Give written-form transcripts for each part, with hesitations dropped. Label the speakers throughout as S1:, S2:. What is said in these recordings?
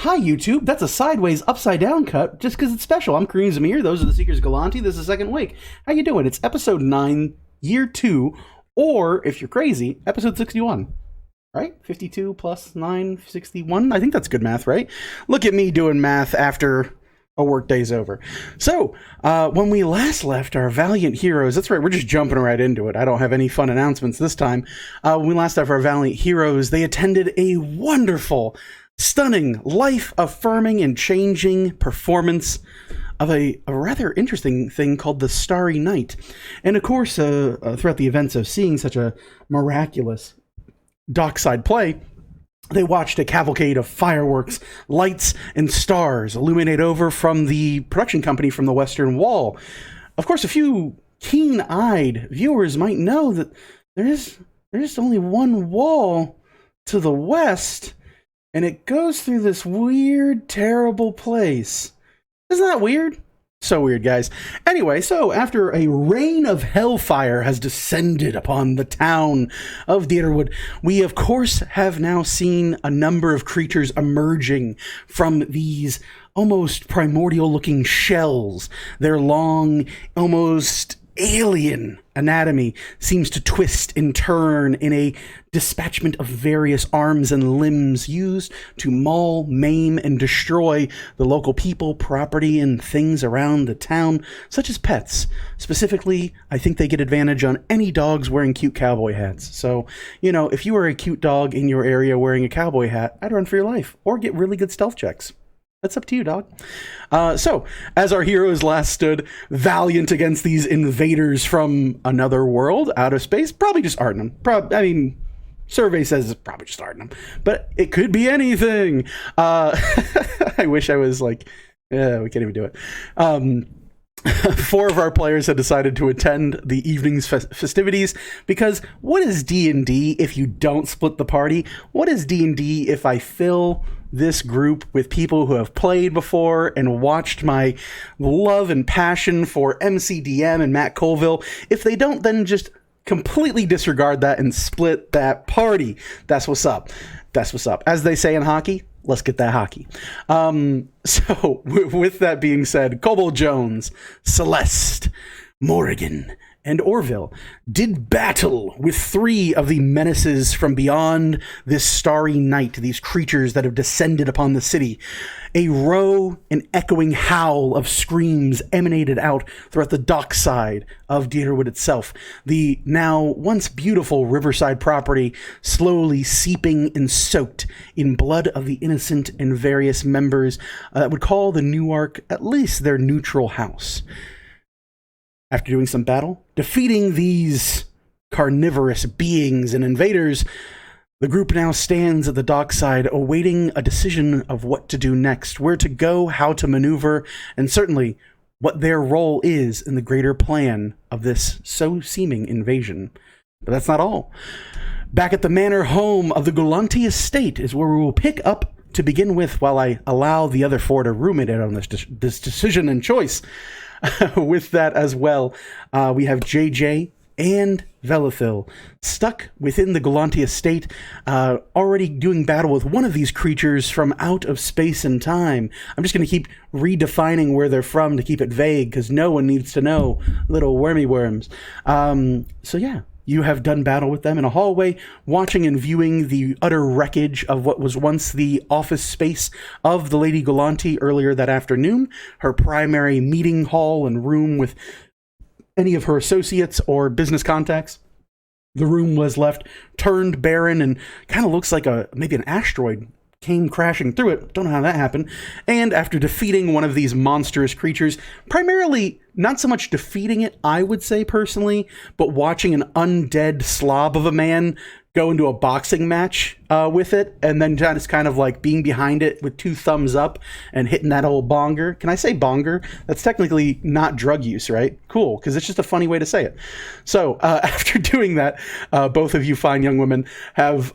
S1: Hi, YouTube. That's a sideways, upside-down cut just because it's special. I'm Kareem Zamir. Those are the Seekers Galanti. This is Second Wake. How you doing? It's episode 9, year 2, or, if you're crazy, episode 61. Right? 52 plus 9, 61? I think that's good math, right? Look at me doing math after a work day's over. So, when we last left our valiant heroes, that's right, we're just jumping right into it. I don't have any fun announcements this time. When we last left our valiant heroes, they attended a wonderful, stunning, life-affirming, and changing performance of a rather interesting thing called the Starry Night. And of course, throughout the events of seeing such a miraculous dockside play, they watched a cavalcade of fireworks, lights, and stars illuminate over from the production company from the Western Wall. Of course, a few keen-eyed viewers might know that there's only one wall to the west, and it goes through this weird, terrible place. Isn't that weird? So weird, guys. Anyway, so after a rain of hellfire has descended upon the town of Deerwood, we of course have now seen a number of creatures emerging from these almost primordial-looking shells. Their long, almost alien anatomy seems to twist and turn in a dispatchment of various arms and limbs used to maul, maim, and destroy the local people, property, and things around the town, such as pets. Specifically, I think they get advantage on any dogs wearing cute cowboy hats. So, you know, if you were a cute dog in your area wearing a cowboy hat, I'd run for your life, or get really good stealth checks. That's up to you, dog. So, as our heroes last stood valiant against these invaders from another world, out of space, probably just Ardenham. Survey says it's probably just Ardenham, but it could be anything. I wish I was like, yeah, we can't even do it. 4 of our players had decided to attend the evening's festivities because what is D&D if you don't split the party? What is D&D if I fill this group with people who have played before and watched my love and passion for MCDM and Matt Colville? If they don't, then just completely disregard that and split that party. That's what's up. That's what's up. As they say in hockey, let's get that hockey. So, with that being said, Cobalt Jones, Celeste, Morrigan, and Orville did battle with 3 of the menaces from beyond this starry night, these creatures that have descended upon the city. A row and echoing howl of screams emanated out throughout the dockside of Deerwood itself, the now once beautiful riverside property slowly seeping and soaked in blood of the innocent and various members that would call the Newark at least their neutral house. After doing some battle, defeating these carnivorous beings and invaders, the group now stands at the dockside awaiting a decision of what to do next, where to go, how to maneuver, and certainly what their role is in the greater plan of this so-seeming invasion. But that's not all. Back at the manor home of the Galanti estate is where we will pick up to begin with while I allow the other 4 to ruminate on this decision and choice. With that as well, we have JJ and Velithil stuck within the Galanti estate, already doing battle with one of these creatures from out of space and time. I'm just going to keep redefining where they're from to keep it vague, because no one needs to know, little wormy worms. So yeah. You have done battle with them in a hallway, watching and viewing the utter wreckage of what was once the office space of the Lady Galanti earlier that afternoon, her primary meeting hall and room with any of her associates or business contacts. The room was left turned barren and kind of looks like maybe an asteroid came crashing through it. Don't know how that happened. And after defeating one of these monstrous creatures, primarily not so much defeating it, I would say personally, but watching an undead slob of a man go into a boxing match with it, and then just kind of like being behind it with 2 thumbs up and hitting that old bonger. Can I say bonger? That's technically not drug use, right? Cool, because it's just a funny way to say it. So after doing that, both of you fine young women have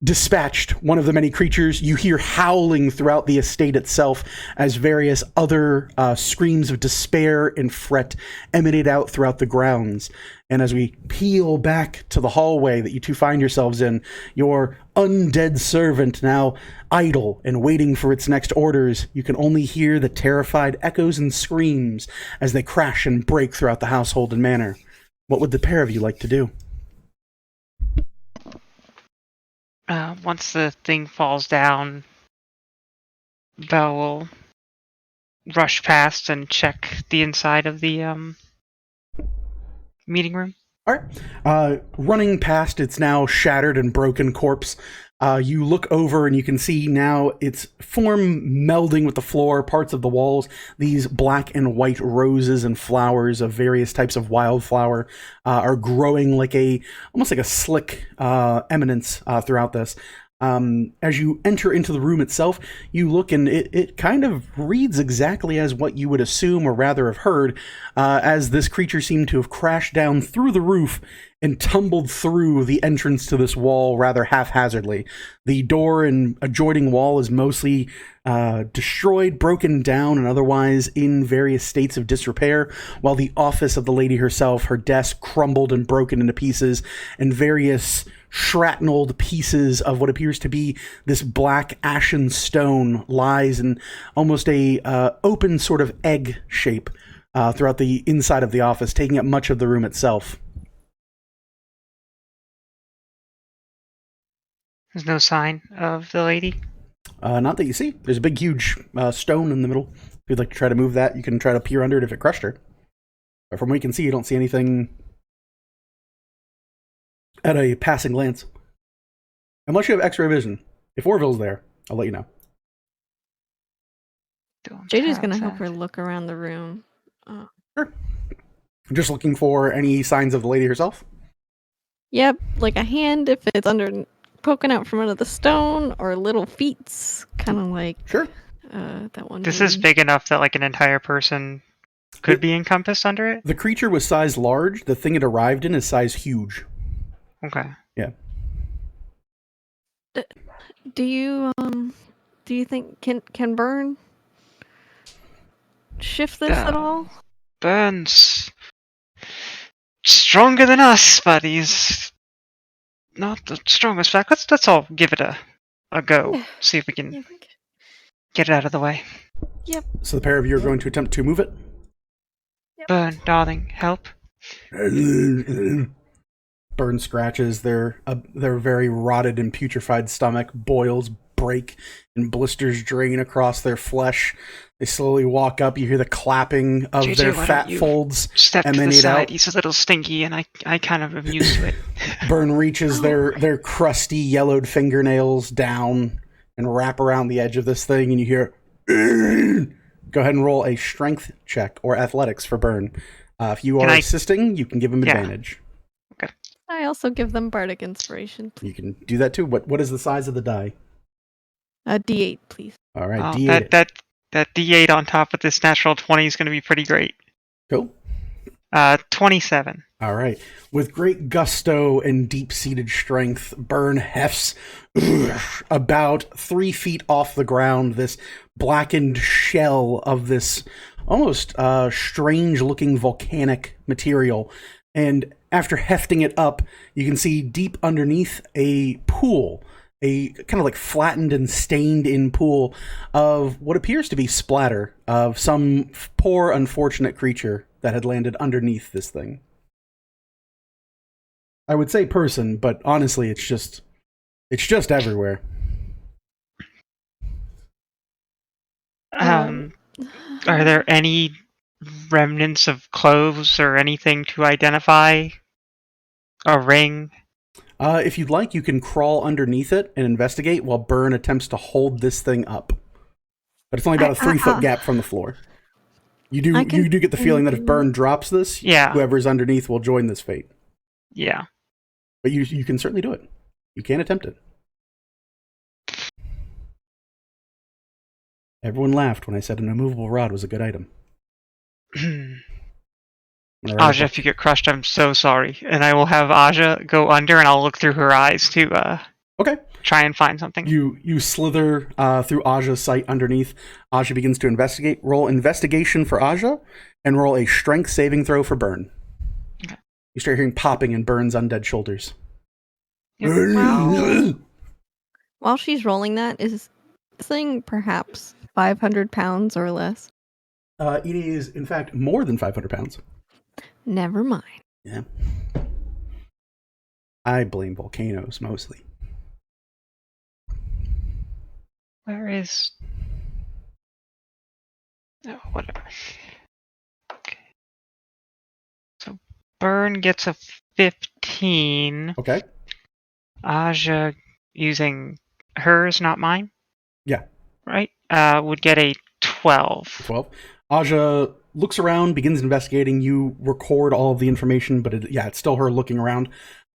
S1: dispatched one of the many creatures. You hear howling throughout the estate itself as various other screams of despair and fret emanate out throughout the grounds. And as we peel back to the hallway that you two find yourselves in, your undead servant now idle and waiting for its next orders, you can only hear the terrified echoes and screams as they crash and break throughout the household and manor. What would the pair of you like to do?
S2: Once the thing falls down, Belle will rush past and check the inside of the meeting room.
S1: All right. Running past its now shattered and broken corpse, you look over and you can see now its form melding with the floor, parts of the walls. These black and white roses and flowers of various types of wildflower are growing like almost like a slick eminence throughout this. As you enter into the room itself, you look and it kind of reads exactly as what you would assume or rather have heard, as this creature seemed to have crashed down through the roof and tumbled through the entrance to this wall rather haphazardly. The door and adjoining wall is mostly destroyed, broken down, and otherwise in various states of disrepair, while the office of the lady herself, her desk, crumbled and broken into pieces, and various shrapnelled pieces of what appears to be this black ashen stone lies in almost a open sort of egg shape throughout the inside of the office, taking up much of the room itself.
S2: There's no sign of the lady?
S1: Not that you see. There's a big, huge stone in the middle. If you'd like to try to move that, you can try to peer under it if it crushed her. But from what you can see, you don't see anything at a passing glance. Unless you have X-ray vision. If Orville's there, I'll let you know.
S3: JJ's going to help her look around the room.
S1: Sure. Just looking for any signs of the lady herself?
S3: Yep, like a hand if it's poking out from under the stone, or little feet, kind of like
S1: sure.
S3: That one.
S2: This is big enough that like an entire person could be encompassed under it?
S1: The creature was size large. The thing it arrived in is size huge.
S2: Okay.
S1: Yeah.
S3: Do you think can Burn shift this at all?
S2: Burn's stronger than us, but he's not the strongest fact. Let's all give it a go. Yeah. See if we can get it out of the way.
S3: Yep.
S1: So the pair of you are going to attempt to move it?
S2: Yep. Burn, darling, help.
S1: Burn scratches their very rotted and putrefied stomach, boils break and blisters drain across their flesh. They slowly walk up. You hear the clapping of JJ, their fat folds emanate out.
S2: He's a little stinky, and I kind of am used to it.
S1: Burn reaches their crusty, yellowed fingernails down and wrap around the edge of this thing, and you hear, go ahead and roll a strength check or athletics for Burn. If you are assisting, you can give him advantage.
S2: Okay.
S3: I also give them bardic inspiration.
S1: You can do that too. What is the size of the die?
S3: A D8, please.
S1: All right, D8.
S2: That D8 on top of this natural 20 is going to be pretty great.
S1: Cool.
S2: 27.
S1: All right. With great gusto and deep-seated strength, Burn hefts about 3 feet off the ground this blackened shell of this almost strange-looking volcanic material. And after hefting it up, you can see deep underneath a pool, a kind of like flattened and stained in pool of what appears to be splatter of some poor, unfortunate creature that had landed underneath this thing. I would say person, but honestly, it's just everywhere.
S2: Are there any remnants of clothes or anything to identify? A ring?
S1: If you'd like, you can crawl underneath it and investigate while Burn attempts to hold this thing up. But it's only about a 3-foot gap from the floor. You do get the feeling that if Burn drops this, whoever's underneath will join this fate.
S2: Yeah.
S1: But you can certainly do it. You can attempt it. Everyone laughed when I said an immovable rod was a good item.
S2: Aja, if you get crushed, I'm so sorry. And I will have Aja go under, and I'll look through her eyes to
S1: Okay.
S2: try and find something.
S1: You slither through Aja's sight underneath. Aja begins to investigate. Roll investigation for Aja, and roll a strength saving throw for Burn.
S2: Okay.
S1: You start hearing popping in Burn's undead shoulders.
S3: Yep. While she's rolling that, is this thing perhaps 500 pounds or less?
S1: It is, in fact, more than 500 pounds.
S3: Never mind.
S1: Yeah. I blame volcanoes mostly.
S2: Where is? Oh, whatever. Okay. So Burn gets a 15.
S1: Okay.
S2: Aja, using hers, not mine.
S1: Yeah.
S2: Right. Would get a 12.
S1: 12. Aja looks around, begins investigating. You record all of the information, but it's still her looking around.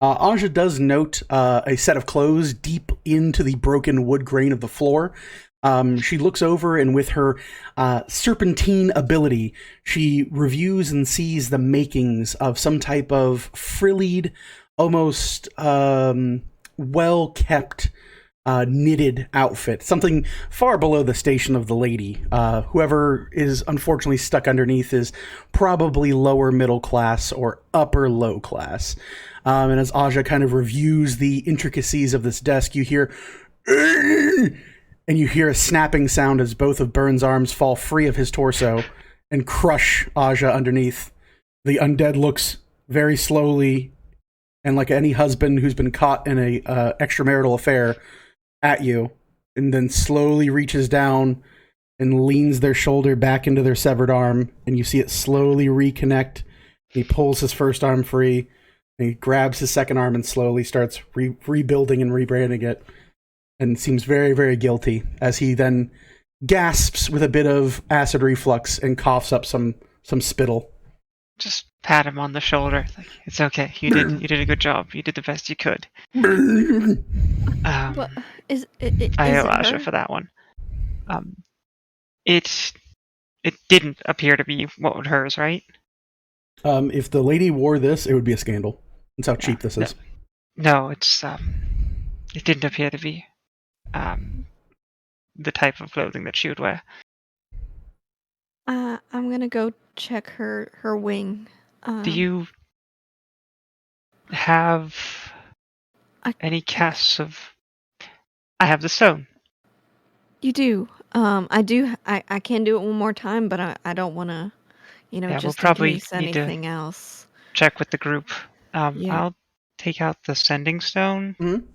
S1: Aja does note a set of clothes deep into the broken wood grain of the floor. She looks over, and with her serpentine ability, she reviews and sees the makings of some type of frilled, almost well-kept knitted outfit, something far below the station of the lady. Whoever is unfortunately stuck underneath is probably lower middle class or upper low class. And as Aja kind of reviews the intricacies of this desk, you hear, and you hear a snapping sound as both of Burn's arms fall free of his torso and crush Aja underneath. The undead looks very slowly, and like any husband who's been caught in a extramarital affair, at you, and then slowly reaches down and leans their shoulder back into their severed arm, and you see it slowly reconnect. He pulls his first arm free, and he grabs his second arm and slowly starts rebuilding and rebranding it, and seems very, very guilty as he then gasps with a bit of acid reflux and coughs up some spittle.
S2: Just pat him on the shoulder. Like, it's okay. You did a good job. You did the best you could.
S3: What is
S2: I owe
S3: it
S2: Aja
S3: her?
S2: for that one. It didn't appear to be hers, right?
S1: If the lady wore this, it would be a scandal. That's how cheap this is.
S2: No, it's it didn't appear to be the type of clothing that she would wear.
S3: I'm gonna go check her wing.
S2: Do you have any casts of? I have the stone.
S3: You do. I do. I can do it one more time, but I don't want to,
S2: We'll
S3: just in
S2: probably
S3: case
S2: need to
S3: anything else.
S2: check with the group.
S3: Yeah.
S2: I'll take out the sending stone
S1: Mhm.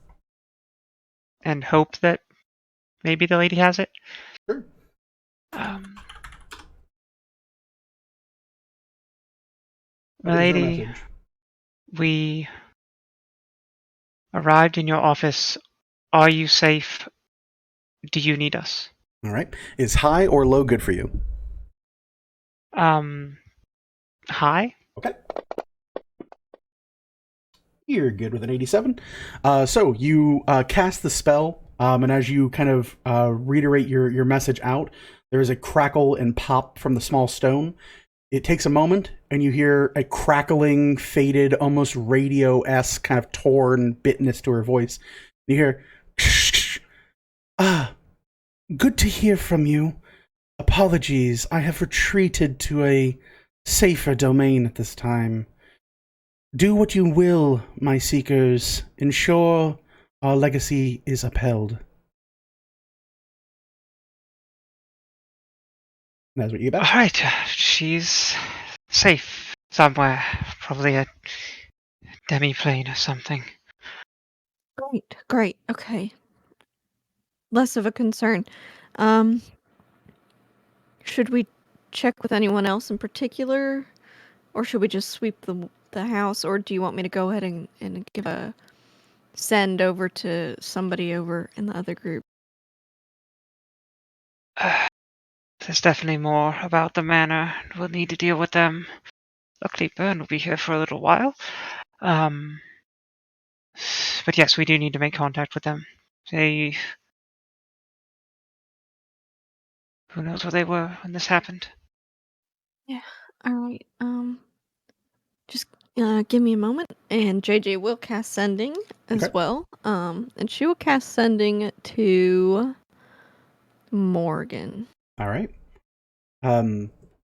S2: and hope that maybe the lady has it.
S1: Sure.
S2: Lady, we arrived in your office. Are you safe? Do you need us?
S1: All right. Is high or low good for you?
S2: High?
S1: Okay. You're good with an 87. So you cast the spell, and as you kind of reiterate your message out, there is a crackle and pop from the small stone. It takes a moment, and you hear a crackling, faded, almost radio-esque kind of torn bitness to her voice. You hear, good to hear from you. Apologies, I have retreated to a safer domain at this time. Do what you will, my seekers. Ensure our legacy is upheld. That's what you get back.
S2: All right, she's safe somewhere. Probably a demi-plane or something.
S3: Great. Okay. Less of a concern. Should we check with anyone else in particular, or should we just sweep the house, or do you want me to go ahead and give a send over to somebody over in the other group?
S2: There's definitely more about the manor. We'll need to deal with them. Luckily, Byrne will be here for a little while. But yes, we do need to make contact with them. Who knows where they were when this happened?
S3: Yeah. All right. Just Give me a moment, and JJ will cast sending as
S1: Okay.
S3: well. And she will cast sending to Morgan.
S1: All right.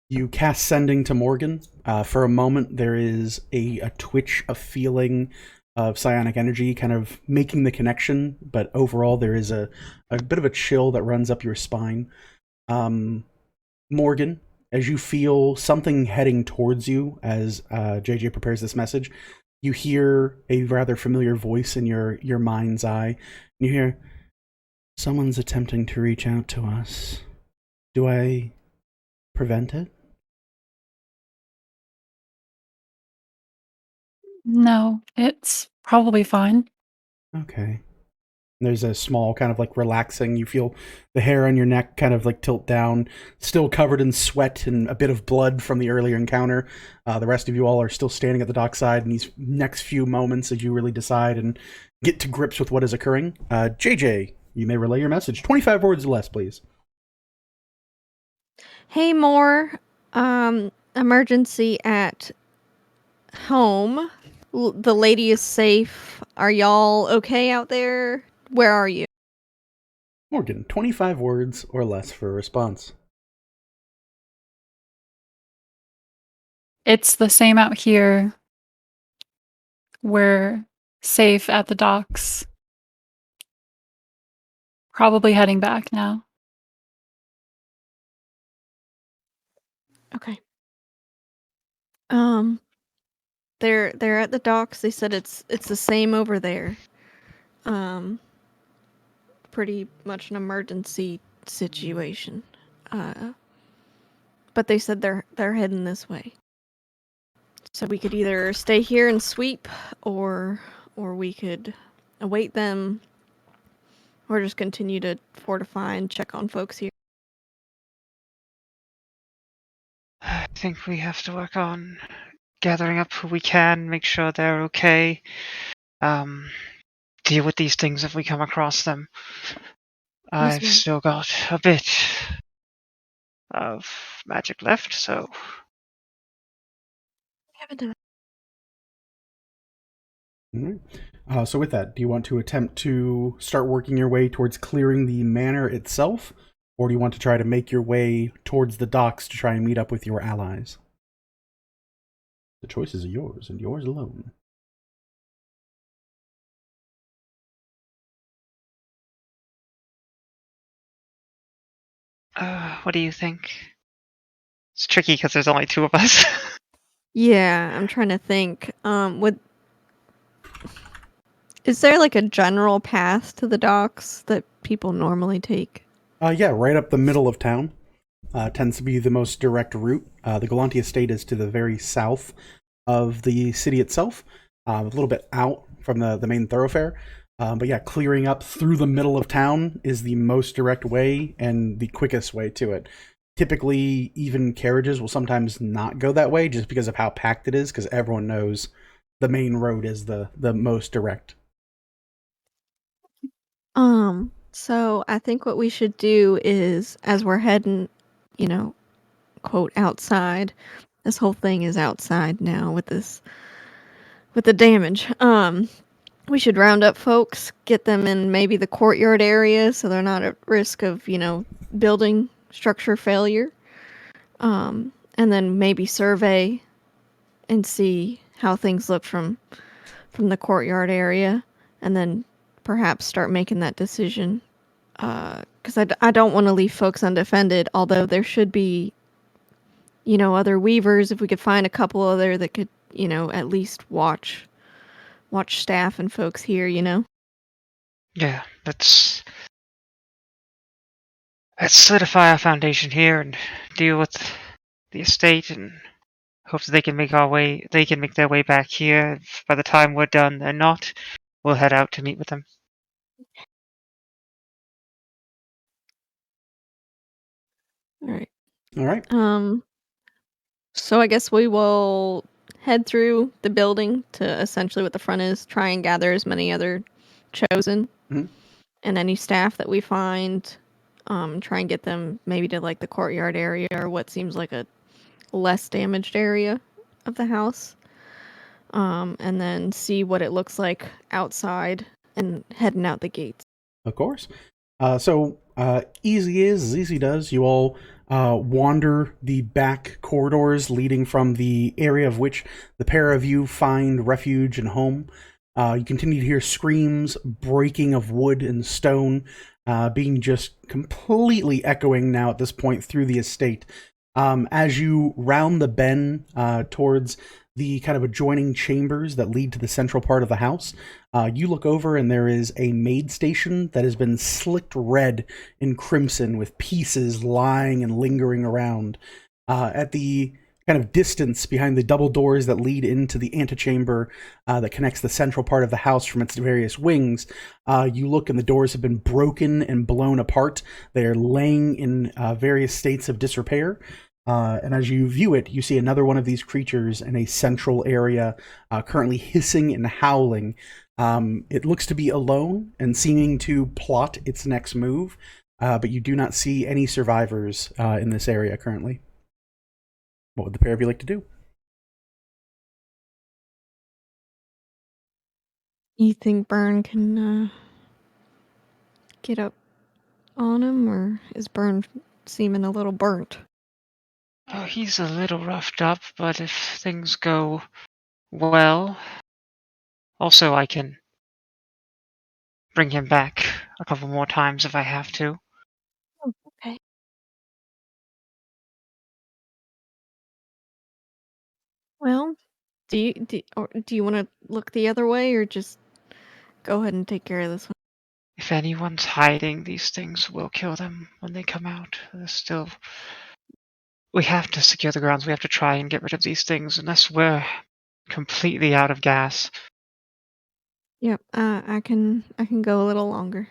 S1: You cast sending to Morgan. For a moment, there is a twitch of feeling of psionic energy kind of making the connection, but overall, there is a bit of a chill that runs up your spine. Morgan, as you feel something heading towards you as JJ prepares this message, you hear a rather familiar voice in your mind's eye. You hear, someone's attempting to reach out to us. Do I prevent it?
S4: No, it's probably fine.
S1: Okay. There's a small kind of like relaxing. You feel the hair on your neck kind of like tilt down, still covered in sweat and a bit of blood from the earlier encounter. The rest of you all are still standing at the dockside in these next few moments as you really decide and get to grips with what is occurring. JJ, you may relay your message. 25 words or less, please.
S3: Hey, Moore. Emergency at home. The lady is safe. Are y'all okay out there? Where are you?
S1: Morgan, 25 words or less for a response.
S4: It's the same out here. We're safe at the docks. Probably heading back now.
S3: Okay. They're at the docks. They said it's the same over there. Pretty much an emergency situation. But they said they're heading this way. So we could either stay here and sweep, or we could await them, or just continue to fortify and check on folks here.
S2: I think we have to work on gathering up who we can, make sure they're okay. Deal with these things if we come across them. I've
S3: ma'am.
S2: still got a bit of magic left, so
S3: We haven't done
S1: So with that, do you want to attempt to start working your way towards clearing the manor itself, or do you want to try to make your way towards the docks to try and meet up with your allies? The choices are yours, and yours alone.
S2: what do you think? It's tricky because there's only two of us.
S3: Yeah, I'm trying to think. Is there like a general path to the docks that people normally take?
S1: Yeah, right up the middle of town. Tends to be the most direct route. The Galanti estate is to the very south of the city itself, a little bit out from the main thoroughfare. But yeah, clearing up through the middle of town is the most direct way and the quickest way to it. Typically, even carriages will sometimes not go that way just because of how packed it is, because everyone knows the main road is the most direct.
S3: So I think what we should do is, as we're heading, quote, outside, this whole thing is outside now with the damage. We should round up folks, get them in maybe the courtyard area so they're not at risk of, building structure failure. And then maybe survey and see how things look from the courtyard area, and then perhaps start making that decision. Because I don't want to leave folks undefended, although there should be, other weavers. If we could find a couple other that could, at least watch staff and folks here,
S2: Yeah, let's solidify our foundation here and deal with the estate and hope that they can make their way back here. If by the time we're done they're not, we'll head out to meet with them.
S3: All right.
S1: All right.
S3: So I guess we will head through the building to essentially what the front is, try and gather as many other chosen
S1: Mhm.
S3: and any staff that we find, try and get them maybe to like the courtyard area or what seems like a less damaged area of the house. and then see what it looks like outside and heading out the gates.
S1: Of course. Easy is as easy does. You all wander the back corridors leading from the area of which the pair of you find refuge and home. You continue to hear screams, breaking of wood and stone, being just completely echoing now at this point through the estate. As you round the bend towards the kind of adjoining chambers that lead to the central part of the house, you look over and there is a maid station that has been slicked red and crimson with pieces lying and lingering around. At the kind of distance behind the double doors that lead into the antechamber that connects the central part of the house from its various wings, you look and the doors have been broken and blown apart. They are laying in various states of disrepair. And as you view it, you see another one of these creatures in a central area, currently hissing and howling. It looks to be alone and seeming to plot its next move, but you do not see any survivors in this area currently. What would the pair of you like to do?
S3: You think Burn can get up on him, or is Burn seeming a little burnt?
S2: Oh, he's a little roughed up, but if things go well, also I can bring him back a couple more times if I have to.
S3: Oh, okay. Well, do you want to look the other way, or just go ahead and take care of this one?
S2: If anyone's hiding these things, we'll kill them when they come out. We have to secure the grounds. We have to try and get rid of these things unless we're completely out of gas.
S3: Yep. I can go a little longer.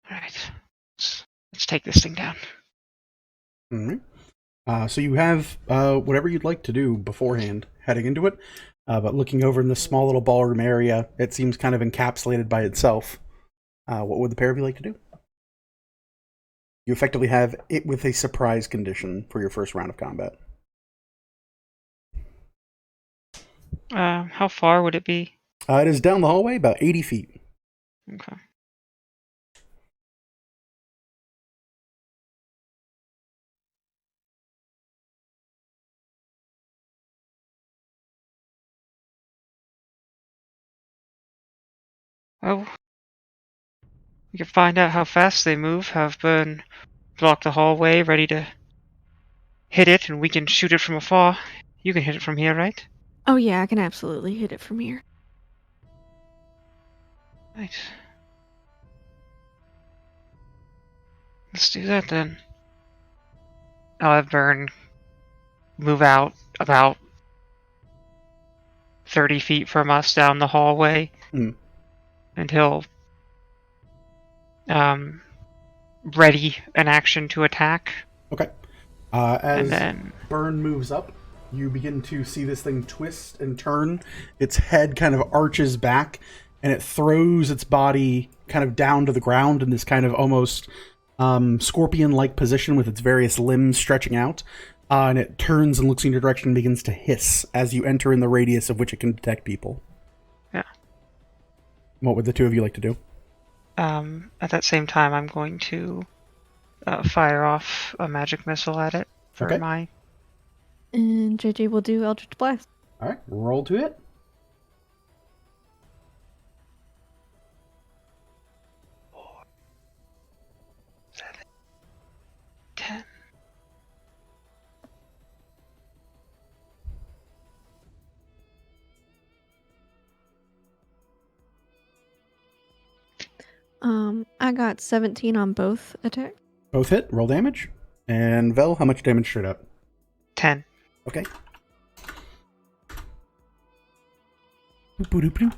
S2: All right, let's take this thing down.
S1: All right. So you have whatever you'd like to do beforehand heading into it, but looking over in this small little ballroom area, it seems kind of encapsulated by itself. What would the pair of you like to do? You effectively have it with a surprise condition for your first round of combat.
S2: How far would it be?
S1: It is down the hallway, about 80 feet.
S2: Okay. Well, we can find out how fast they move, have Burn block the hallway, ready to hit it, and we can shoot it from afar. You can hit it from here, right?
S3: Oh yeah, I can absolutely hit it from here.
S2: Right. Let's do that then. I'll have Burn move out about 30 feet from us down the hallway.
S1: Mm.
S2: And he'll ready an action to attack.
S1: Okay.
S2: And
S1: As
S2: then
S1: Burn moves up, you begin to see this thing twist and turn. Its head kind of arches back, and it throws its body kind of down to the ground in this kind of almost scorpion-like position with its various limbs stretching out. And it turns and looks in your direction and begins to hiss as you enter in the radius of which it can detect people.
S2: Yeah.
S1: What would the two of you like to do?
S2: at that same time, I'm going to fire off a magic missile at it for
S1: Okay.
S2: my.
S3: And JJ will do Eldritch Blast.
S1: All right, roll to hit.
S2: 4, 7, 10.
S3: I got 17 on both attacks.
S1: Both hit. Roll damage. And Vel, how much damage straight up?
S2: 10.
S1: Okay. Boop, boop, boop, boop.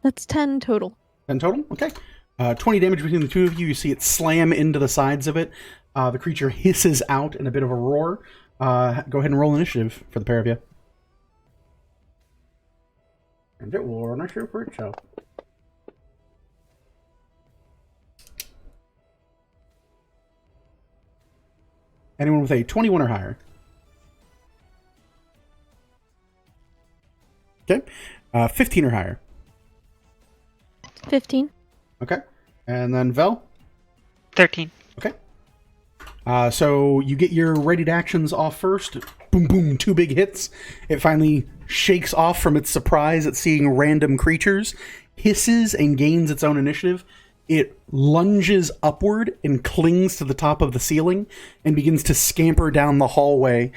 S3: That's 10 total.
S1: 10 total? Okay. 20 damage between the two of you. You see it slam into the sides of it. The creature hisses out in a bit of a roar. Go ahead and roll initiative for the pair of you. And it will roll initiative for itself. Anyone with a 21 or higher? Okay. 15 or higher?
S3: 15.
S1: Okay. And then Vel?
S2: 13.
S1: Okay. So you get your readied actions off first. Boom, boom, 2 big hits. It finally shakes off from its surprise at seeing random creatures, hisses, and gains its own initiative. It lunges upward and clings to the top of the ceiling and begins to scamper down the hallway,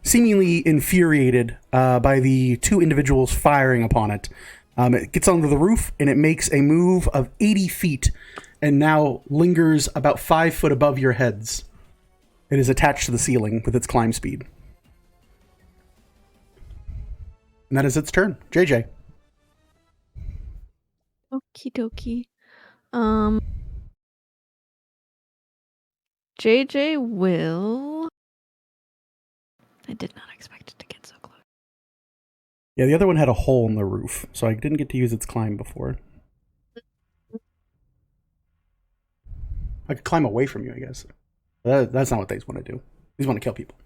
S1: seemingly infuriated by the 2 individuals firing upon it. It gets onto the roof and it makes a move of 80 feet and now lingers about 5 foot above your heads. It is attached to the ceiling with its climb speed. And that is its turn. JJ.
S3: Okie dokie. JJ will. I did not expect it to get so close.
S1: Yeah, the other one had a hole in the roof, so I didn't get to use its climb before. I could climb away from you, I guess. That's not what these want to do. These want to kill people.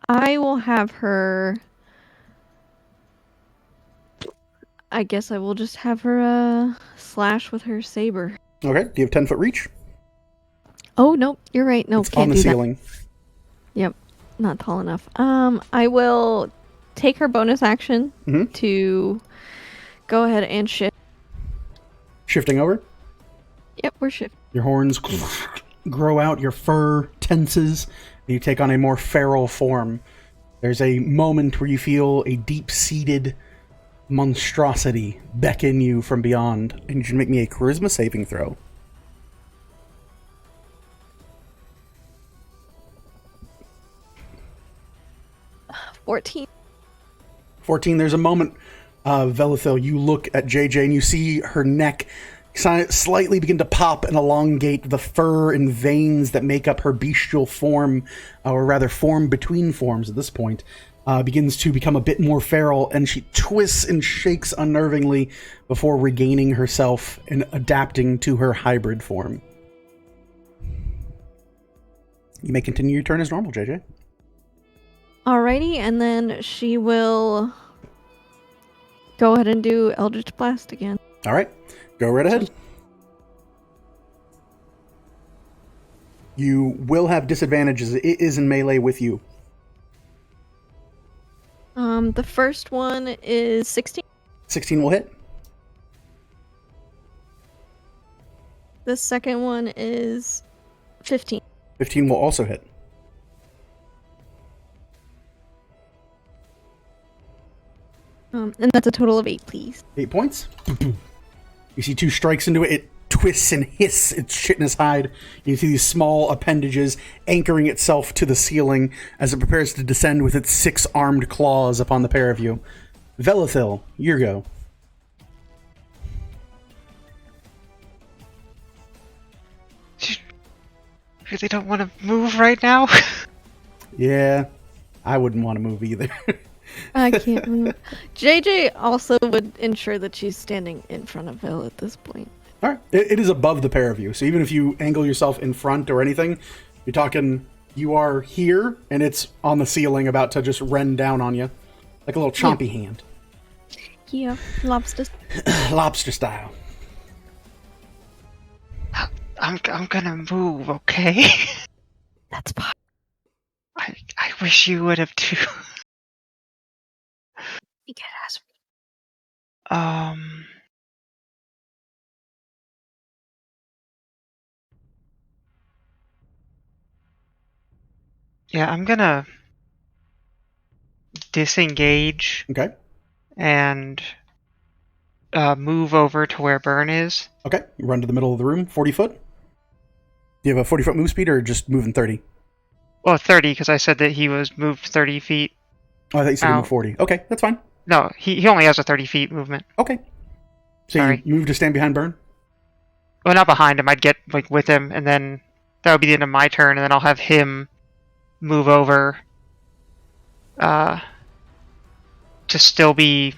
S3: I will have her. I guess I will just have her slash with her saber.
S1: Okay, do you have 10-foot reach?
S3: Oh, nope, you're right. No,
S1: It's
S3: can't
S1: on the
S3: do
S1: ceiling.
S3: that. Yep, not tall enough. I will take her bonus action
S1: Mhm.
S3: to go ahead and shift.
S1: Shifting over.
S3: Yep, we're shifting.
S1: Your horns grow out, your fur tenses, and you take on a more feral form. There's a moment where you feel a deep-seated monstrosity beckon you from beyond, and you should make me a charisma saving throw.
S3: $14.
S1: 14, there's a moment, Velithil, you look at JJ and you see her neck slightly begin to pop and elongate. The fur and veins that make up her bestial form, or rather form between forms at this point, begins to become a bit more feral, and she twists and shakes unnervingly before regaining herself and adapting to her hybrid form. You may continue your turn as normal, JJ.
S3: Alrighty, and then she will go ahead and do Eldritch Blast again.
S1: All right, go right ahead. You will have disadvantages. It is in melee with you.
S3: The first one is 16.
S1: 16 will hit.
S3: The second one is 15.
S1: 15 will also hit.
S3: And that's a total of 8, please.
S1: 8 points. You see 2 strikes into it. It twists and hisses its chitinous hide. You see these small appendages anchoring itself to the ceiling as it prepares to descend with its 6 armed claws upon the pair of you. Velithil, your go.
S2: Really don't want to move right now.
S1: Yeah, I wouldn't want to move either.
S3: I can't move. JJ also would ensure that she's standing in front of Vil at this point.
S1: All right. It is above the pair of you. So even if you angle yourself in front or anything, you're talking, you are here and it's on the ceiling about to just rend down on you. Like a little chompy hand.
S3: Yeah, lobster.
S1: Lobster style.
S2: I'm gonna move, okay?
S3: That's fine.
S2: I wish you would have too.
S3: You get ass.
S2: Yeah, I'm gonna disengage
S1: Okay.
S2: and move over to where Burn is.
S1: Okay. You run to the middle of the room, 40 foot. Do you have a 40-foot move speed or just moving 30?
S2: Well, 30, because I said that he was moved 30 feet.
S1: Oh, I thought you said you
S2: Ow.
S1: moved 40. Okay, that's fine.
S2: No, he only has a 30 feet movement.
S1: Okay. So
S2: Sorry.
S1: you move to stand behind Burn?
S2: Well, not behind him. I'd get like with him, and then that would be the end of my turn, and then I'll have him move over to still be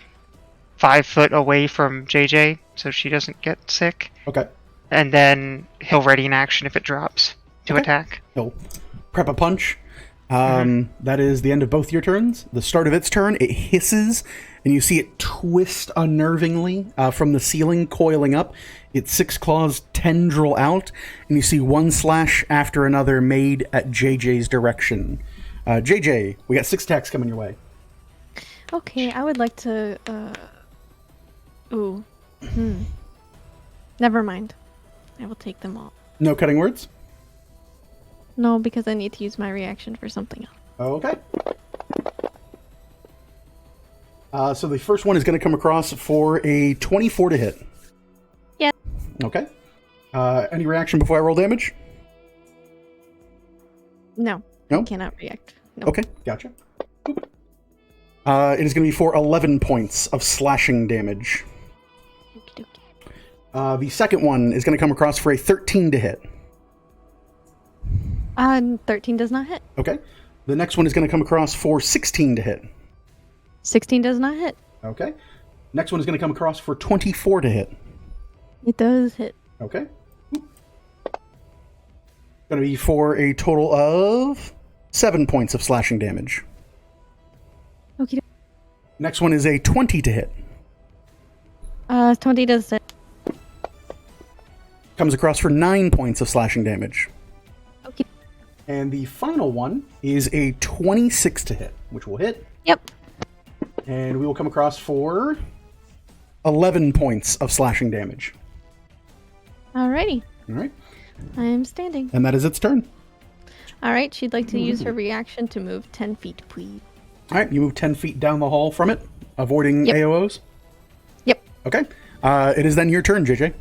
S2: 5 foot away from JJ so she doesn't get sick.
S1: Okay.
S2: And then he'll ready an action if it drops to
S1: Okay.
S2: attack.
S1: He'll prep a punch. That is the end of both your turns. The start of its turn, it hisses, and you see it twist unnervingly from the ceiling, coiling up. Its 6 claws tendril out, and you see one slash after another made at JJ's direction. JJ, we got 6 attacks coming your way.
S3: Okay, I would like to. Ooh. Never mind. I will take them all.
S1: No cutting words?
S3: No, because I need to use my reaction for something else.
S1: Okay. So the first one is going to come across for a 24 to hit.
S3: Yeah.
S1: Okay. Any reaction before I roll damage?
S3: No.
S1: No?
S3: I cannot react. No.
S1: Okay, gotcha. It is going to be for 11 points of slashing damage.
S3: Okie dokie.
S1: The second one is going to come across for a 13 to hit.
S3: 13 does not hit.
S1: Okay. The next one is going to come across for 16 to hit.
S3: 16 does not hit.
S1: Okay. Next one is going to come across for 24 to hit.
S3: It does hit.
S1: Okay. Going to be for a total of 7 points of slashing damage.
S3: Okie
S1: Next one is a 20 to hit.
S3: 20 does hit.
S1: Comes across for 9 points of slashing damage.
S3: Okay.
S1: And the final one is a 26 to hit, which will hit.
S3: Yep.
S1: And we will come across for 11 points of slashing damage.
S3: Alrighty.
S1: All right.
S3: I am standing.
S1: And that is its turn.
S3: Alright, she'd like to use her reaction to move 10 feet, please.
S1: All right. You move 10 feet down the hall from it, avoiding
S3: Yep.
S1: AOs.
S3: Yep.
S1: Okay. It is then your turn, JJ.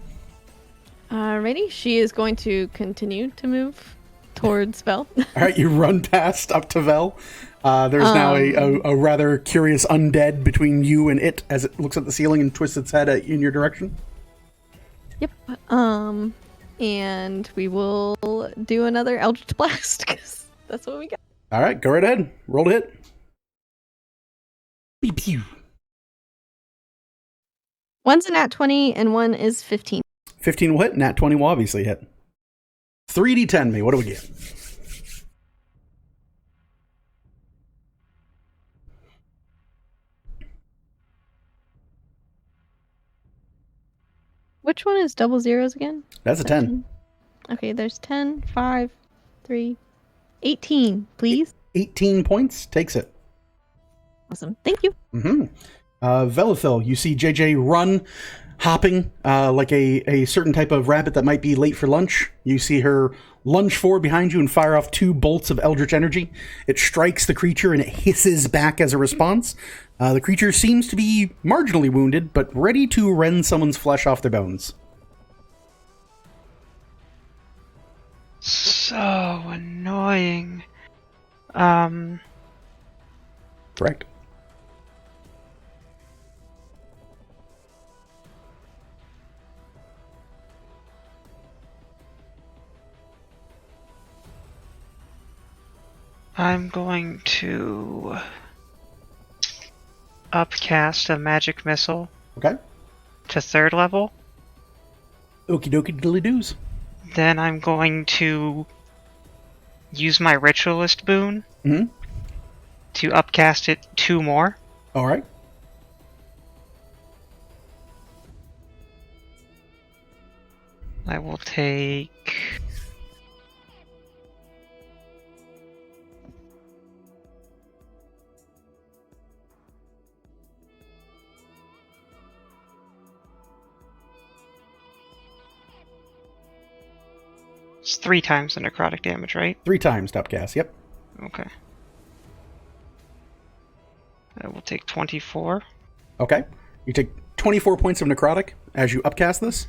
S3: Alrighty, she is going to continue to move towards Vel.
S1: All right. You run past up to Vel. There's now a rather curious undead between you and it as it looks at the ceiling and twists its head in your direction.
S3: Yep. And we will do another Eldritch Blast, because that's what we got.
S1: All right. Go right ahead. Roll to hit. Pew, pew.
S3: One's a nat 20 and one is 15.
S1: 15 will hit. Nat 20 will obviously hit. 3d10 me. What do we get?
S3: Which one is double zeros again?
S1: That's a 10.
S3: Okay, there's 10, 5, 3, 18, please.
S1: 18 points. Takes it.
S3: Awesome. Thank you.
S1: Mm-hmm. Velithil, you see JJ run, hopping like a certain type of rabbit that might be late for lunch. You see her lunge forward behind you and fire off 2 bolts of eldritch energy. It strikes the creature and it hisses back as a response. The creature seems to be marginally wounded, but ready to rend someone's flesh off their bones.
S2: So annoying.
S1: Correct.
S2: I'm going to upcast a magic missile
S1: Okay.
S2: to 3rd level.
S1: Okie dokie diddly doos.
S2: Then I'm going to use my ritualist boon
S1: Mm-hmm.
S2: to upcast it 2 more.
S1: All right.
S2: I will take... It's 3 times the necrotic damage, right?
S1: 3 times to upcast. Yep.
S2: Okay. I will take 24.
S1: Okay. You take 24 points of necrotic as you upcast this.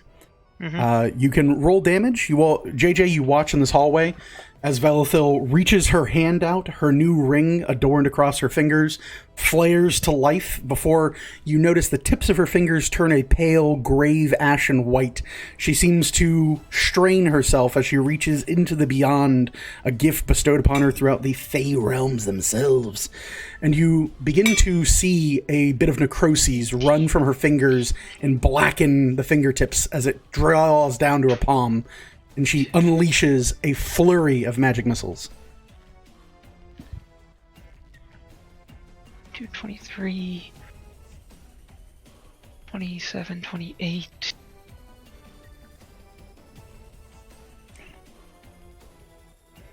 S2: Mm-hmm.
S1: You can roll damage. JJ, you watch in this hallway As Velithil reaches her hand out, her new ring adorned across her fingers flares to life before you notice the tips of her fingers turn a pale, grave ashen white. She seems to strain herself as she reaches into the beyond, a gift bestowed upon her throughout the Fey realms themselves. And you begin to see a bit of necroses run from her fingers and blacken the fingertips as it draws down to her palm. And she unleashes a flurry of magic missiles.
S2: 23, 27, 28.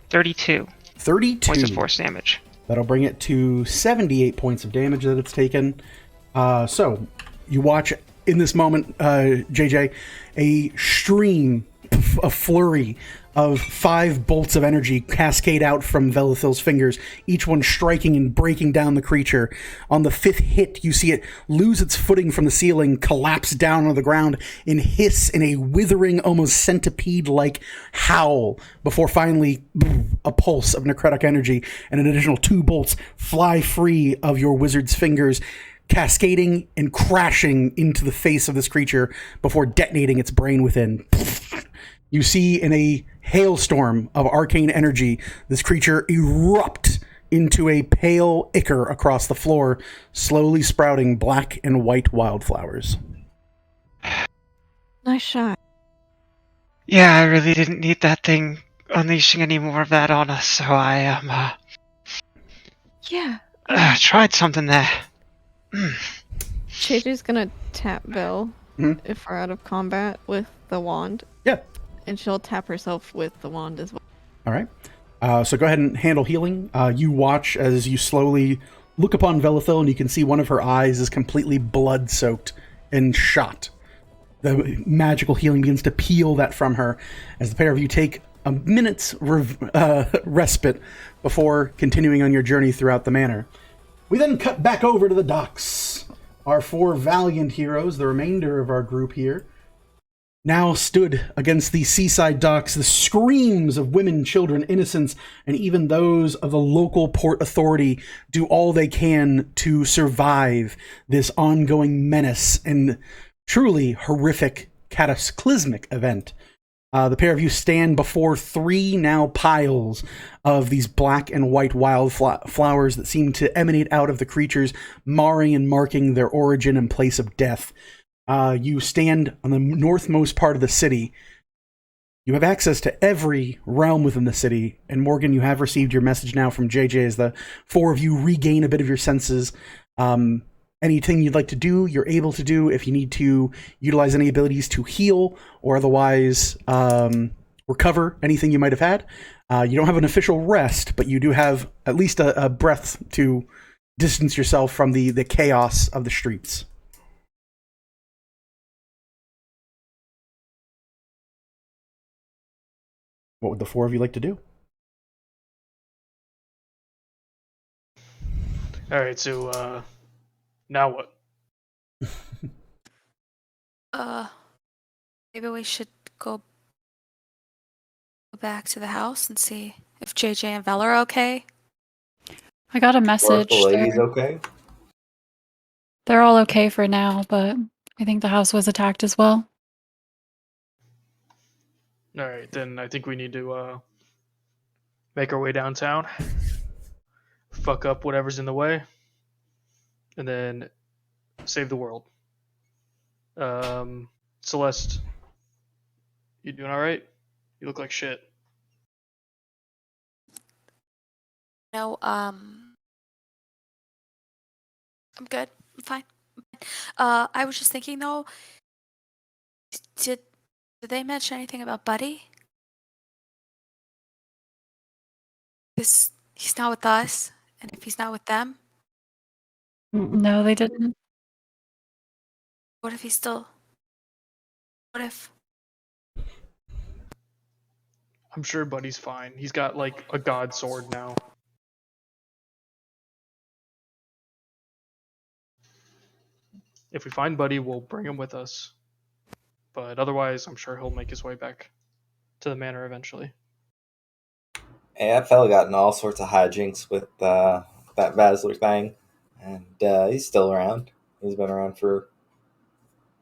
S2: 32
S1: 32
S2: points of force damage.
S1: That'll bring it to 78 points of damage that it's taken. So, you watch in this moment, JJ, a stream, a flurry of 5 bolts of energy cascade out from Velithil's fingers, each one striking and breaking down the creature. On the 5th hit, you see it lose its footing from the ceiling, collapse down on the ground, and hiss in a withering, almost centipede-like howl, before finally a pulse of necrotic energy, and an additional 2 bolts fly free of your wizard's fingers, cascading and crashing into the face of this creature before detonating its brain within. You see in a hailstorm of arcane energy, this creature erupt into a pale ichor across the floor, slowly sprouting black and white wildflowers.
S3: Nice shot.
S2: Yeah, I really didn't need that thing unleashing any more of that on us, so I
S3: Yeah.
S2: tried something there.
S3: JJ's gonna tap Belle if we're out of combat with the wand.
S1: Yeah.
S3: And she'll tap herself with the wand as well.
S1: All right. So go ahead and handle healing. You watch as you slowly look upon Velithil, and you can see one of her eyes is completely blood-soaked and shot. The magical healing begins to peel that from her as the pair of you take a minute's respite before continuing on your journey throughout the manor. We then cut back over to the docks. Our 4 valiant heroes, the remainder of our group here, now stood against the seaside docks, the screams of women, children, innocents, and even those of the local port authority do all they can to survive this ongoing menace and truly horrific, cataclysmic event. The pair of you stand before 3 now piles of these black and white flowers that seem to emanate out of the creatures, marring and marking their origin and place of death. You stand on the northmost part of the city. You have access to every realm within the city. And Morgan, you have received your message now from JJ as the 4 of you regain a bit of your senses. Anything you'd like to do, you're able to do. If you need to utilize any abilities to heal or otherwise recover anything you might have had. You don't have an official rest, but you do have at least a breath to distance yourself from the chaos of the streets. What would the 4 of you like to do?
S5: Alright, so, now what?
S6: Maybe we should go back to the house and see if JJ and Vel are okay.
S4: I got a
S7: Or if
S4: message.
S7: the lady's okay.
S4: They're all okay for now, but I think the house was attacked as well.
S5: Alright, then I think we need to, make our way downtown. Fuck up whatever's in the way. And then save the world. Celeste, you doing alright? You look like shit.
S6: No, I'm good. I'm fine. I was just thinking though, did they mention anything about Buddy? Because he's not with us, and if he's not with them,
S4: No, they didn't.
S6: what if he's still? What if?
S5: I'm sure Buddy's fine. He's got, like, a god sword now. If we find Buddy, we'll bring him with us. But otherwise, I'm sure he'll make his way back to the manor eventually.
S7: Hey, that fella got in all sorts of hijinks with that Vasler thing, and he's still around. He's been around for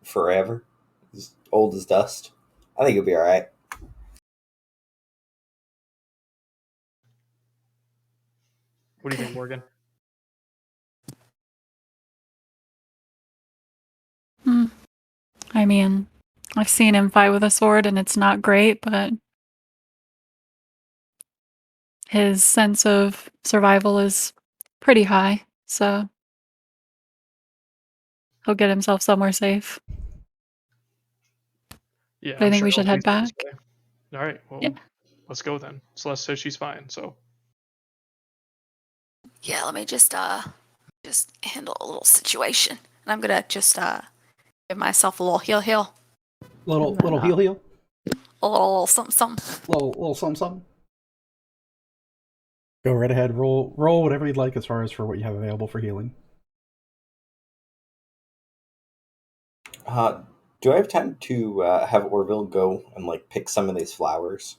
S7: forever. He's old as dust. I think he'll be all right.
S5: What do you think, Morgan?
S4: I mean, I've seen him fight with a sword and it's not great, but his sense of survival is pretty high, so he'll get himself somewhere safe.
S5: Yeah,
S4: But I
S5: I'm
S4: think
S5: sure
S4: we
S5: he'll
S4: should head
S5: please this
S4: back.
S5: way. All right, well,
S4: Yeah.
S5: let's go then. Celeste says she's fine, so
S6: Yeah, let me just handle a little situation. And I'm gonna just give myself a little heal.
S1: Little
S6: And then,
S1: heal.
S6: A little something.
S1: Little something. Go right ahead. Roll whatever you'd like as far as for what you have available for healing.
S7: Do I have time to have Orville go and like pick some of these flowers?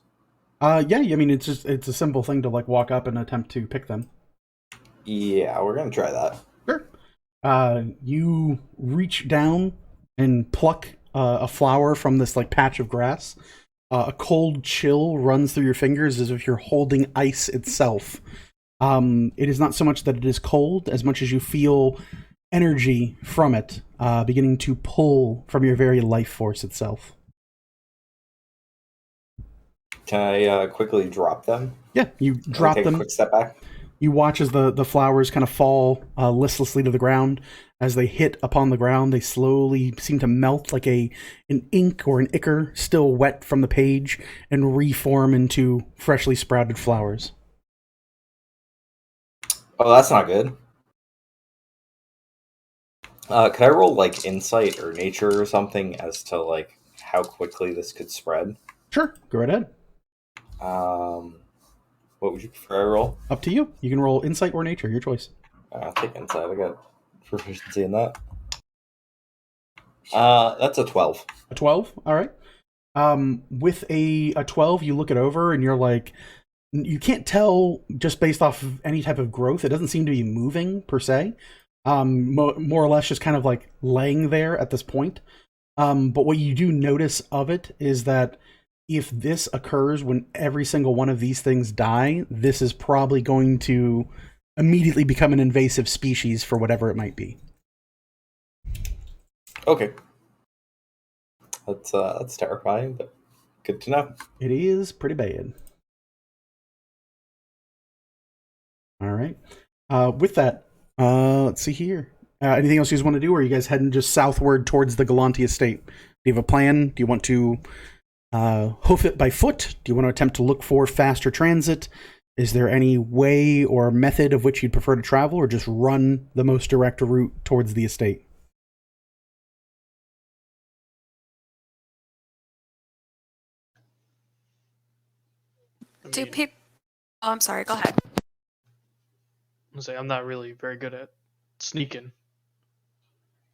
S1: Yeah. I mean, it's a simple thing to like walk up and attempt to pick them.
S7: Yeah, we're gonna try that.
S1: Sure. You reach down and pluck a flower from this like patch of grass. A cold chill runs through your fingers as if you're holding ice itself. It is not so much that it is cold as much as you feel energy from it beginning to pull from your very life force itself.
S7: Can I quickly drop them?
S1: Yeah, you
S7: Can I
S1: drop
S7: take
S1: them.
S7: a quick step back.
S1: You watch as the flowers kind of fall listlessly to the ground. As they hit upon the ground, they slowly seem to melt like an ink or an ichor still wet from the page and reform into freshly sprouted flowers.
S7: Oh, that's not good. Could I roll like insight or nature or something as to like how quickly this could spread?
S1: Sure, go right ahead.
S7: What would you prefer I roll?
S1: Up to you. You can roll insight or nature, your choice.
S7: I'll take insight. I got proficiency in that. That's a 12.
S1: A 12? All right. With a 12, you look it over and you're like, you can't tell just based off of any type of growth. It doesn't seem to be moving per se. More or less just kind of like laying there at this point. But what you do notice of it is that if this occurs when every single one of these things die, this is probably going to immediately become an invasive species for whatever it might be.
S7: Okay. That's terrifying, but good to know.
S1: It is pretty bad. All right. With that, let's see here. Anything else you guys want to do, or are you guys heading just southward towards the Galanti estate? Do you have a plan? Do you want to hoof it by foot? Do you want to attempt to look for faster transit? Is there any way or method of which you'd prefer to travel, or just run the most direct route towards the estate?
S6: Do people? Oh, I'm sorry. Go ahead.
S5: I'm gonna say I'm not really very good at sneaking,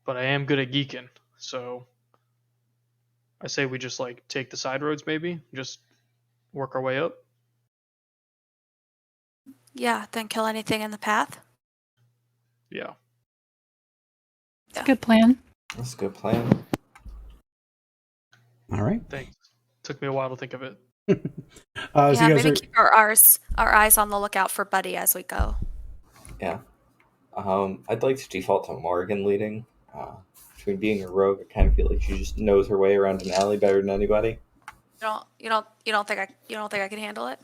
S5: but I am good at geeking. So I say we just like take the side roads, maybe just work our way up.
S6: Yeah. Then kill anything in the path.
S5: Yeah.
S4: It's a good plan.
S7: That's a good plan.
S1: All right.
S5: Thanks. Took me a while to think of it.
S1: So
S6: Yeah.
S1: you guys
S6: Maybe
S1: are,
S6: keep our eyes on the lookout for Buddy as we go.
S7: Yeah. I'd like to default to Morgan leading. Between being a rogue, I kind of feel like she just knows her way around an alley better than anybody.
S6: You don't think I can handle it?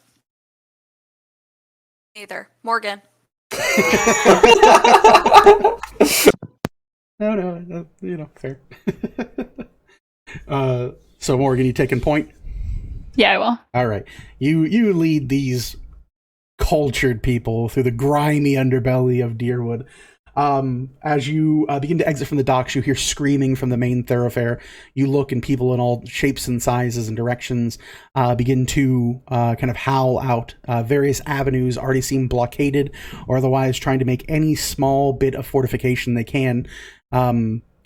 S6: Neither. Morgan.
S1: No, fair. So Morgan, you taking point?
S4: Yeah, I will.
S1: All right. You lead these cultured people through the grimy underbelly of Deerwood. As you begin to exit from the docks, you hear screaming from the main thoroughfare. You look, and people in all shapes and sizes and directions begin to kind of howl out. Various avenues already seem blockaded, or otherwise trying to make any small bit of fortification they can.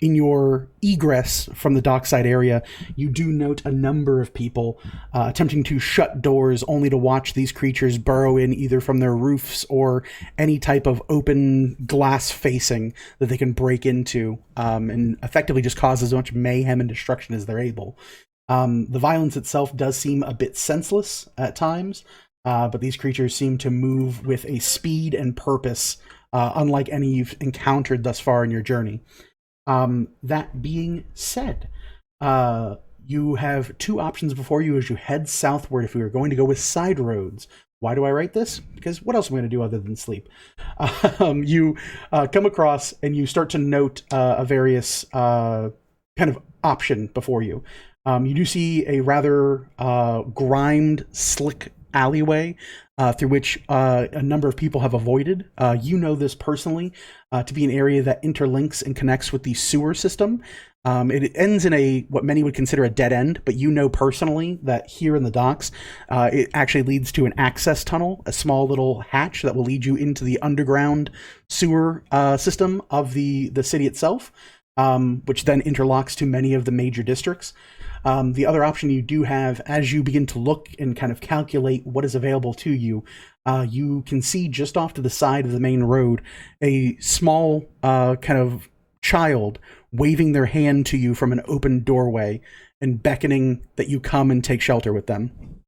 S1: in your egress from the dockside area, you do note a number of people attempting to shut doors only to watch these creatures burrow in either from their roofs or any type of open glass facing that they can break into, and effectively just cause as much mayhem and destruction as they're able. The violence itself does seem a bit senseless at times, but these creatures seem to move with a speed and purpose unlike any you've encountered thus far in your journey. That being said, you have two options before you as you head southward if we were going to go with side roads. Why do I write this? Because what else am I going to do other than sleep? You come across and you start to note a various kind of option before you. You do see a rather grimed, slick alleyway through which a number of people have avoided. You know this personally to be an area that interlinks and connects with the sewer system. It ends in a what many would consider a dead end, but you know personally that here in the docks, it actually leads to an access tunnel, a small little hatch that will lead you into the underground sewer system of the city itself, which then interlocks to many of the major districts. The other option you do have, as you begin to look and kind of calculate what is available to you, you can see just off to the side of the main road a small kind of child waving their hand to you from an open doorway and beckoning that you come and take shelter with them.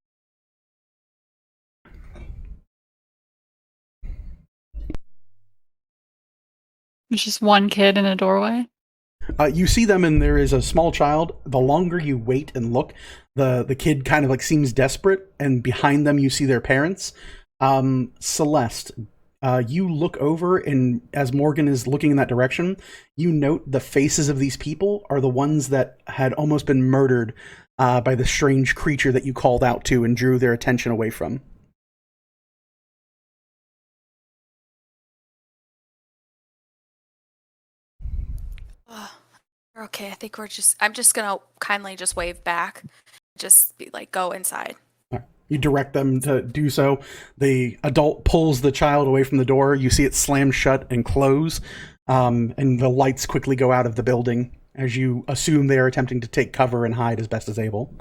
S4: There's just one kid in a doorway.
S1: You see them, and there is a small child. The longer you wait and look, the kid kind of like seems desperate, and behind them you see their parents. Celeste, you look over, and as Morgan is looking in that direction, you note the faces of these people are the ones that had almost been murdered by the strange creature that you called out to and drew their attention away from.
S6: Okay, I think I'm just gonna kindly just wave back. Just be like, go inside.
S1: You direct them to do so. The adult pulls the child away from the door. You see it slam shut and close, and the lights quickly go out of the building as you assume they are attempting to take cover and hide as best as able.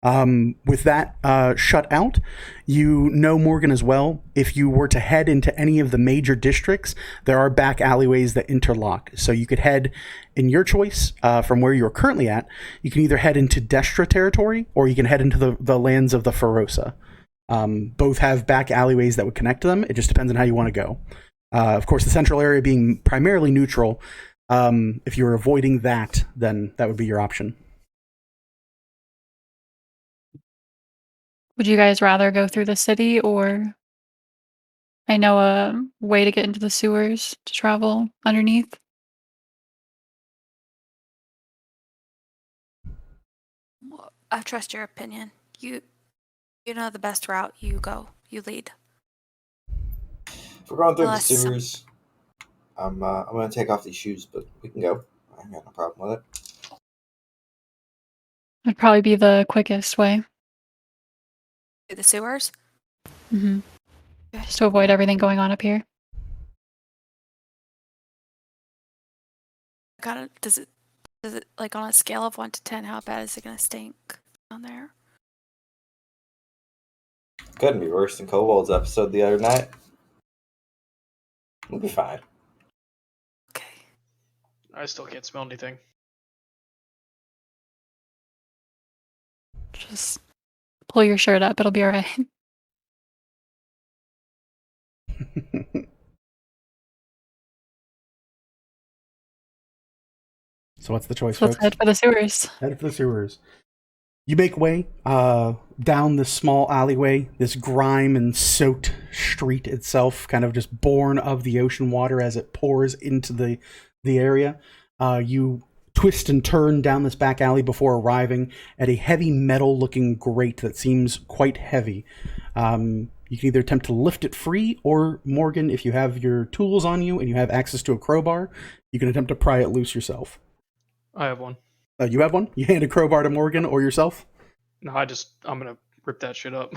S1: With that shut out, you know, Morgan, as well, if you were to head into any of the major districts, there are back alleyways that interlock. So you could head, in your choice, from where you're currently at, you can either head into Destra territory, or you can head into the lands of the Ferosa. Both have back alleyways that would connect to them. It just depends on how you want to go. Of course, the central area being primarily neutral, if you're avoiding that, then that would be your option.
S4: Would you guys rather go through the city, or I know a way to get into the sewers to travel underneath?
S6: I trust your opinion. You know the best route. You go. You lead.
S7: If we're going through
S6: Unless
S7: the sewers, I'm gonna take off these shoes, but we can go. I ain't got no problem with it.
S4: It'd probably be the quickest way.
S6: To the sewers.
S4: Mm-hmm. Just to avoid everything going on up here.
S6: Does it like on a scale of 1 to 10? How bad is it gonna stink down there?
S7: Couldn't be worse than Kobold's episode the other night. We'll be fine.
S6: Okay.
S5: I still can't smell anything.
S4: Just pull your shirt up. It'll be alright.
S1: So what's the choice,
S4: So let's
S1: folks?
S4: head for the sewers.
S1: Head for the sewers. You make way down this small alleyway, this grime and soaked street itself, kind of just born of the ocean water as it pours into the area. You twist and turn down this back alley before arriving at a heavy metal-looking grate that seems quite heavy. You can either attempt to lift it free, or, Morgan, if you have your tools on you and you have access to a crowbar, you can attempt to pry it loose yourself.
S5: I have one.
S1: You have one? You hand a crowbar to Morgan or yourself?
S5: No, I'm gonna rip that shit up.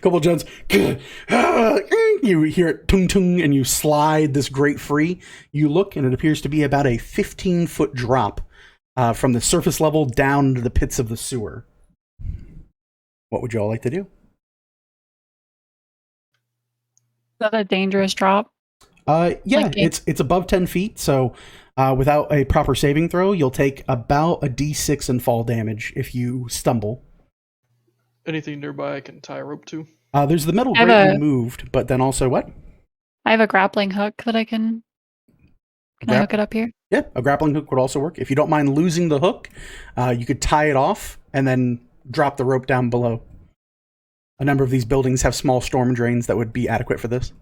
S1: Couple Jones, you hear it tung tung, and you slide this grate free. You look, and it appears to be about a 15-foot drop from the surface level down to the pits of the sewer. What would you all like to do?
S4: Is that a dangerous drop?
S1: Yeah,
S4: Like
S1: it's above 10 feet, so without a proper saving throw, you'll take about a d6 in fall damage if you stumble.
S5: Anything nearby I can tie a rope to?
S1: There's the metal
S4: I have
S1: grate you
S4: a-
S1: moved, but then also what?
S4: I have a grappling hook that I can. Can I hook it up here?
S1: Yeah, a grappling hook would also work. If you don't mind losing the hook, you could tie it off and then drop the rope down below. A number of these buildings have small storm drains that would be adequate for this.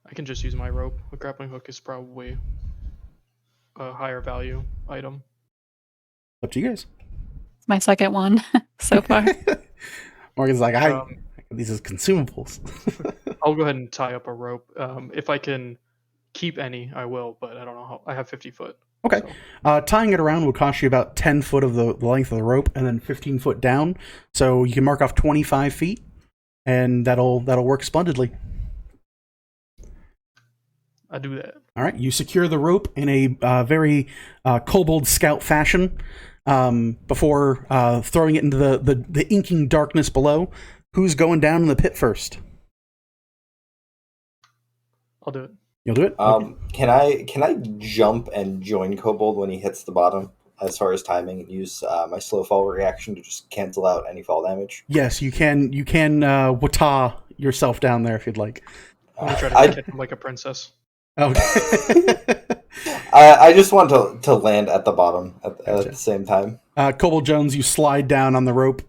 S5: I can just use my rope. A grappling hook is probably a higher value item.
S1: Up to you guys.
S4: It's my second one so far.
S1: Morgan's like, these is consumables.
S5: I'll go ahead and tie up a rope. If I can keep any, I will, but I don't know how. I have 50 foot.
S1: Okay.
S5: So.
S1: Tying it around will cost you about 10 foot of the length of the rope and then 15 foot down. So you can mark off 25 feet, and that'll work splendidly.
S5: I do that.
S1: All right. You secure the rope in a very kobold scout fashion before throwing it into the inking darkness below. Who's going down in the pit first?
S5: I'll do it.
S1: You'll do it?
S7: Can I jump and join Kobold when he hits the bottom as far as timing and use my slow fall reaction to just cancel out any fall damage?
S1: Yes, you can. You can wata yourself down there if you'd like.
S5: I'm gonna try to catch him like a princess.
S1: Okay.
S7: I just want to land at the bottom at the same time.
S1: Kobold Jones, you slide down on the rope.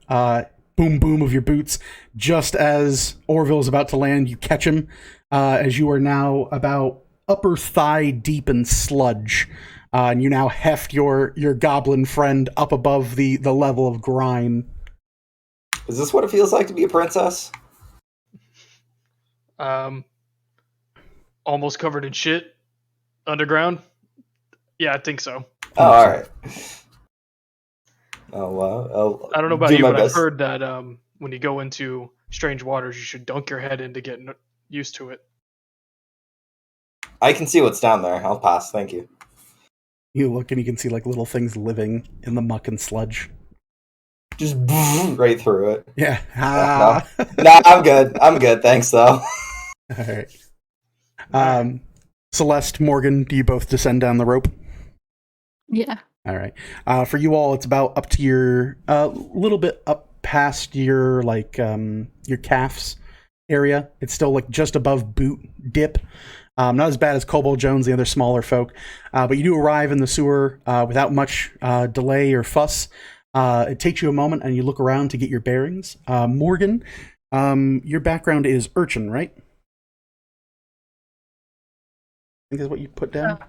S1: Boom, boom of your boots. Just as Orville's about to land, you catch him. As you are now about upper thigh deep in sludge. And you now heft your goblin friend up above the level of grime.
S7: Is this what it feels like to be a princess?
S5: Almost covered in shit underground. Yeah, I think so.
S7: Oh, all right. Oh,
S5: I don't know about
S7: do
S5: you,
S7: my
S5: but I've
S7: best.
S5: heard that when you go into strange waters, you should dunk your head in to get used to it.
S7: I can see what's down there. I'll pass. Thank you.
S1: You look and you can see like little things living in the muck and sludge.
S7: Just right through it.
S1: Yeah.
S7: No, I'm good. I'm good. Thanks, though.
S1: All right. Celeste, Morgan, do you both descend down the rope?
S4: Yeah.
S1: All right. For you all, it's about up to your little bit up past your your calves area. It's still like just above boot dip. Not as bad as Kobold Jones, the other smaller folk, but you do arrive in the sewer without much delay or fuss. It takes you a moment, and you look around to get your bearings. Morgan, your background is urchin, right? I think that's what you put down.
S4: Oh.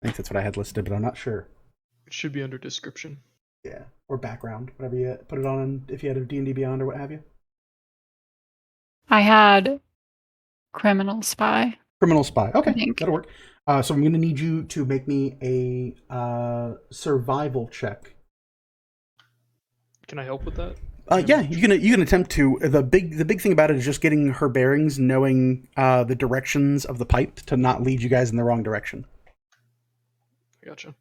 S1: I think that's what I had listed, but I'm not sure.
S5: It should be under description.
S1: Yeah, or background, whatever you put it on. If you had a D&D Beyond or what have you.
S4: I had criminal spy.
S1: Criminal spy. Okay,
S4: think.
S1: that'll work. So I'm going to need you to make me a survival check.
S5: Can I help with that?
S1: Yeah, you can attempt to. The big thing about it is just getting her bearings, knowing the directions of the pipe to not lead you guys in the wrong direction.
S5: I gotcha.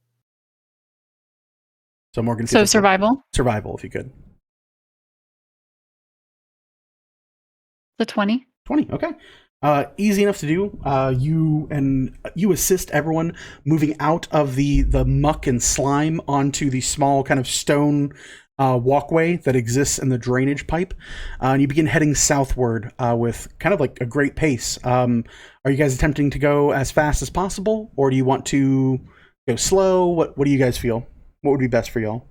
S1: So Morgan.
S4: So survival.
S1: Survival, if you could.
S4: The 20.
S1: 20. Okay. Easy enough to do. You assist everyone moving out of the muck and slime onto the small kind of stone walkway that exists in the drainage pipe, and you begin heading southward with kind of like a great pace. Are you guys attempting to go as fast as possible, or do you want to go slow? What do you guys feel? What would be best for y'all?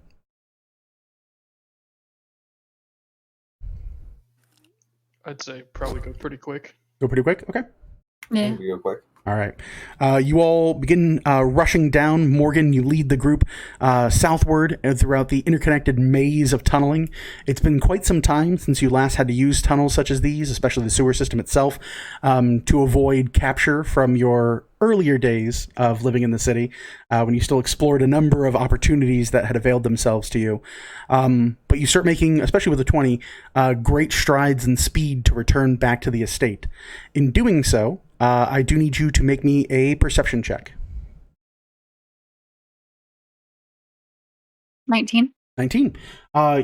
S5: I'd say probably go pretty quick.
S1: Go pretty quick? Okay.
S4: Yeah.
S7: Real quick.
S1: All right. You all begin rushing down. Morgan, you lead the group southward and throughout the interconnected maze of tunneling. It's been quite some time since you last had to use tunnels such as these, especially the sewer system itself, to avoid capture from your earlier days of living in the city, when you still explored a number of opportunities that had availed themselves to you. But you start making, especially with a 20, great strides in speed to return back to the estate. In doing so, I do need you to make me a perception check.
S4: 19.
S1: 19.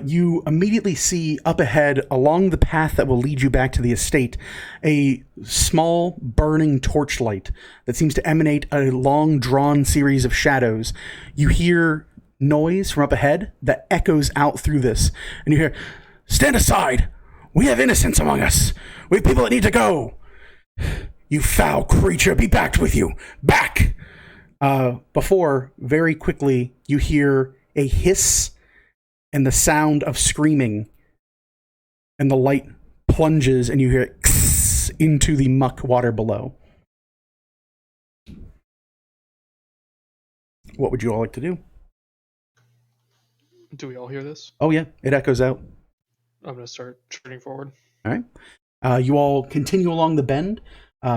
S1: You immediately see up ahead, along the path that will lead you back to the estate, a small burning torchlight that seems to emanate a long drawn series of shadows. You hear noise from up ahead that echoes out through this, and you hear, "Stand aside! We have innocents among us! We have people that need to go! You foul creature, be back with you! Back!" Before, very quickly, you hear a hiss and the sound of screaming, and the light plunges and you hear it into the muck water below. What would you all like to do?
S5: Do we all hear this?
S1: Oh yeah, it echoes out.
S5: I'm going to start turning forward.
S1: All right. You all continue along the bend.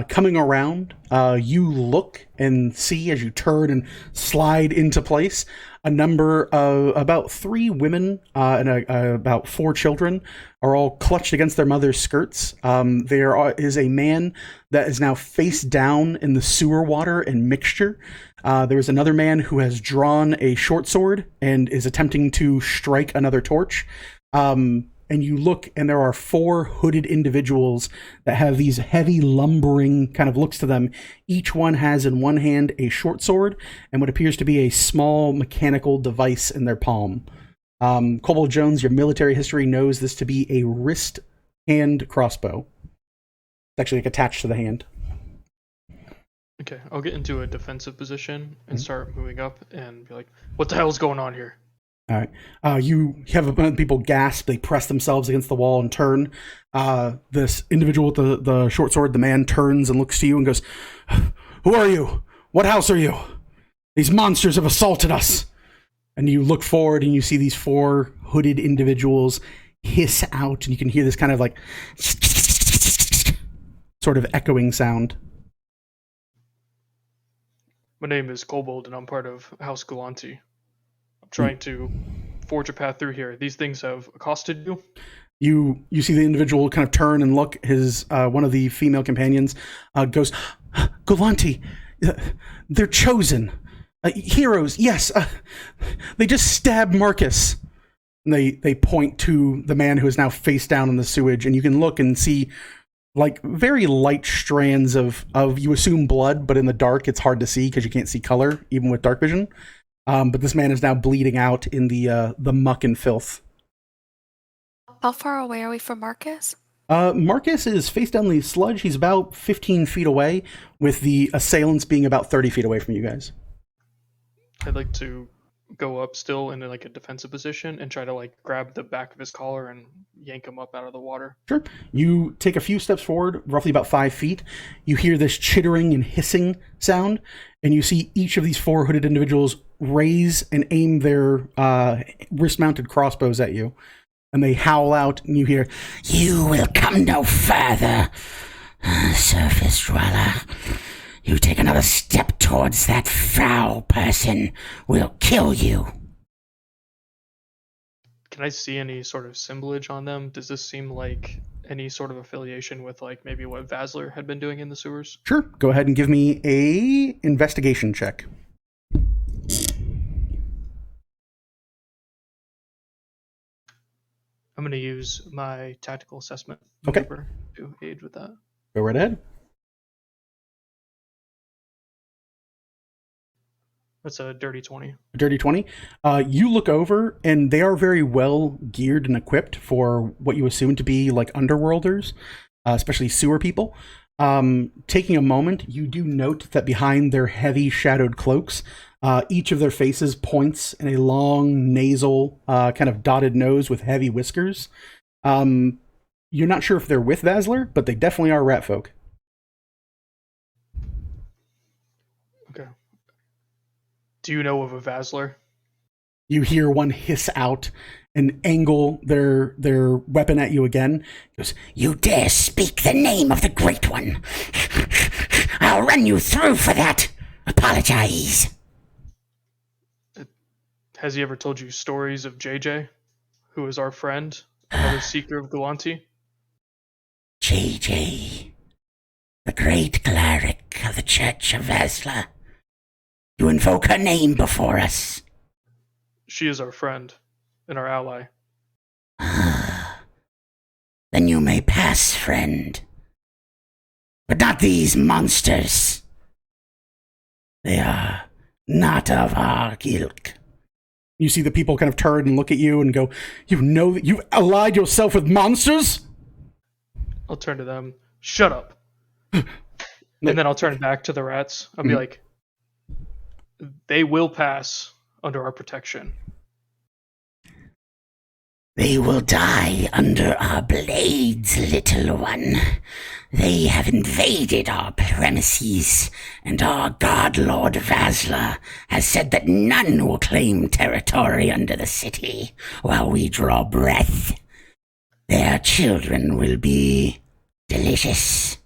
S1: Coming around, you look and see, as you turn and slide into place, a number of about 3 women and about 4 children are all clutched against their mother's skirts. There is a man that is now face down in the sewer water and mixture. There is another man who has drawn a short sword and is attempting to strike another torch. And you look, and there are 4 hooded individuals that have these heavy, lumbering kind of looks to them. Each one has in one hand a short sword and what appears to be a small mechanical device in their palm. Kobold Jones, your military history knows this to be a wrist hand crossbow. It's actually like attached to the hand.
S5: Okay, I'll get into a defensive position and start moving up and be like, "What the hell's going on here?"
S1: All right. You have a bunch of people gasp. They press themselves against the wall and turn. This individual with the short sword, the man, turns and looks to you and goes, "Who are you? What house are you? These monsters have assaulted us." And you look forward and you see these 4 hooded individuals hiss out, and you can hear this kind of like sort of echoing sound.
S5: My name is Kobold, and I'm part of House Galanti. I'm trying to forge a path through here. These things have accosted you.
S1: You see the individual kind of turn and look. His one of the female companions goes, "Galanti, they're chosen heroes. Yes, they just stabbed Marcus." And they point to the man who is now face down in the sewage, and you can look and see like very light strands of you assume blood, but in the dark it's hard to see because you can't see color even with dark vision. But this man is now bleeding out in the muck and filth.
S6: How far away are we from Marcus?
S1: Marcus is face down the sludge. He's about 15 feet away, with the assailants being about 30 feet away from you guys.
S5: I'd like to go up still in like a defensive position and try to like grab the back of his collar and yank him up out of the water.
S1: Sure. You take a few steps forward, roughly about 5 feet. You hear this chittering and hissing sound, and you see each of these 4 hooded individuals raise and aim their wrist-mounted crossbows at you. And they howl out, and you hear, "You will come no further, surface dweller. You take another step towards that foul person, we'll kill you."
S5: Can I see any sort of symbolage on them? Does this seem like any sort of affiliation with like maybe what Vasler had been doing in the sewers?
S1: Sure. Go ahead and give me a investigation check.
S5: I'm going to use my tactical assessment
S1: Okay.
S5: paper to aid with that.
S1: Go right ahead.
S5: That's a dirty 20.
S1: Dirty 20. You look over, and they are very well geared and equipped for what you assume to be like underworlders, especially sewer people. Taking a moment, you do note that behind their heavy shadowed cloaks, each of their faces points in a long nasal kind of dotted nose with heavy whiskers. You're not sure if they're with Vasler, but they definitely are rat folk.
S5: Okay. Do you know of a Vasler?
S1: You hear one hiss out and angle their weapon at you again. He goes, "You dare speak the name of the Great One?
S8: I'll run you through for that. Apologize.
S5: Has he ever told you stories of JJ, who is our friend, another seeker of Galanti?
S8: JJ, the great cleric of the Church of Vesla. You invoke her name before us.
S5: She is our friend and our ally.
S8: Then you may pass, friend. But not these monsters. They are not of our ilk.
S1: You see the people kind of turn and look at you and go, "You know that you've allied yourself with monsters?"
S5: I'll turn to them. Shut up. And then I'll turn back to the rats. I'll be like, they will pass under our protection.
S8: They will die under our blades, little one. They have invaded our premises, and our god lord Vasla has said that none will claim territory under the city while we draw breath. Their children will be delicious.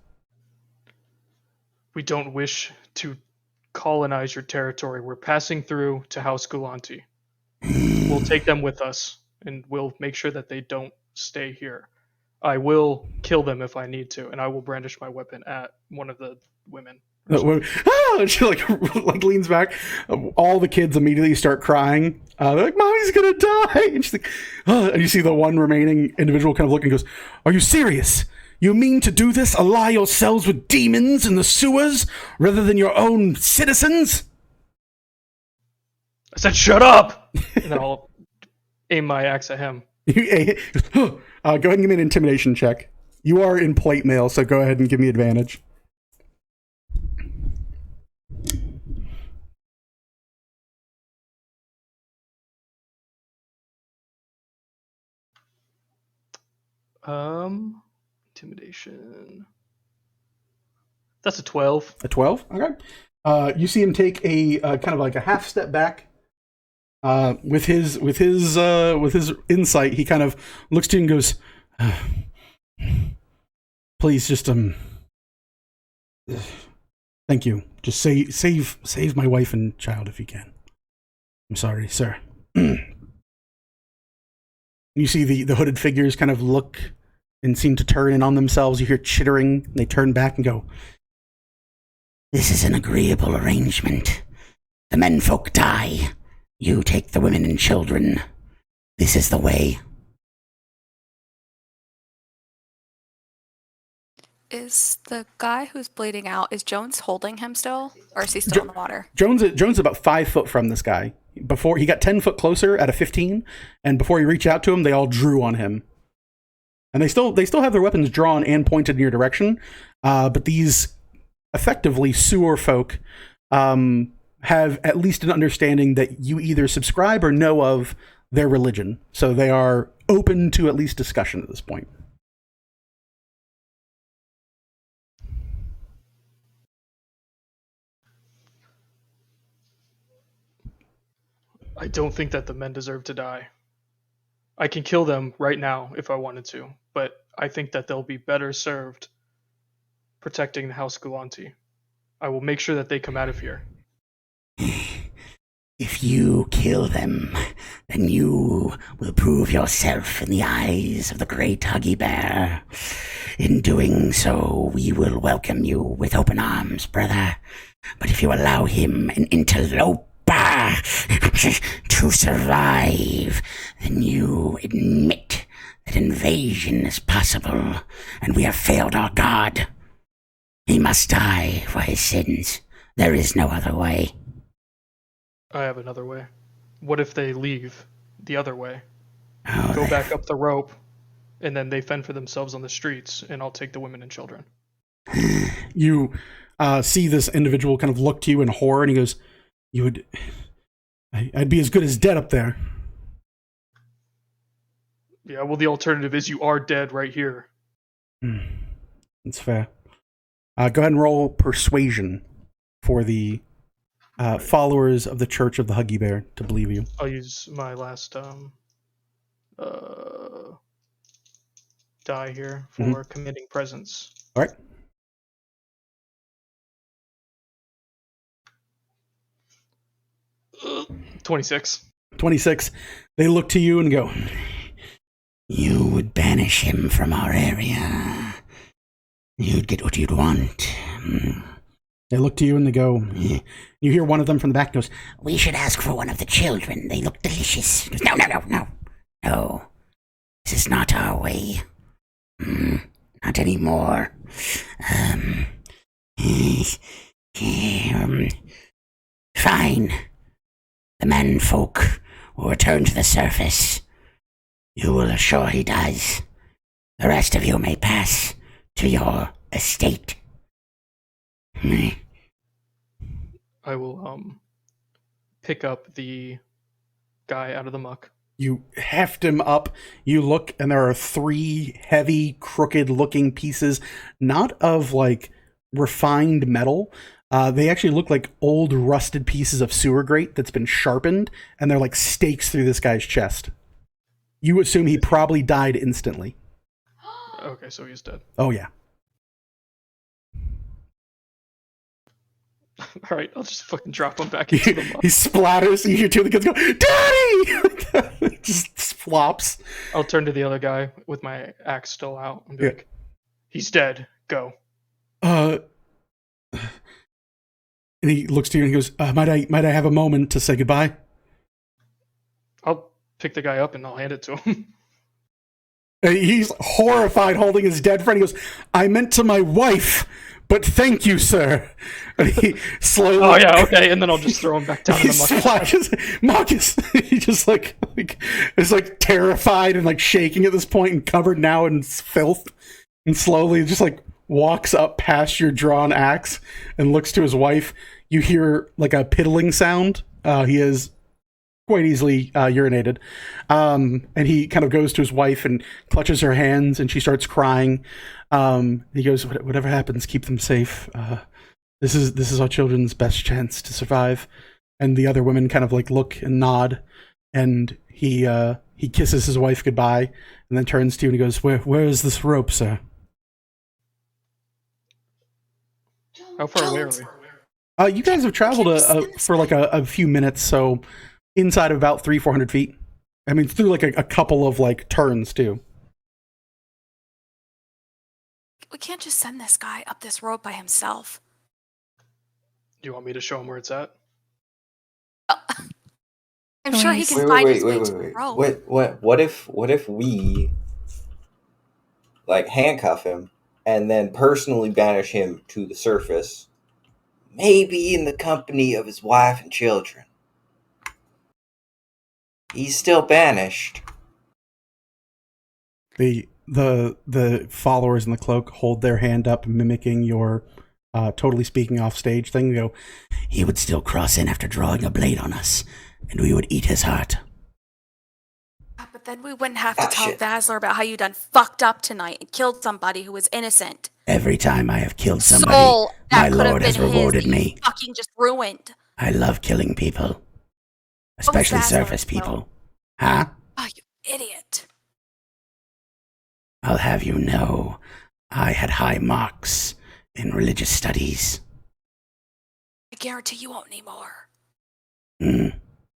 S5: We don't wish to colonize your territory. We're passing through to House Galanti. We'll take them with us, and we'll make sure that they don't stay here. I will kill them if I need to, and I will brandish my weapon at one of the women.
S1: And she like leans back. All the kids immediately start crying. They're like, "Mommy's gonna die!" And she's like, and you see the one remaining individual kind of look and goes, "Are you serious? You mean to do this? Ally yourselves with demons in the sewers rather than your own citizens?"
S5: I said, "Shut up!" And then I'll aim my axe at him.
S1: Go ahead and give me an intimidation check. You are in plate mail, so go ahead and give me advantage.
S5: Intimidation. That's a 12.
S1: A 12? Okay. You see him take a kind of like a half step back. With his insight, he kind of looks to you and goes, "Please, just thank you. Just save my wife and child if you can. I'm sorry, sir." You see the hooded figures kind of look and seem to turn in on themselves. You hear chittering. They turn back and go,
S8: "This is an agreeable arrangement. The menfolk die. You take the women and children. This is the way."
S6: Is the guy who's bleeding out, is Jones holding him still? Or is he still in the water?
S1: Jones is about 5 foot from this guy. Before he got 10 foot closer at a 15, and before he reached out to him, they all drew on him. And they still have their weapons drawn and pointed in your direction. But these effectively sewer folk have at least an understanding that you either subscribe or know of their religion. So they are open to at least discussion at this point.
S5: I don't think that the men deserve to die. I can kill them right now if I wanted to, but I think that they'll be better served protecting the House Galanti. I will make sure that they come out of here.
S8: If you kill them, then you will prove yourself in the eyes of the great Huggy Bear. In doing so, we will welcome you with open arms, brother. But if you allow him, an interloper, to survive, then you admit that invasion is possible, and we have failed our god. He must die for his sins. There is no other way.
S5: I have another way. What if they leave the other way?
S8: Oh,
S5: Go back up the rope, and then they fend for themselves on the streets, and I'll take the women and children.
S1: You see this individual kind of look to you in horror, and he goes, I'd be as good as dead up there."
S5: Yeah, well, the alternative is you are dead right here.
S1: That's fair. Go ahead and roll persuasion for the followers of the Church of the Huggy Bear to believe you.
S5: I'll use my last die here for committing presence.
S1: All right.
S5: 26.
S1: 26. They look to you and go,
S8: You would banish him from our area. You'd get what you'd want.
S1: they look to you and they go, you hear one of them from the back goes,
S8: We should ask for one of the children. They look delicious. No, no, no, no. No. This is not our way. Not anymore. Fine. The menfolk will return to the surface. You will assure he does. The rest of you may pass to your estate.
S5: I will pick up the guy out of the muck.
S1: you heft him up, you look, and there are 3 heavy, crooked-looking pieces, not of, like, refined metal. They actually look like old, rusted pieces of sewer grate that's been sharpened, and they're like stakes through this guy's chest. You assume he probably died instantly.
S5: Okay, so he's dead.
S1: Oh, yeah.
S5: All right, I'll just fucking drop him back into the muck.
S1: He splatters, you hear 2 of the kids go, Daddy! Just flops.
S5: I'll turn to the other guy with my axe still out and be like, he's dead. Go.
S1: And he looks to you and he goes, might I have a moment to say goodbye?
S5: I'll pick the guy up and I'll hand it to him.
S1: And he's horrified holding his dead friend. He goes, I meant to my wife, but thank you, sir. And he slowly...
S5: Oh, yeah, okay. And then I'll just throw him back down in the muck.
S1: Splashes. Marcus, he just is like terrified and like shaking at this point and covered now in filth. And slowly just like walks up past your drawn axe and looks to his wife. You hear like a piddling sound. He is quite easily urinated. And he kind of goes to his wife and clutches her hands and she starts crying. He goes, whatever happens, keep them safe. This is our children's best chance to survive. And the other women kind of like look and nod, and he kisses his wife goodbye and then turns to you and he goes, where is this rope, sir?
S5: How far away are we?
S1: You guys have traveled for like a few minutes, so inside of about 300-400 feet. I mean, through like a couple of like turns too.
S6: We can't just send this guy up this road by himself.
S5: Do you want me to show him where it's at?
S6: I'm sure he can find his way to the
S7: wait.
S6: road.
S7: What if we like handcuff him and then personally banish him to the surface, maybe in the company of his wife and children? He's still banished.
S1: The followers in the cloak hold their hand up, mimicking your totally speaking off stage thing. They go,
S8: He would still cross in after drawing a blade on us, and we would eat his heart.
S6: But then we wouldn't have to tell
S7: shit.
S6: Vasler about how you done fucked up tonight and killed somebody who was innocent.
S8: Every time I have killed somebody,
S6: Soul
S8: my
S6: that could have
S8: lord has
S6: been his
S8: rewarded
S6: that you
S8: me.
S6: fucking just ruined.
S8: I love killing people. Especially
S6: Vasler,
S8: surface
S6: though?
S8: people. Huh?
S6: Oh, you idiot.
S8: I'll have you know, I had high marks in religious studies.
S6: I guarantee you won't need more.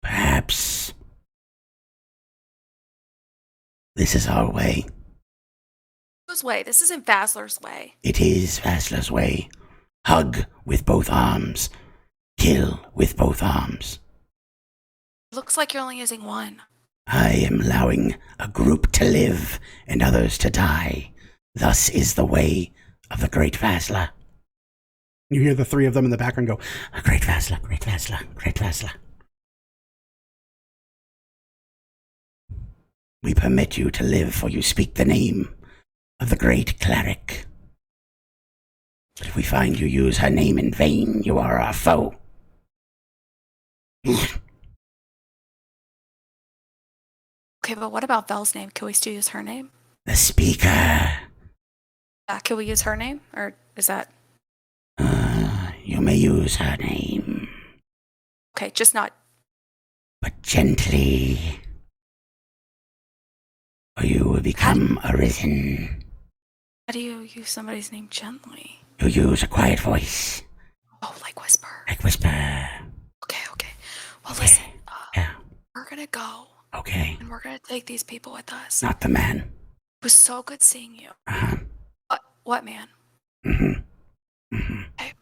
S8: Perhaps. This is our way.
S6: Whose way? This isn't Vasler's way.
S8: It is Vasler's way. Hug with both arms. Kill with both arms.
S6: Looks like you're only using one.
S8: I am allowing a group to live and others to die. Thus is the way of the great Vasler.
S1: you hear the 3 of them in the background go,
S8: Great Vasler, great Vasler, great Vasler. We permit you to live, for you speak the name of the great cleric. But if we find you use her name in vain, you are our foe.
S6: Okay, but what about Vel's name? Can we still use her name?
S8: The speaker.
S6: Can we use her name? Or is that...
S8: You may use her name,
S6: Okay, just not...
S8: but gently, or you will become arisen.
S6: How do you use somebody's name gently?
S8: You use a quiet voice,
S6: Oh, like whisper.
S8: like whisper.
S6: Okay. Well,
S8: Okay.
S6: listen. gonna go,
S8: Okay.
S6: and we're gonna take these people with us.
S8: Not the man.
S6: It was so good seeing you.
S8: Uh-huh.
S6: What man?
S8: Mm-hmm. Mm-hmm.
S6: Okay.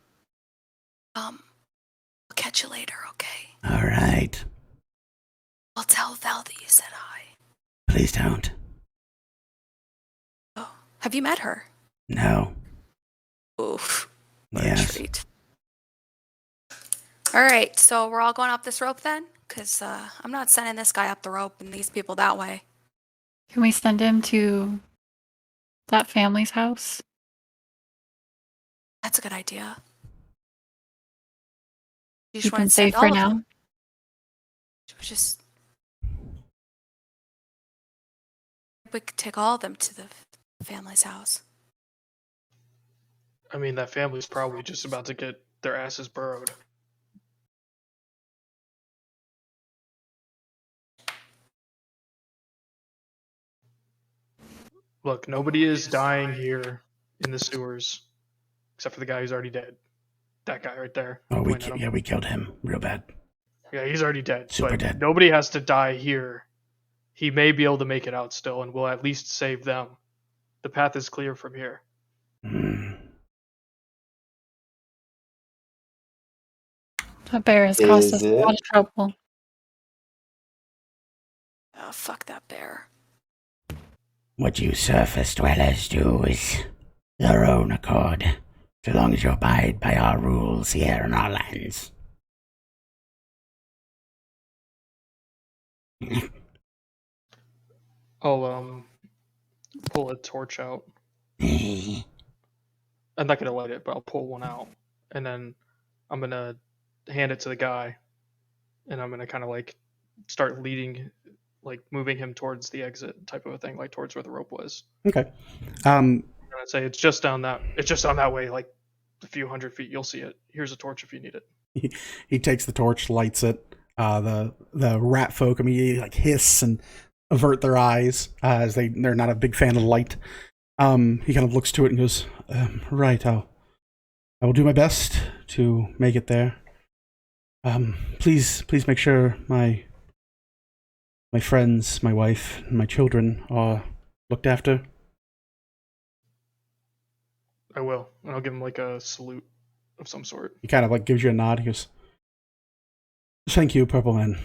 S6: I'll catch you later, okay?
S8: All right.
S6: I'll tell Val that you said hi.
S8: Please don't.
S6: Oh, have you met her?
S8: No.
S6: Oof. What
S8: Yes.
S6: a treat. All right, so we're all going up this rope then? Because I'm not sending this guy up the rope and these people that way.
S4: Can we send him to that family's house?
S6: That's a good idea. You just
S4: Keep
S6: want
S4: him
S6: to send
S4: safe for
S6: all of
S4: now.
S6: them? Just we could take all of them to the family's house.
S5: I mean, that family's probably just about to get their asses burrowed. Look, nobody is dying here in the sewers, except for the guy who's already dead. That guy right there.
S8: Oh,
S5: Point at him.
S8: we killed him real bad.
S5: Yeah, he's already dead.
S8: Super
S5: but
S8: dead.
S5: Nobody has to die here. He may be able to make it out still, and we'll at least save them. The path is clear from here.
S8: Mm.
S4: That bear has caused
S7: Is
S4: us a lot
S7: it?
S4: of trouble.
S6: Oh, fuck that bear.
S8: What you surface dwellers do is your own accord, so long as you abide by our rules here in our lands.
S5: I'll pull a torch out. I'm not gonna light it, but I'll pull one out, and then I'm gonna hand it to the guy, and I'm gonna kind of like start leading, like moving him towards the exit, type of a thing, like towards where the rope was.
S1: Okay.
S5: And I'd say it's just on that way, like a few 100 feet. You'll see it. Here's a torch if you need it.
S1: He takes the torch, lights it. The rat folk immediately like hiss and avert their eyes as they're not a big fan of light. He kind of looks to it and goes, "Right, I will do my best to make it there. Please make sure my friends, my wife, and my children are looked after."
S5: I will, and I'll give him like a salute of some sort.
S1: He kind of like gives you a nod. He goes, "Thank you, Purple Man."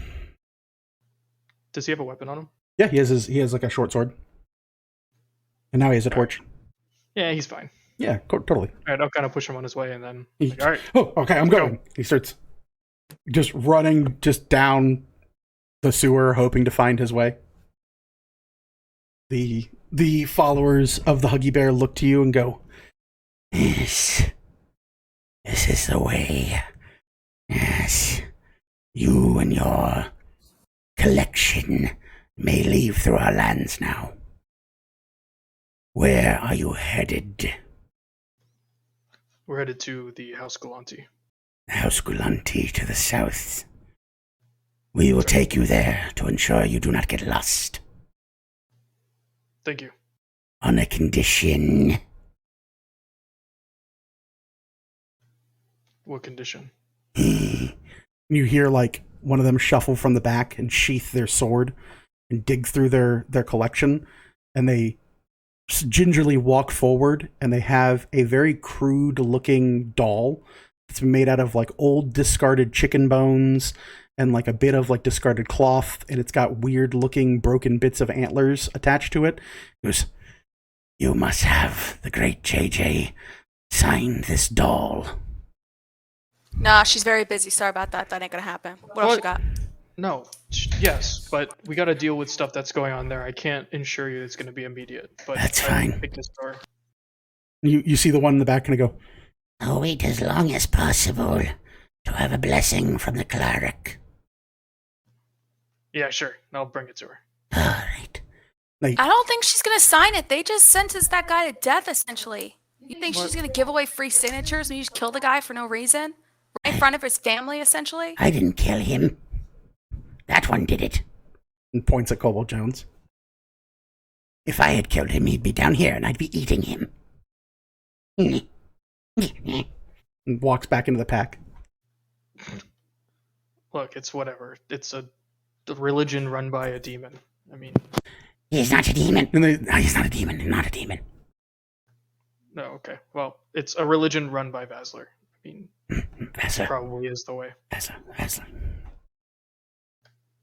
S5: Does he have a weapon on him?
S1: Yeah, he has like a short sword, and now he has a torch.
S5: Yeah, he's fine.
S1: Yeah, totally.
S5: All right, I'll kind of push him on his way, and then
S1: He,
S5: like, all right,
S1: oh, okay, I'm going. He starts just running just down the sewer, hoping to find his way. The followers of the Huggy Bear look to you and go,
S8: Yes. This is the way. Yes. You and your collection may leave through our lands now. Where are you headed?
S5: we're headed to the House Galanti.
S8: House Gulanti to the south. We will take you there to ensure you do not get lost.
S5: Thank you.
S8: On a condition.
S5: What condition?
S1: you hear like one of them shuffle from the back and sheath their sword and dig through their collection, and they gingerly walk forward, and they have a very crude looking doll that's made out of like old discarded chicken bones and like a bit of like discarded cloth, and it's got weird looking broken bits of antlers attached to it.
S8: It goes, you must have the great JJ sign this doll.
S6: Nah, she's very busy. Sorry about that. That ain't gonna happen. What else you got?
S5: No. Yes, but we got to deal with stuff that's going on there. I can't ensure you it's going to be immediate. But
S8: That's
S5: I
S8: fine.
S5: Pick this door.
S1: You see the one in the back kind of go,
S8: I'll wait as long as possible to have a blessing from the cleric.
S5: Yeah, sure. I'll bring it to her.
S8: All right.
S1: like,
S6: I don't think she's gonna sign it. They just sentenced that guy to death, essentially. You think she's gonna give away free signatures and you just kill the guy for no reason? Right in front of his family, essentially?
S8: I didn't kill him. That one did it.
S1: and points at Cobalt Jones.
S8: If I had killed him, he'd be down here and I'd be eating him.
S1: And walks back into the pack.
S5: Look, it's whatever. It's a the religion run by a demon. I mean,
S8: He's not a demon. No, he's not a demon. He's not a demon.
S5: no, okay. Well, it's a religion run by Vasler. I mean,
S8: Vasa.
S5: probably is the way.
S8: Vasa.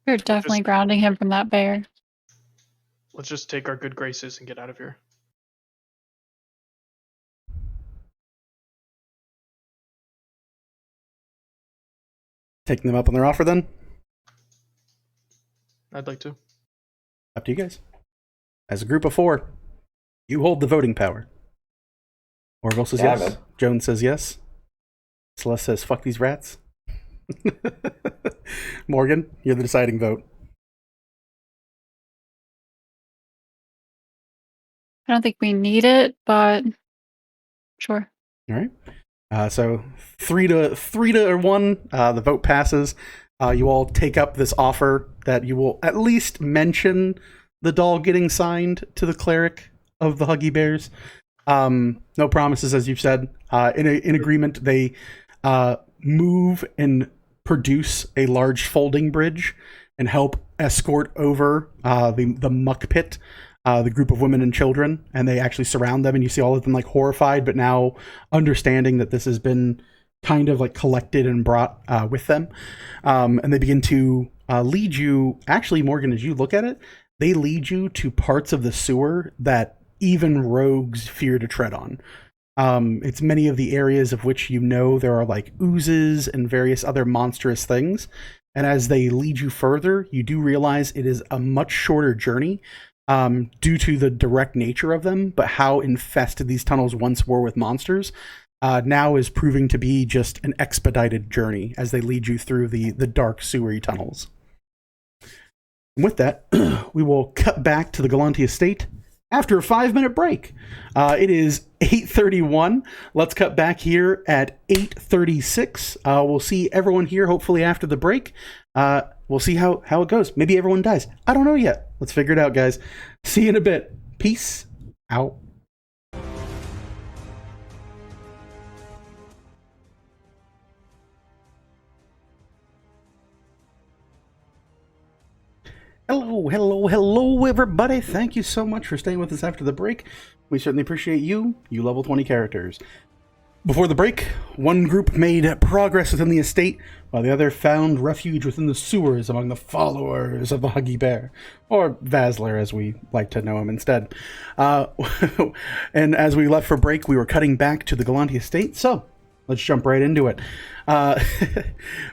S4: We're definitely grounding him from that bear.
S5: Let's just take our good graces and get out of here.
S1: Taking them up on their offer then?
S5: I'd like to.
S1: Up to you guys. As a group of 4, you hold the voting power. Orville says
S7: Yeah,
S1: yes.
S7: man.
S1: Jones says yes. Celeste says, fuck these rats. Morgan, you're the deciding vote.
S4: I don't think we need it, but sure.
S1: All right. So 3 to 1, the vote passes. You all take up this offer that you will at least mention the doll getting signed to the cleric of the Huggy Bears. No promises, as you've said. In agreement, they move and produce a large folding bridge and help escort over the muck pit, the group of women and children, and they actually surround them, and you see all of them like horrified, but now understanding that this has been kind of like collected and brought with them. And they begin to lead you, actually, Morgan, as you look at it, they lead you to parts of the sewer that even rogues fear to tread on. It's many of the areas of which you know there are like oozes and various other monstrous things. And as they lead you further, you do realize it is a much shorter journey due to the direct nature of them, but how infested these tunnels once were with monsters now is proving to be just an expedited journey as they lead you through the dark sewery tunnels. And with that, we will cut back to the Galanti estate after a 5-minute break. It is 8:31. Let's cut back here at 8:36. We'll see everyone here hopefully after the break. We'll see how it goes. Maybe everyone dies. I don't know yet. Let's figure it out, guys. See you in a bit. Peace out. Hello, everybody. Thank you so much for staying with us after the break. We certainly appreciate you level 20 characters. Before the break, one group made progress within the estate, while the other found refuge within the sewers among the followers of the Huggy Bear, or Vasler as we like to know him instead. And as we left for break, we were cutting back to the Galanti estate, so let's jump right into it.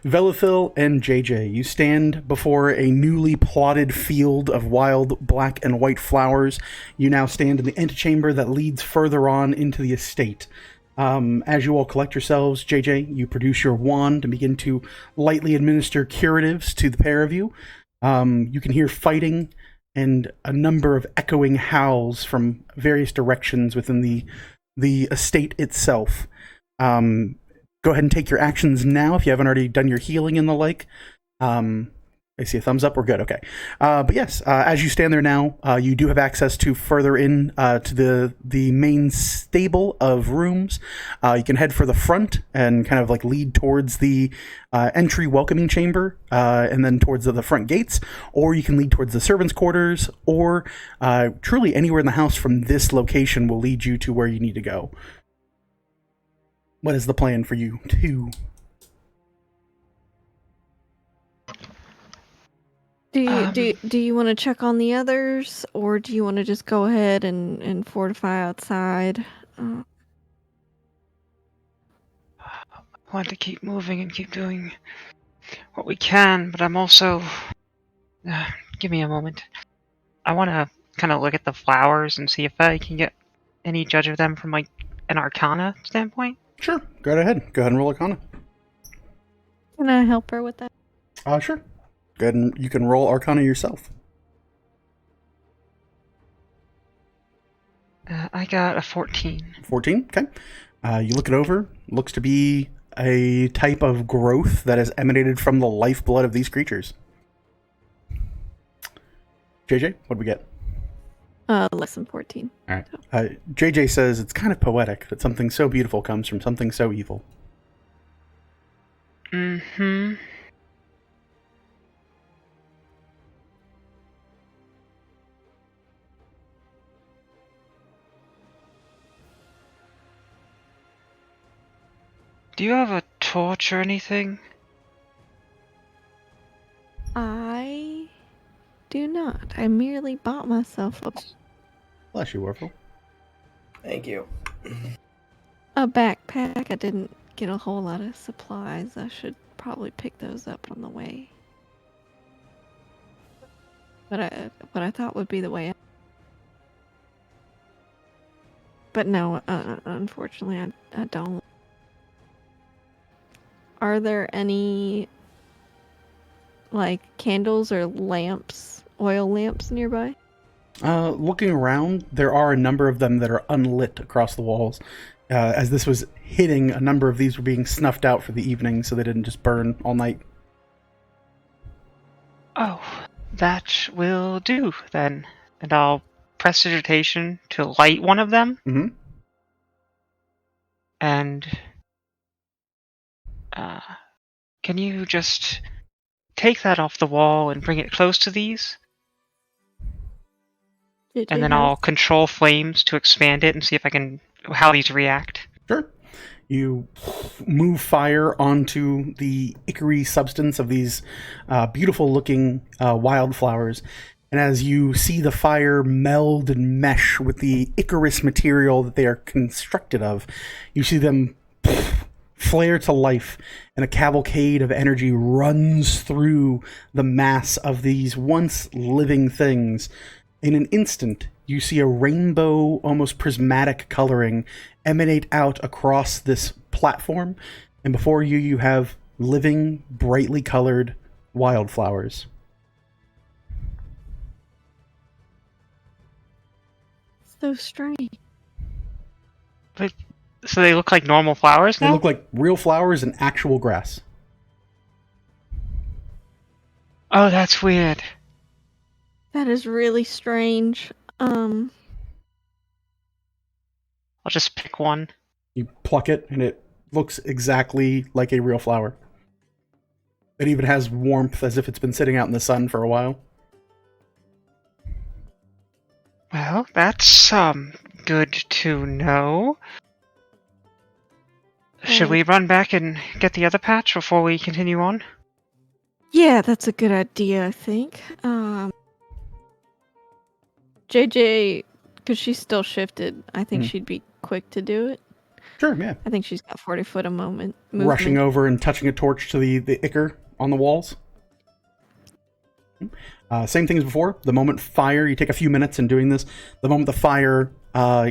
S1: Velithil and JJ, you stand before a newly plotted field of wild black and white flowers. You now stand in the antechamber that leads further on into the estate. As you all collect yourselves, JJ, you produce your wand and begin to lightly administer curatives to the pair of you. You can hear fighting and a number of echoing howls from various directions within the estate itself. Go ahead and take your actions now if you haven't already done your healing and the like. I see a thumbs up. We're good. Okay. But yes, as you stand there now, you do have access to further in to the main stable of rooms. You can head for the front and kind of like lead towards the entry welcoming chamber and then towards the front gates, or you can lead towards the servants' quarters, or truly anywhere in the house from this location will lead you to where you need to go. What is the plan for you two?
S3: Do you want to check on the others, or do you want to just go ahead and fortify outside?
S2: I want to keep moving and keep doing what we can, but I'm also... give me a moment. I want to kind of look at the flowers and see if I can get any judge of them from like an Arcana standpoint.
S1: Sure. Go ahead. Go ahead and roll Arcana.
S3: Can I help her with that?
S1: Sure. Go ahead and you can roll Arcana yourself.
S2: I got a 14.
S1: 14? Okay. You look it over. Looks to be a type of growth that has emanated from the lifeblood of these creatures. JJ, what do we get?
S3: Less than 14.
S1: All right. JJ says it's kind of poetic that something so beautiful comes from something so evil.
S2: Mm-hmm. Do you have a torch or anything?
S3: I do not. I merely bought myself
S1: Bless you, Warfel.
S7: Thank you.
S3: a backpack. I didn't get a whole lot of supplies. I should probably pick those up on the way. But what I thought would be the way out. But no, unfortunately, I don't. Are there any, like, candles or lamps, oil lamps nearby?
S1: Looking around, there are a number of them that are unlit across the walls. As this was hitting, a number of these were being snuffed out for the evening, so they didn't just burn all night.
S2: Oh, that will do then. And I'll prestidigitation to light one of them.
S1: Mm-hmm.
S2: And can you just take that off the wall and bring it close to these? And then I'll control flames to expand it and see if I can how these react.
S1: Sure. You move fire onto the ichor substance of these beautiful-looking wildflowers, and as you see the fire meld and mesh with the ichorous material that they are constructed of, you see them flare to life, and a cavalcade of energy runs through the mass of these once living things. In an instant, you see a rainbow, almost prismatic coloring emanate out across this platform, and before you, you have living, brightly colored wildflowers.
S3: So strange.
S2: So they look like normal flowers now?
S1: They look like real flowers and actual grass.
S2: Oh, that's weird.
S3: That is really strange.
S2: I'll just pick one.
S1: You pluck it, and it looks exactly like a real flower. It even has warmth, as if it's been sitting out in the sun for a while.
S2: Well, that's good to know. Should we run back and get the other patch before we continue on?
S3: Yeah, that's a good idea, I think. JJ, because she's still shifted, I think she'd be quick to do it.
S1: Sure, yeah.
S3: I think she's got 40 foot a movement.
S1: Rushing over and touching a torch to the ichor on the walls. Same thing as before. The moment fire, you take a few minutes in doing this. The moment the fire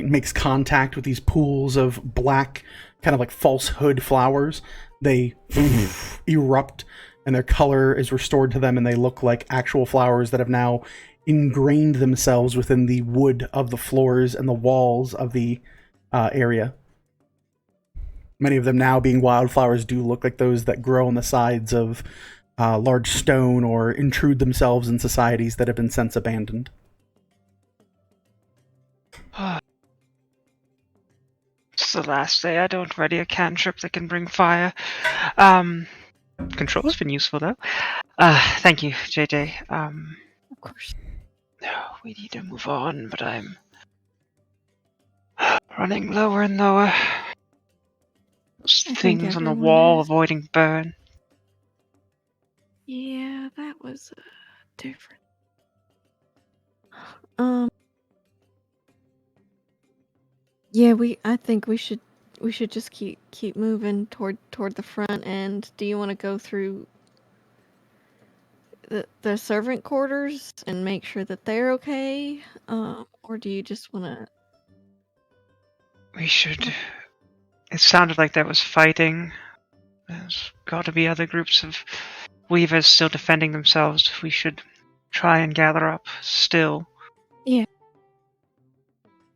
S1: makes contact with these pools of black, kind of like falsehood flowers, they erupt, and their color is restored to them, and they look like actual flowers that have now ingrained themselves within the wood of the floors and the walls of the area. Many of them now being wildflowers do look like those that grow on the sides of large stone or intrude themselves in societies that have been since abandoned.
S2: It's the last day I don't ready a cantrip that can bring fire. Control's been useful though. Thank you, JJ.
S3: Of course.
S2: We need to move on, but I'm running lower and lower. Those things on the wall avoiding burn.
S3: Yeah, that was different. Yeah, I think we should just keep moving toward the front end. Do you want to go through the servant quarters and make sure that they're okay? Or do you just want to...
S2: We should... It sounded like there was fighting. There's got to be other groups of weavers still defending themselves. We should try and gather up still.
S3: Yeah.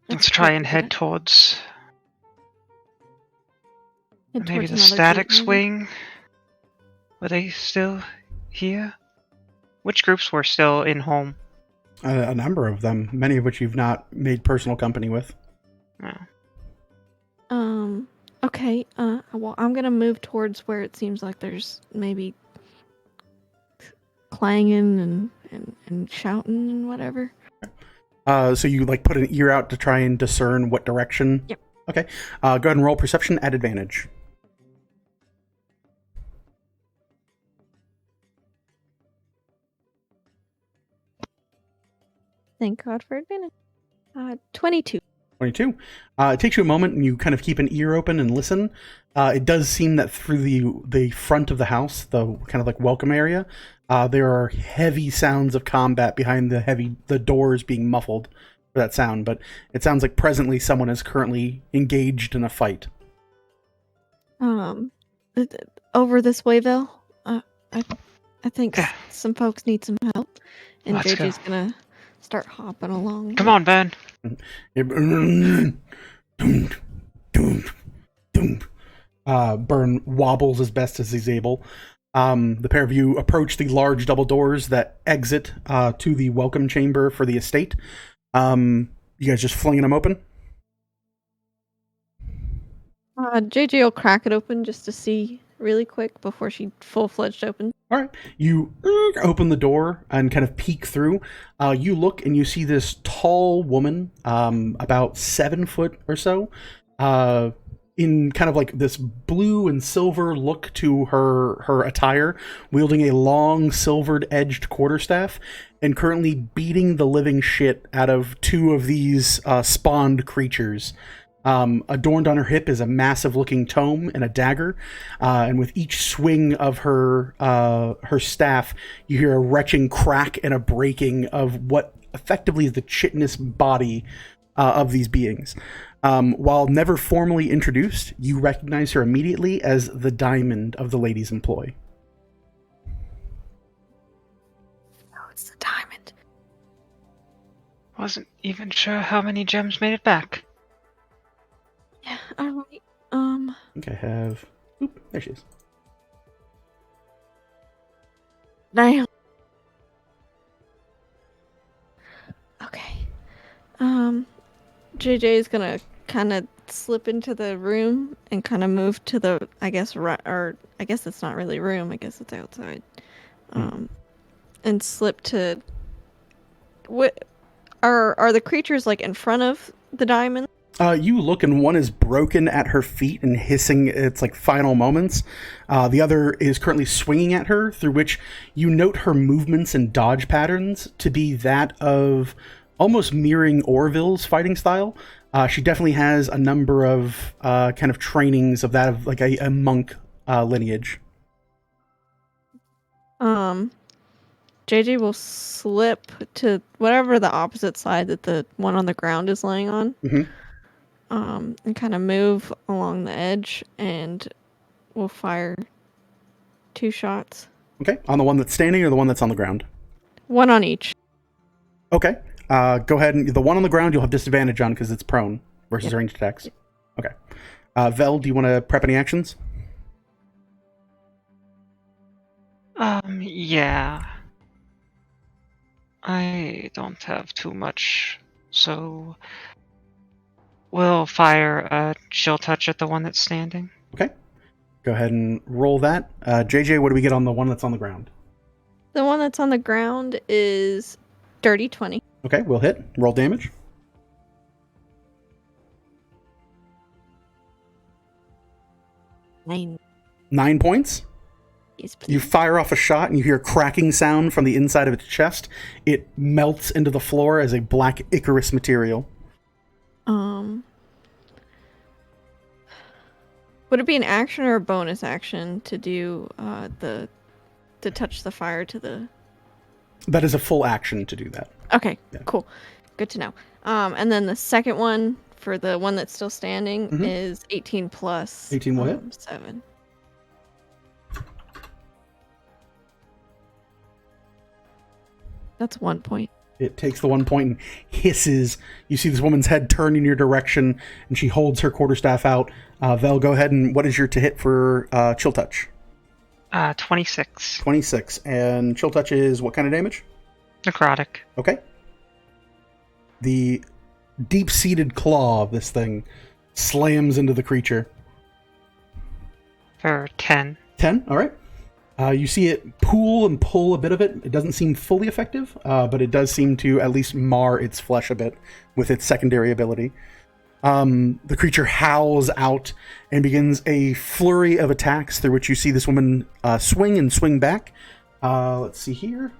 S2: Let's try and head towards... maybe the statics wing? Were they still here? Which groups were still in home?
S1: A number of them, many of which you've not made personal company with.
S2: Oh.
S3: Okay, well, I'm gonna move towards where it seems like there's maybe clanging and shouting and whatever.
S1: So you like put an ear out to try and discern what direction?
S3: Yep.
S1: Okay. Go ahead and roll perception at advantage.
S3: Thank God for advantage. 22.
S1: 22. It takes you a moment, and you kind of keep an ear open and listen. It does seem that through the front of the house, the kind of like welcome area, there are heavy sounds of combat behind the doors being muffled for that sound. But it sounds like presently someone is currently engaged in a fight.
S3: Over this way, Vel. I think
S2: Yeah.
S3: some folks need some help, and
S2: Let's go.
S3: JJ's gonna start hopping along.
S2: Come on, Ben.
S1: Burn wobbles as best as he's able. The pair of you approach the large double doors that exit to the welcome chamber for the estate. You guys just flinging them open?
S3: JJ will crack it open just to see really quick before she full-fledged opens.
S1: All right. You open the door and kind of peek through. You look and you see this tall woman, about 7 foot or so, in kind of like this blue and silver look to her attire, wielding a long silvered edged quarterstaff, and currently beating the living shit out of 2 of these spawned creatures. Adorned on her hip is a massive looking tome and a dagger, and with each swing of her staff, you hear a retching crack and a breaking of what effectively is the chitinous body of these beings. While never formally introduced, you recognize her immediately as the diamond of the lady's employ.
S3: Oh, it's the diamond.
S2: Wasn't even sure how many gems made it back.
S3: Yeah, alright.
S1: I think I have... Oop, there she is.
S3: Damn. Okay. JJ is gonna kind of slip into the room and kind of move to the, I guess, right, or I guess it's not really room. I guess it's outside. And slip to. What are the creatures like in front of the diamond?
S1: You look, and one is broken at her feet and hissing its like final moments. The other is currently swinging at her, through which you note her movements and dodge patterns to be that of almost mirroring Orville's fighting style. She definitely has a number of kind of trainings of that of like a monk lineage.
S3: JJ will slip to whatever the opposite side that the one on the ground is laying on.
S1: Mm-hmm.
S3: And kind of move along the edge, and we'll fire 2 shots.
S1: Okay, on the one that's standing or the one that's on the ground?
S3: 1 on each.
S1: Okay, go ahead, and the one on the ground you'll have disadvantage on because it's prone versus
S3: Yep.
S1: ranged attacks. Okay. Vel, do you want to prep any actions?
S2: Yeah. I don't have too much, so we'll fire a chill touch at the one that's standing.
S1: Okay. Go ahead and roll that. JJ, what do we get on the one that's on the ground?
S3: The one that's on the ground is dirty 20.
S1: Okay, we'll hit. Roll damage.
S3: Nine.
S1: 9 points.
S3: Yes,
S1: You
S3: please.
S1: fire off a shot and you hear a cracking sound from the inside of its chest. It melts into the floor as a black Icarus material.
S3: Would it be an action or a bonus action to do to touch the fire to the?
S1: That is a full action to do that.
S3: Okay,
S1: Yeah.
S3: cool, good to know. And then the second one for the one that's still standing is 18 plus.
S1: 18 will hit?
S3: 7. That's 1 point.
S1: It takes the 1 point and hisses. You see this woman's head turn in your direction, and she holds her quarterstaff out. Vel, go ahead, and what is your to hit for Chill Touch?
S2: 26.
S1: 26. And Chill Touch is what kind of damage?
S2: Necrotic.
S1: Okay. The deep-seated claw of this thing slams into the creature.
S2: For 10.
S1: 10, all right. You see it pool and pull a bit of it. It doesn't seem fully effective, but it does seem to at least mar its flesh a bit with its secondary ability. The creature howls out and begins a flurry of attacks through which you see this woman swing and swing back. Let's see here.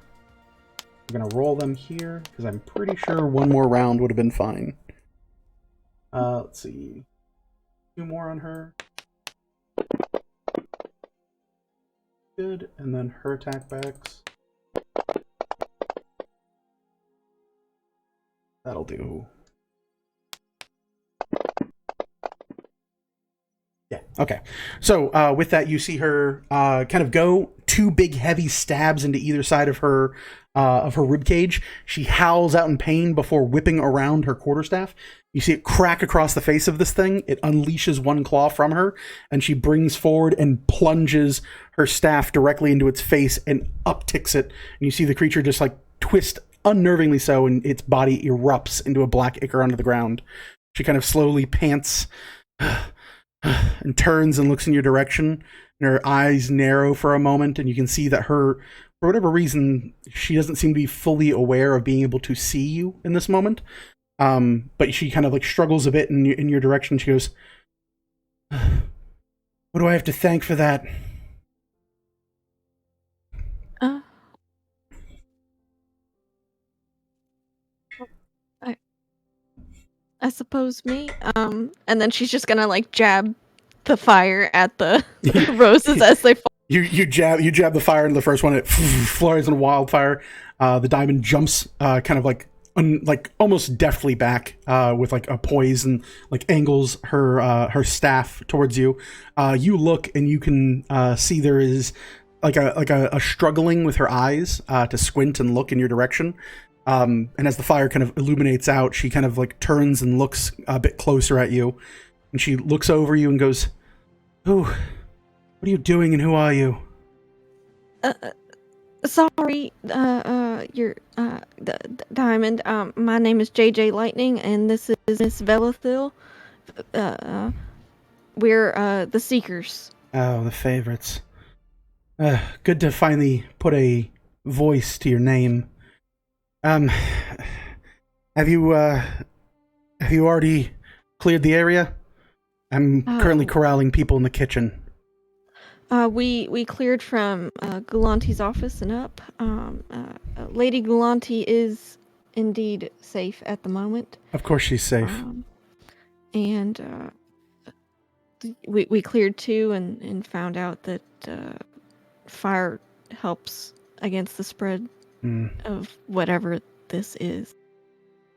S1: We're going to roll them here, because I'm pretty sure one more round would have been fine. Let's see. 2 more on her. Good, and then her attack backs. That'll do. Yeah, okay. So with that, you see her kind of go 2 big heavy stabs into either side of her rib cage. She howls out in pain before whipping around her quarterstaff. You see it crack across the face of this thing. It unleashes one claw from her, and she brings forward and plunges her staff directly into its face and upticks it. And you see the creature just like twist unnervingly so, and its body erupts into a black ichor onto the ground. She kind of slowly pants and turns and looks in your direction, and her eyes narrow for a moment, and you can see that for whatever reason, she doesn't seem to be fully aware of being able to see you in this moment. But she kind of like struggles a bit in your direction. She goes, "What do I have to thank for that?"
S3: I suppose me. And then she's just gonna like jab the fire at the roses as they fall.
S1: You jab the fire into the first one. It flares in wildfire. The diamond jumps, kind of like almost deftly back, with like a poise, and like angles her staff towards you. You look and you can see there is like a struggling with her eyes to squint and look in your direction. And as the fire kind of illuminates out, she kind of like turns and looks a bit closer at you, and she looks over you and goes, "Who? What are you doing, and who are you?"
S3: Sorry, you're Diamond. My name is JJ Lightning, and this is Miss Velathil. We're the Seekers.
S1: Oh, the favorites. Good to finally put a voice to your name. Have you already cleared the area? I'm currently corralling people in the kitchen.
S3: We cleared from Galanti's office and up. Lady Galanti is indeed safe at the moment.
S1: Of course she's safe.
S3: And we cleared too, and found out that fire helps against the spread of whatever this is.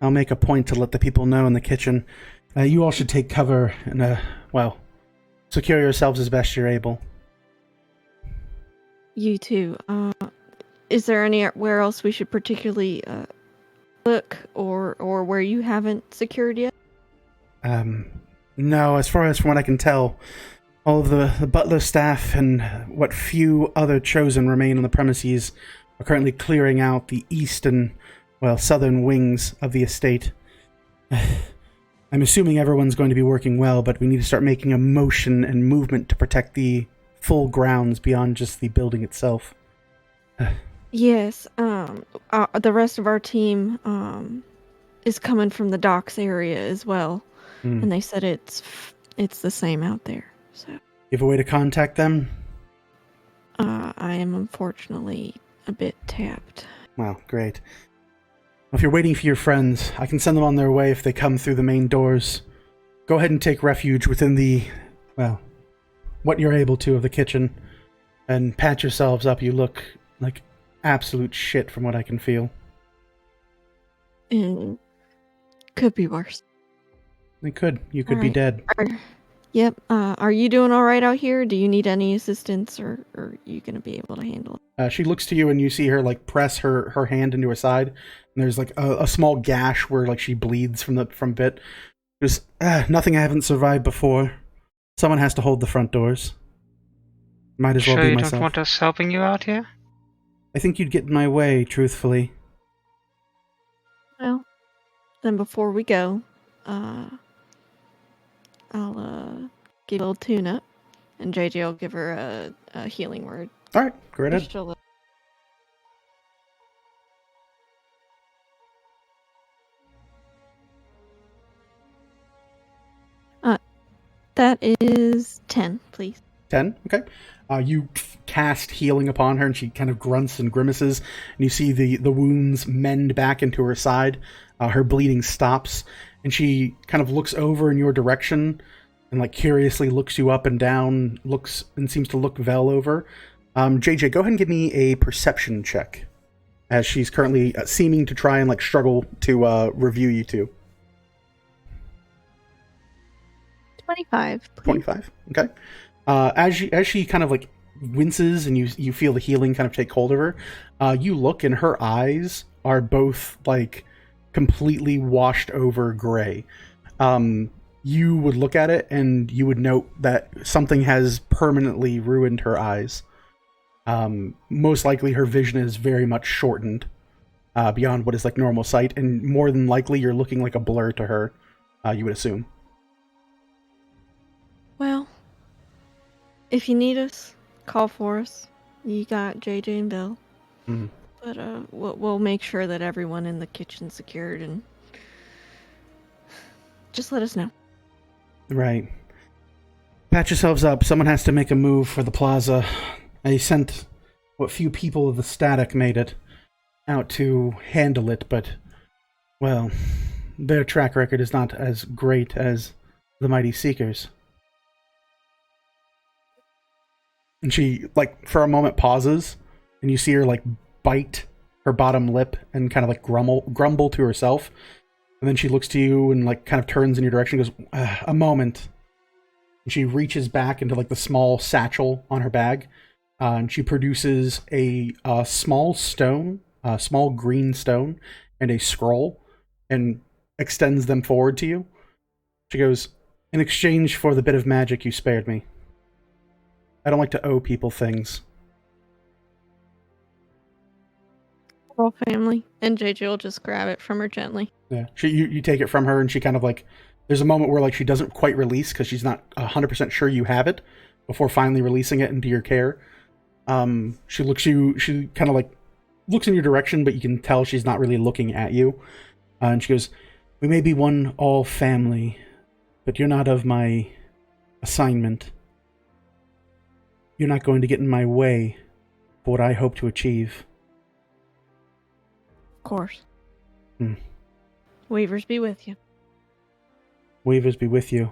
S1: I'll make a point to let the people know in the kitchen. You all should take cover and, secure yourselves as best you're able.
S3: You too. Is there anywhere else we should particularly look, or where you haven't secured yet?
S1: No, as far as from what I can tell, all of the butler staff and what few other chosen remain on the premises are currently clearing out the east and, southern wings of the estate. I'm assuming everyone's going to be working well, but we need to start making a motion and movement to protect the full grounds beyond just the building itself.
S3: Yes, the rest of our team is coming from the docks area as well, and they said it's the same out there. So,
S1: you have a way to contact them?
S3: I am unfortunately a bit tapped.
S1: Well, great. If you're waiting for your friends, I can send them on their way if they come through the main doors. Go ahead and take refuge within the, what you're able to of the kitchen, and patch yourselves up. You look like absolute shit from what I can feel.
S3: Could be worse.
S1: It could. You could
S3: All
S1: be
S3: right.
S1: dead.
S3: Yep. Are you doing all right out here? Do you need any assistance, or are you going to be able to handle it?
S1: She looks to you, and you see her like press her hand into her side, and there's like a small gash where like she bleeds from bit. Just nothing I haven't survived before. Someone has to hold the front doors. Might as well
S2: Sure
S1: be
S2: you
S1: myself.
S2: don't want us helping you out here?
S1: I think you'd get in my way, truthfully.
S3: Well, then before we go, I'll give a little tune-up, and JJ will give her a healing word.
S1: All right, go right ahead.
S3: Just a that is 10, please.
S1: 10? Okay. You cast healing upon her, and she kind of grunts and grimaces, and you see the wounds mend back into her side. Her bleeding stops, and she kind of looks over in your direction, and like curiously looks you up and down, looks and seems to look Vel over. JJ, go ahead and give me a perception check, as she's currently seeming to try and like struggle to review you two.
S3: 25. Please.
S1: 25. Okay. As she kind of like winces and you feel the healing kind of take hold of her, you look and her eyes are both like completely washed over gray. You would look at it and you would note that something has permanently ruined her eyes. Most likely her vision is very much shortened beyond what is like normal sight, and more than likely you're looking like a blur to her, you would assume.
S3: Well, if you need us, call for us. You got JJ and Bill.
S1: Mhm.
S3: But we'll make sure that everyone in the kitchen's secured, and just let us know.
S1: Right. Patch yourselves up. Someone has to make a move for the plaza. I sent what few people of the static made it out to handle it, but, well, their track record is not as great as the Mighty Seekers. And she, like, for a moment pauses, and you see her, like, bite her bottom lip and kind of, like, grumble to herself. And then she looks to you and, like, kind of turns in your direction and goes, a moment. And she reaches back into, like, the small satchel on her bag, and she produces a small stone, a small green stone, and a scroll, and extends them forward to you. She goes, in exchange for the bit of magic you spared me. I don't like to owe people things.
S3: Roll family. And JJ will just grab it from her gently.
S1: Yeah. You take it from her, and she kind of like, there's a moment where like she doesn't quite release because she's not 100% sure you have it before finally releasing it into your care. She kind of like looks in your direction, but you can tell she's not really looking at you. And she goes, we may be one all family, but you're not of my assignment. You're not going to get in my way for what I hope to achieve.
S3: Of course.
S1: Hmm.
S3: Weavers be with you.
S1: Weavers be with you.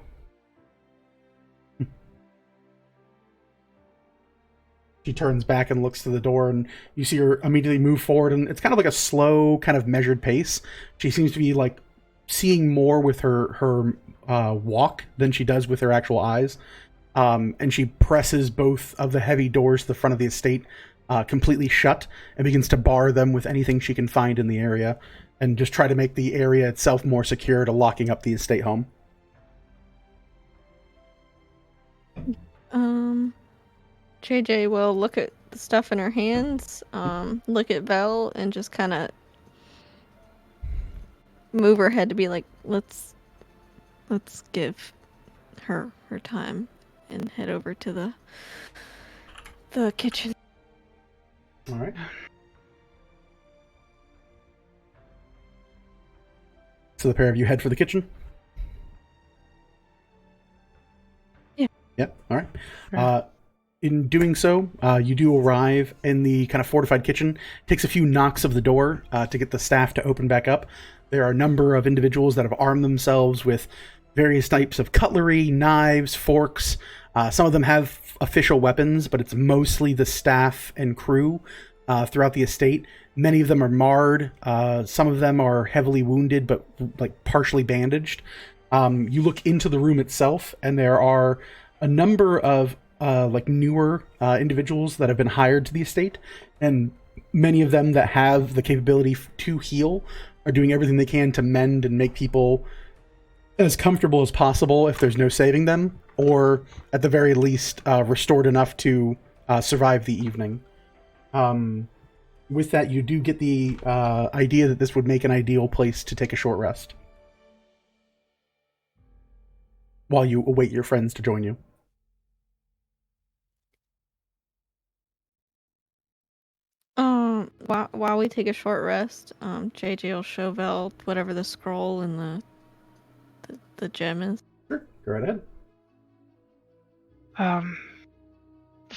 S1: She turns back and looks to the door, and you see her immediately move forward, and it's kind of like a slow, kind of measured pace. She seems to be like seeing more with her walk than she does with her actual eyes. And she presses both of the heavy doors to the front of the estate completely shut and begins to bar them with anything she can find in the area, and just try to make the area itself more secure to locking up the estate home.
S3: JJ will look at the stuff in her hands, look at Vel, and just kind of move her head to be like, let's give her time, and head over to the kitchen.
S1: All right. So the pair of you head for the kitchen?
S3: Yeah.
S1: Yep. All right. In doing so, you do arrive in the kind of fortified kitchen. It takes a few knocks of the door to get the staff to open back up. There are a number of individuals that have armed themselves with various types of cutlery, knives, forks. Some of them have official weapons, but it's mostly the staff and crew throughout the estate. Many of them are marred. Some of them are heavily wounded, but like partially bandaged. You look into the room itself, and there are a number of like newer individuals that have been hired to the estate, and many of them that have the capability to heal are doing everything they can to mend and make people as comfortable as possible if there's no saving them, or at the very least restored enough to survive the evening. With that, you do get the idea that this would make an ideal place to take a short rest while you await your friends to join you.
S3: While we take a short rest, JJ will show Vel whatever the scroll and the gem is.
S1: Sure, go right ahead.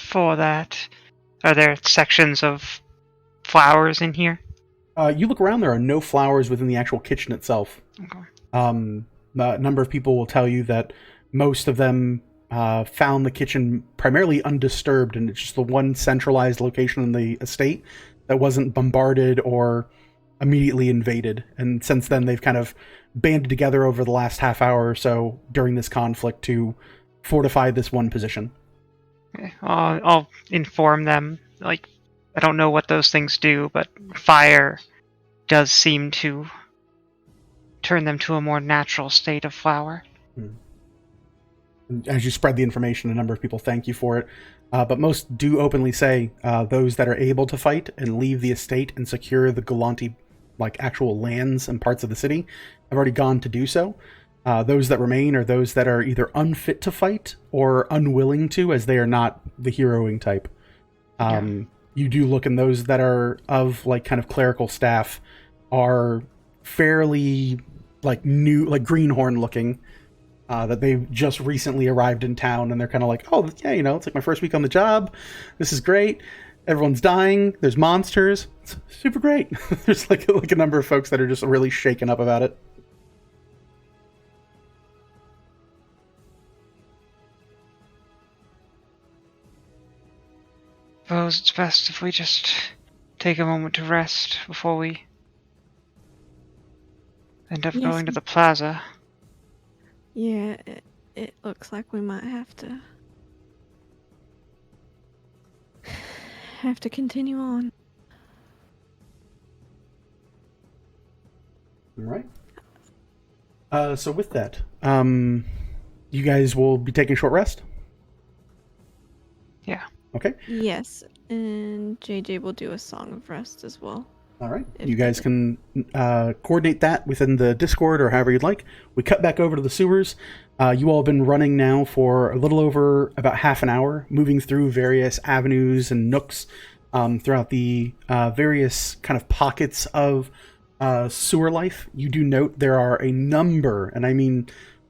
S2: for that, are there sections of flowers in here?
S1: You look around, there are no flowers within the actual kitchen itself.
S2: Okay.
S1: A number of people will tell you that most of them found the kitchen primarily undisturbed, and it's just the one centralized location in the estate that wasn't bombarded or immediately invaded. And since then, they've kind of banded together over the last half hour or so during this conflict to fortify this one position.
S2: Okay. I'll inform them. Like, I don't know what those things do, but fire does seem to turn them to a more natural state of flower.
S1: As you spread the information, a number of people thank you for it. But most do openly say those that are able to fight and leave the estate and secure the Galanti, like actual lands and parts of the city, have already gone to do so. Those that remain are those that are either unfit to fight or unwilling to, as they are not the heroing type. You do look, and those that are of like kind of clerical staff are fairly like new, like greenhorn looking. That they've just recently arrived in town, and they're kind of like, oh, yeah, it's like my first week on the job. This is great. Everyone's dying. There's monsters. It's super great. There's like a number of folks that are just really shaken up about it.
S2: Suppose it's best if we just take a moment to rest before we end up
S3: Yes.
S2: going to the plaza.
S3: Yeah, it looks like we might have to continue on.
S1: All right. So with that, you guys will be taking a short rest?
S2: Yeah.
S1: Okay.
S3: Yes, and JJ will do a song of rest as well.
S1: All right.
S3: If
S1: You guys can coordinate that within the Discord or however you'd like. We cut back over to the sewers. You all have been running now for a little over about half an hour, moving through various avenues and nooks throughout the various kind of pockets of sewer life. You do note there are a number, and I mean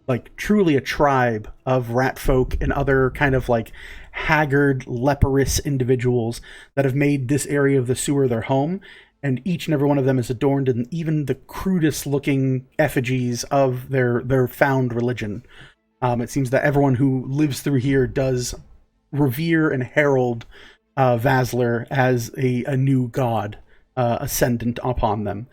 S1: like truly a tribe of rat folk and other kind of like haggard, leprous individuals that have made this area of the sewer their home. And each and every one of them is adorned in even the crudest looking effigies of their found religion. It seems that everyone who lives through here does revere and herald Vasler as a new god ascendant upon them.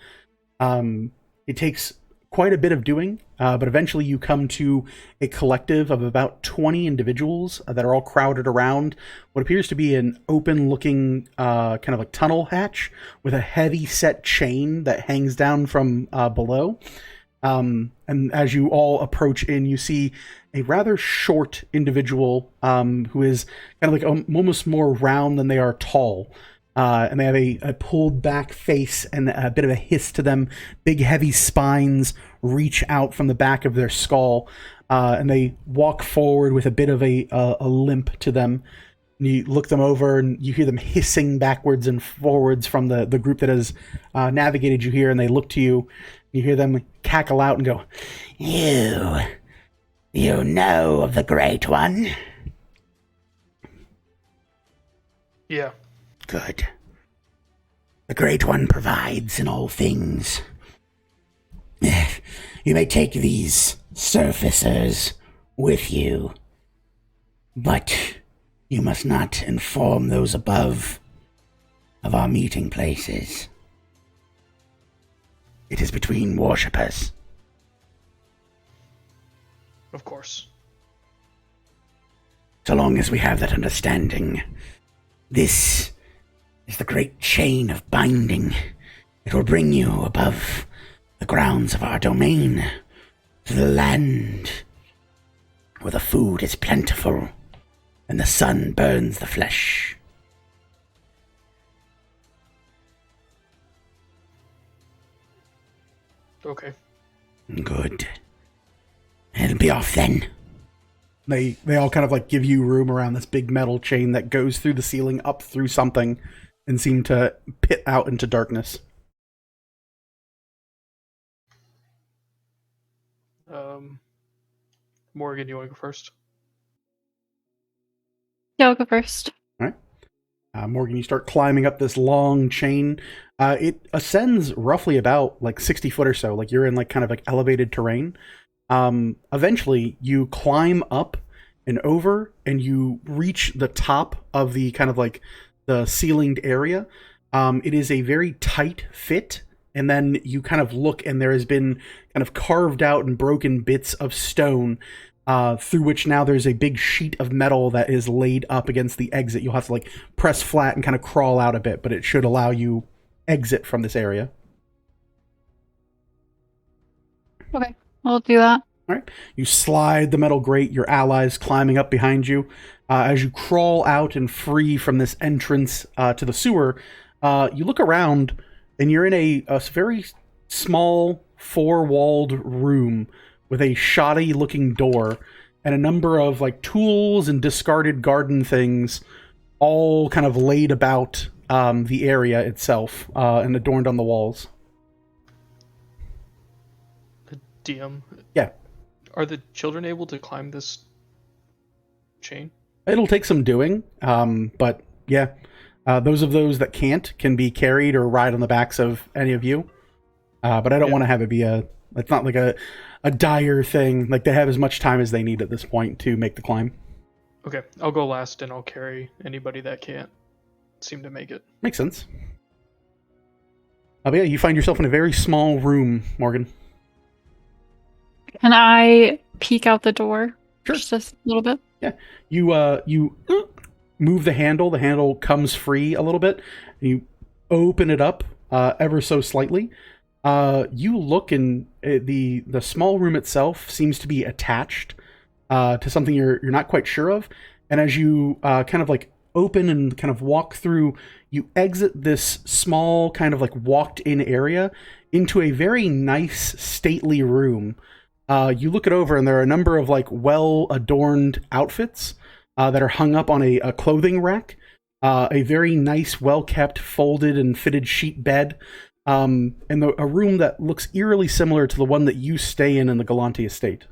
S1: It takes quite a bit of doing, but eventually you come to a collective of about 20 individuals that are all crowded around what appears to be an open-looking kind of like tunnel hatch with a heavy-set chain that hangs down from below. And as you all approach in, you see a rather short individual who is kind of like almost more round than they are tall. And they have a pulled back face and a bit of a hiss to them. Big, heavy spines reach out from the back of their skull, and they walk forward with a bit of a limp to them. And you look them over, and you hear them hissing backwards and forwards from the group that has navigated you here, and they look to you. You hear them cackle out and go,
S8: You know of the Great One?
S5: Yeah.
S8: Good. The Great One provides in all things. You may take these surfacers with you, but you must not inform those above of our meeting places. It is between worshippers.
S5: Of course.
S8: So long as we have that understanding, this is the great chain of binding. It will bring you above the grounds of our domain, to the land where the food is plentiful and the sun burns the flesh.
S5: Okay.
S8: Good. It'll be off then.
S1: They all kind of like give you room around this big metal chain that goes through the ceiling up through something and seem to pit out into darkness.
S5: Morgan, you want to go first?
S4: Yeah, I'll go first.
S1: All Morgan, you start climbing up this long chain. It ascends roughly about like 60 foot or so. Like you're in like kind of like elevated terrain. Eventually, you climb up and over, and you reach the top of the kind of like the ceilinged area. It is a very tight fit, and then you kind of look, and there has been kind of carved out and broken bits of stone, through which now there's a big sheet of metal that is laid up against the exit. You'll have to like press flat and kind of crawl out a bit, but it should allow you exit from this area.
S4: Okay, I'll do that.
S1: All right. You slide the metal grate, your allies climbing up behind you. As you crawl out and free from this entrance to the sewer, you look around, and you're in a very small, four-walled room with a shoddy-looking door and a number of like tools and discarded garden things all kind of laid about the area itself and adorned on the walls.
S5: DM.
S1: Yeah.
S5: Are the children able to climb this chain?
S1: It'll take some doing, but yeah. Those that can't can be carried or ride on the backs of any of you. But I don't want to have it be it's not like a dire thing. Like they have as much time as they need at this point to make the climb.
S5: Okay, I'll go last and I'll carry anybody that can't seem to make it.
S1: Makes sense. But yeah, you find yourself in a very small room, Morgan.
S4: Can I peek out the door?
S1: Sure.
S4: Just a little bit?
S1: Yeah. You move the handle. The handle comes free a little bit. You open it up ever so slightly. You look, and the small room itself seems to be attached to something you're not quite sure of. And as you kind of like open and kind of walk through, you exit this small kind of like walked-in area into a very nice, stately room. You look it over, and there are a number of like well-adorned outfits that are hung up on a clothing rack. A very nice, well-kept, folded and fitted sheet bed. And a room that looks eerily similar to the one that you stay in the Galante estate.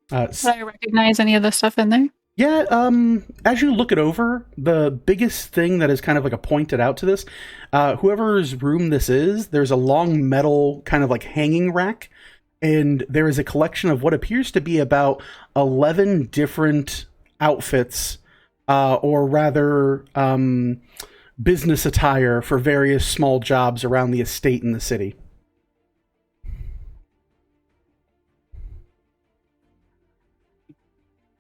S4: Did I recognize any of the stuff in there?
S1: Yeah, as you look it over, the biggest thing that is kind of like a pointed out to this, whoever's room this is, there's a long metal kind of like hanging rack, and there is a collection of what appears to be about 11 different outfits, or rather, business attire for various small jobs around the estate in the city.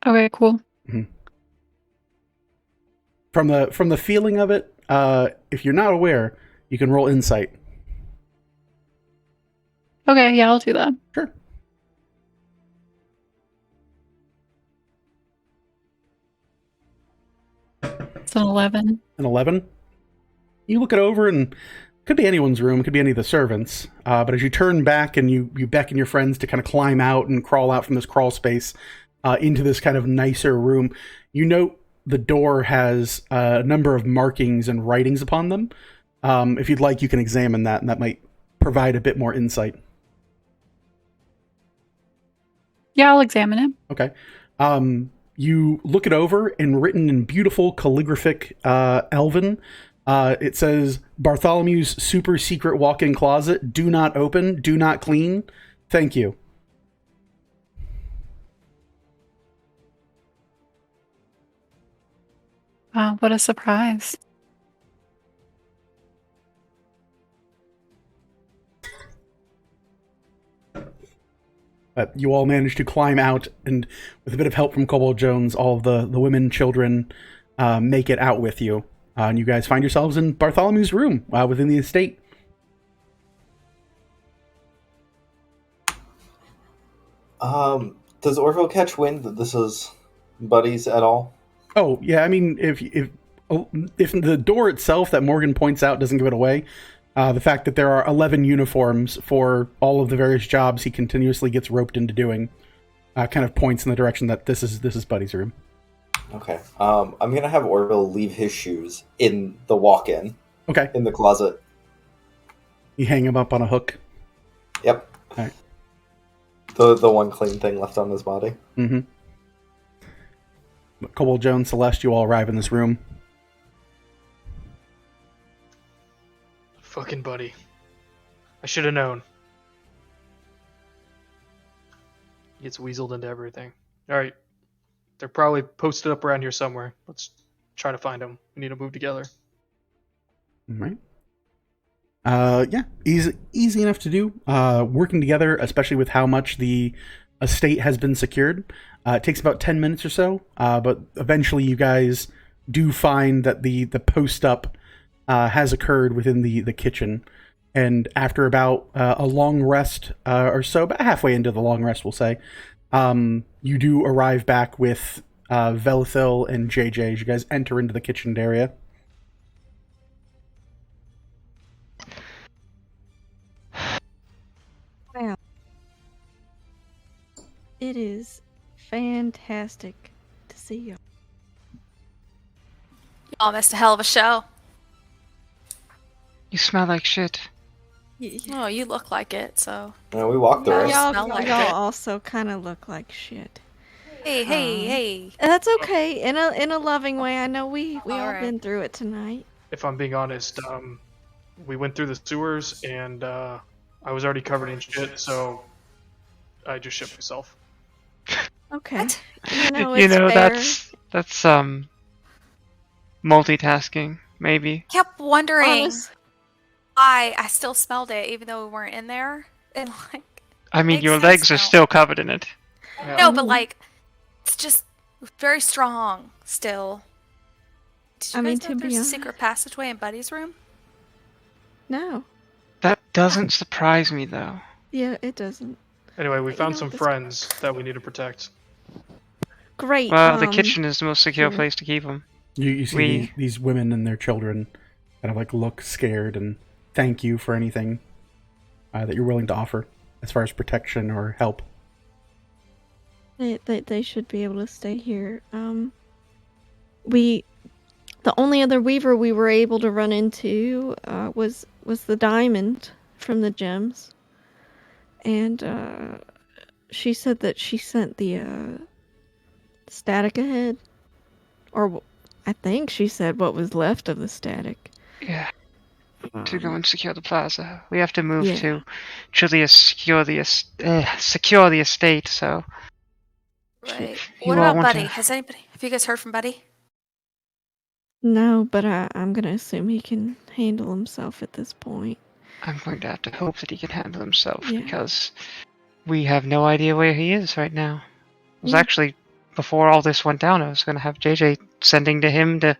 S4: Okay, cool.
S1: Mm-hmm. From the feeling of it, if you're not aware, you can roll insight.
S4: Okay, yeah, I'll do that.
S1: Sure.
S4: It's an 11.
S1: An 11. You look it over, and it could be anyone's room. It could be any of the servants. But as you turn back and you beckon your friends to kind of climb out and crawl out from this crawl space into this kind of nicer room, you note the door has a number of markings and writings upon them. If you'd like, you can examine that, and that might provide a bit more insight.
S4: Yeah, I'll examine it.
S1: Okay. You look it over, and written in beautiful calligraphic Elven, it says, Bartholomew's super secret walk-in closet. Do not open. Do not clean. Thank you.
S4: Wow, what a surprise.
S1: You all managed to climb out, and with a bit of help from Kobold Jones, all of the women, children make it out with you. And you guys find yourselves in Bartholomew's room within the estate.
S7: Does Orville catch wind that this is buddies at all?
S1: Oh, yeah, I mean, if the door itself that Morgan points out doesn't give it away, the fact that there are 11 uniforms for all of the various jobs he continuously gets roped into doing kind of points in the direction that this is Buddy's room.
S7: Okay. I'm going to have Orville leave his shoes in the walk-in.
S1: Okay.
S7: In the closet.
S1: You hang him up on a hook?
S7: Yep.
S1: All right.
S7: The one clean thing left on his body.
S1: Mm-hmm. Cobalt Jones, Celeste, you all arrive in this room.
S5: Fucking buddy. I should have known. He gets weaseled into everything. Alright. They're probably posted up around here somewhere. Let's try to find them. We need to move together.
S1: All right. Yeah, easy enough to do. Working together, especially with how much the estate has been secured, it takes about 10 minutes or so. But eventually, you guys do find that the post up has occurred within the kitchen. And after about a long rest or so, about halfway into the long rest, we'll say, you do arrive back with Velithil and JJ as you guys enter into the kitchen area.
S3: Wow. It is fantastic to see you.
S6: Y'all missed a hell of a show.
S2: You smell like shit.
S6: Oh, you look like it, so.
S7: Yeah, we walked the
S6: Yeah,
S7: rest.
S6: y'all-
S3: Y'all,
S6: smell like
S3: y'all
S6: it.
S3: also kind of look like shit.
S6: Hey.
S3: That's okay. In a loving way. I know we all
S6: Alright.
S3: been through it tonight.
S5: If I'm being honest, we went through the sewers and I was already covered in shit, so I just shit myself.
S3: Okay.
S6: What?
S3: You know, it's fair.
S2: that's multitasking, maybe.
S6: Kept wondering
S3: Honest-
S6: why I still smelled it, even though we weren't in there. And like,
S2: I mean,
S6: Makes
S2: your
S6: sense
S2: legs are
S6: now.
S2: still covered in it.
S5: Yeah.
S6: no, but like, it's just very strong still. Did you
S3: I mean,
S6: guys know
S3: to be
S6: there's a
S3: honest-
S6: secret passageway in Buddy's room?
S3: No.
S2: That doesn't surprise me, though.
S3: Yeah, it doesn't.
S5: Anyway, we
S3: You
S5: found
S3: know,
S5: some
S3: this-
S5: friends that we need to protect.
S3: Great.
S2: Well, the kitchen is the most secure
S3: here.
S2: place to keep them.
S1: You see these women and their children kind of like look scared and thank you for anything that you're willing to offer as far as protection or help.
S3: They should be able to stay here. The only other weaver we were able to run into was the diamond from the gems, and she said that she sent the static ahead, or I think she said what was left of the static.
S2: Yeah, to go and secure the plaza. We have to move
S3: yeah.
S2: to truly secure the estate. So,
S6: Right.
S2: If
S6: What
S2: you all
S6: about
S2: want
S6: Buddy?
S2: to-
S6: Have you guys heard from Buddy?
S3: No, but I'm gonna assume he can handle himself at this point.
S2: I'm going to have to hope that he can handle himself
S3: Yeah.
S2: because we have no idea where he is right now. It was
S3: Yeah.
S2: actually before all this went down. I was going to have JJ sending to him to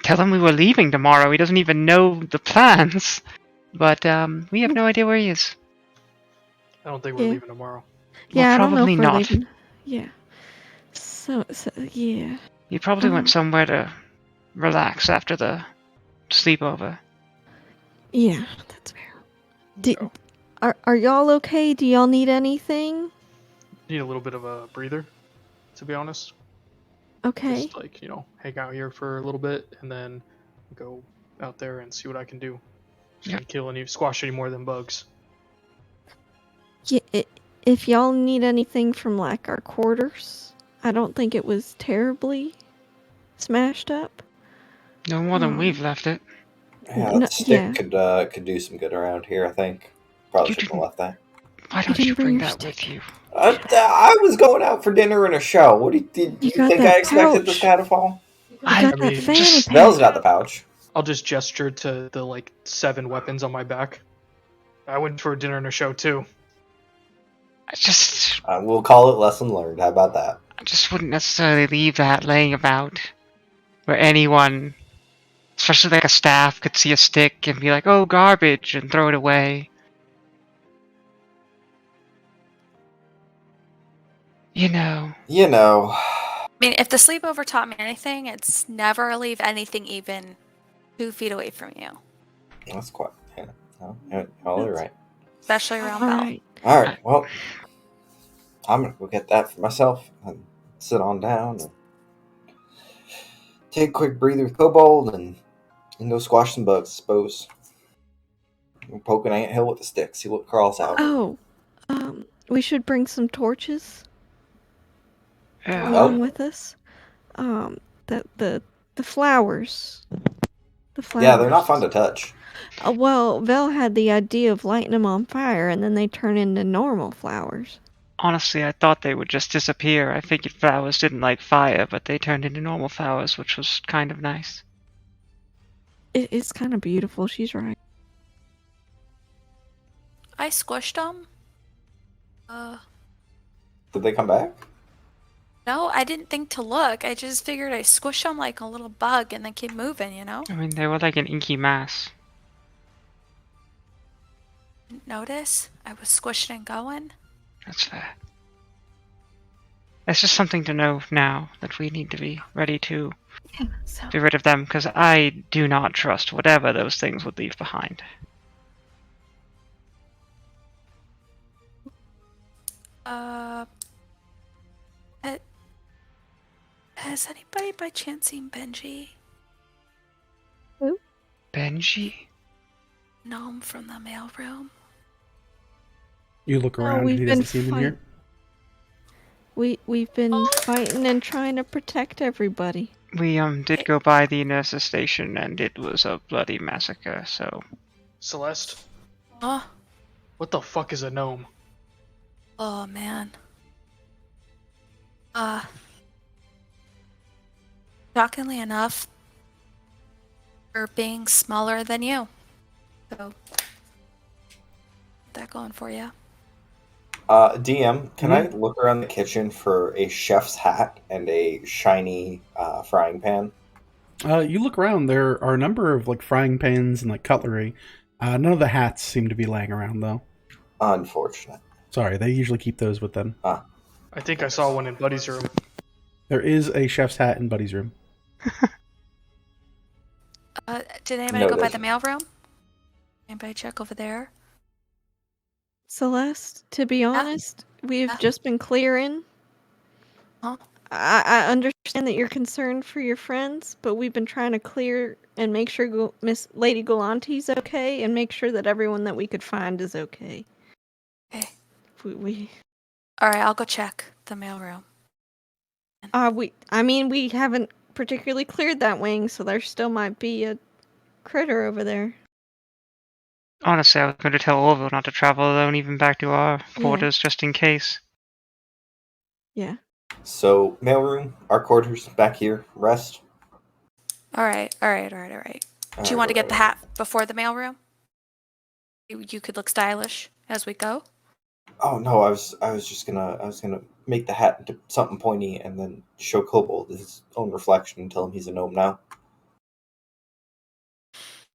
S2: tell him we were leaving tomorrow. He doesn't even know the plans, but we have no idea where he is.
S5: I don't think we're
S3: Yeah.
S5: leaving tomorrow.
S3: Yeah, I don't know
S2: probably
S3: if we're
S2: not.
S3: leaving. Yeah. So yeah.
S2: He probably went
S3: Uh-huh.
S2: somewhere to relax after the sleepover.
S3: Yeah, that's fair.
S5: So,
S3: Are y'all okay? Do y'all need anything?
S5: need a little bit of a breather, to be honest.
S3: Okay.
S5: Just like, hang out here for a little bit and then go out there and see what I can do.
S2: Yep.
S5: Can't kill any, squash any more of them bugs.
S3: Yeah, if y'all need anything from like our quarters, I don't think it was terribly smashed up.
S2: No more than we've left it.
S7: Yeah,
S3: No,
S7: that stick
S3: yeah.
S7: could do some good around here, I think. Probably
S2: You
S7: shouldn't have
S2: didn't-
S7: left that.
S2: Why don't
S3: didn't
S2: you
S3: bring
S2: bring
S3: your
S2: that with
S3: stick.
S2: you?
S7: I was going out for dinner and a show. What did you
S3: got
S7: think
S3: that
S7: I expected this
S3: pouch.
S7: guy to fall?
S2: I
S3: got that
S5: mean,
S3: fanny
S2: just-
S3: pack.
S7: Bell's got the pouch.
S5: I'll just gesture to the 7 weapons on my back. I went for a dinner and a show too.
S7: We'll call it lesson learned. How about that?
S2: I just wouldn't necessarily leave that laying about where anyone, especially like a staff, could see a stick and be like, "Oh, garbage," and throw it away. You know.
S6: I mean, if the sleepover taught me anything, it's never leave anything even 2 feet away from you,
S7: That's quite. Yeah. No, you're totally right.
S6: especially around
S3: All
S6: Belle.
S3: right.
S7: All right. Well, I'm gonna go get that for myself and sit on down and take a quick breather with Kobold and go squash some bugs. I suppose. We'll poke an anthill with a stick. See what crawls out.
S3: Oh, we should bring some torches.
S2: Yeah.
S3: along
S7: Oh.
S3: with us. Um, the flowers. The flowers.
S7: Yeah, they're not fun to touch.
S3: Well, Vel had the idea of lighting them on fire, and then they turn into normal flowers.
S2: Honestly, I thought they would just disappear. I figured flowers didn't like fire, but they turned into normal flowers, which was kind of nice.
S3: It's kind of beautiful. She's right.
S6: I squished them.
S7: Did they come back?
S6: No, I didn't think to look. I just figured I squished them like a little bug and then keep moving, you know?
S2: I mean, they were like an inky mass.
S6: Didn't notice. I was squishing and going.
S2: That's fair. It's just something to know now that we need to be ready to
S3: Yeah, so
S2: be rid of them, because I do not trust whatever those things would leave behind.
S6: Uh, has anybody by chance seen Benji?
S2: Benji?
S6: Gnome from the mailroom?
S1: You look
S3: No,
S1: around,
S3: we've
S1: he
S3: been
S1: doesn't seem in here.
S3: we've been fighting and trying to protect everybody.
S2: We did go by the nurse's station, and it was a bloody massacre, so...
S5: Celeste,
S6: Huh?
S5: what the fuck is a gnome?
S6: Oh, man. Shockingly enough, they're being smaller than you. So, that going for you.
S7: DM, can I look around the kitchen for a chef's hat and a shiny frying pan?
S1: You look around. There are a number of like frying pans and like cutlery. None of the hats seem to be laying around though.
S7: Unfortunate.
S1: Sorry, they usually keep those with them.
S5: I think I saw one in Buddy's room.
S1: There is a chef's hat in Buddy's room.
S6: Did anybody go by
S7: Noted.
S6: the mailroom? Anybody check over there?
S3: Celeste, to be honest, we've just been clearing.
S6: Huh?
S3: I understand that you're concerned for your friends, but we've been trying to clear and make sure Miss Lady Galante's okay, and make sure that everyone that we could find is okay.
S6: Okay.
S3: We
S6: Alright, I'll go check the mailroom.
S3: we haven't particularly cleared that wing, so there still might be a critter over there.
S2: Honestly, I was going to tell Orville not to travel alone even back to our quarters, just in case.
S3: Yeah.
S7: So, mailroom, our quarters, back here, rest.
S6: Alright. Do you want to get the hat before the mailroom? You could look stylish as we go.
S7: Oh no, I was gonna make the hat into something pointy and then show Kobold his own reflection and tell him he's a gnome now.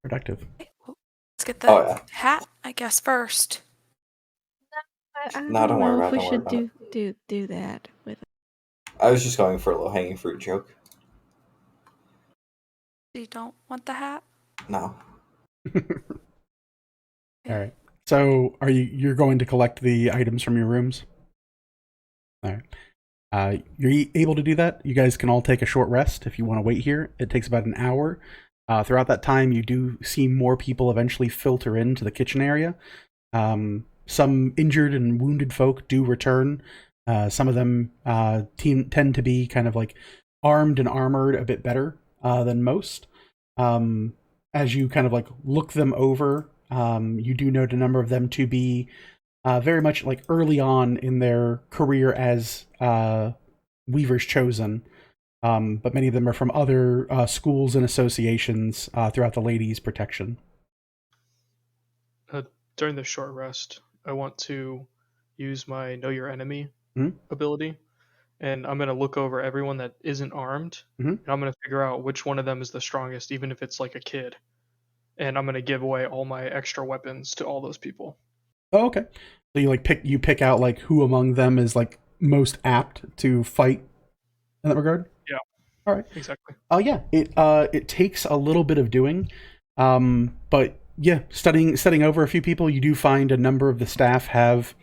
S1: Productive.
S6: Let's get the
S7: Oh, yeah.
S6: hat, I guess, first.
S3: I
S7: No, don't worry
S3: know
S7: about
S3: if
S7: it,
S3: we
S7: don't worry
S3: should do that with it.
S7: I was just going for a low hanging fruit joke.
S6: You don't want the hat?
S7: No.
S1: All right. So, you're going to collect the items from your rooms? All right. You're able to do that. You guys can all take a short rest if you want to wait here. It takes about an hour. Throughout that time, you do see more people eventually filter into the kitchen area. Some injured and wounded folk do return. Some of them tend to be kind of like armed and armored a bit better than most. As you kind of like look them over, you do note a number of them to be very much like early on in their career as Weaver's Chosen. But many of them are from other schools and associations throughout the Ladies' Protection.
S5: During the short rest, I want to use my Know Your Enemy ability, and I'm going to look over everyone that isn't armed, and I'm going to figure out which one of them is the strongest, even if it's like a kid. And I'm going to give away all my extra weapons to all those people.
S1: Oh, okay. So you pick out like who among them is like most apt to fight in that regard?
S5: Yeah.
S1: All right.
S5: Exactly.
S1: Oh yeah. It takes a little bit of doing. But yeah, studying over a few people, you do find a number of the staff have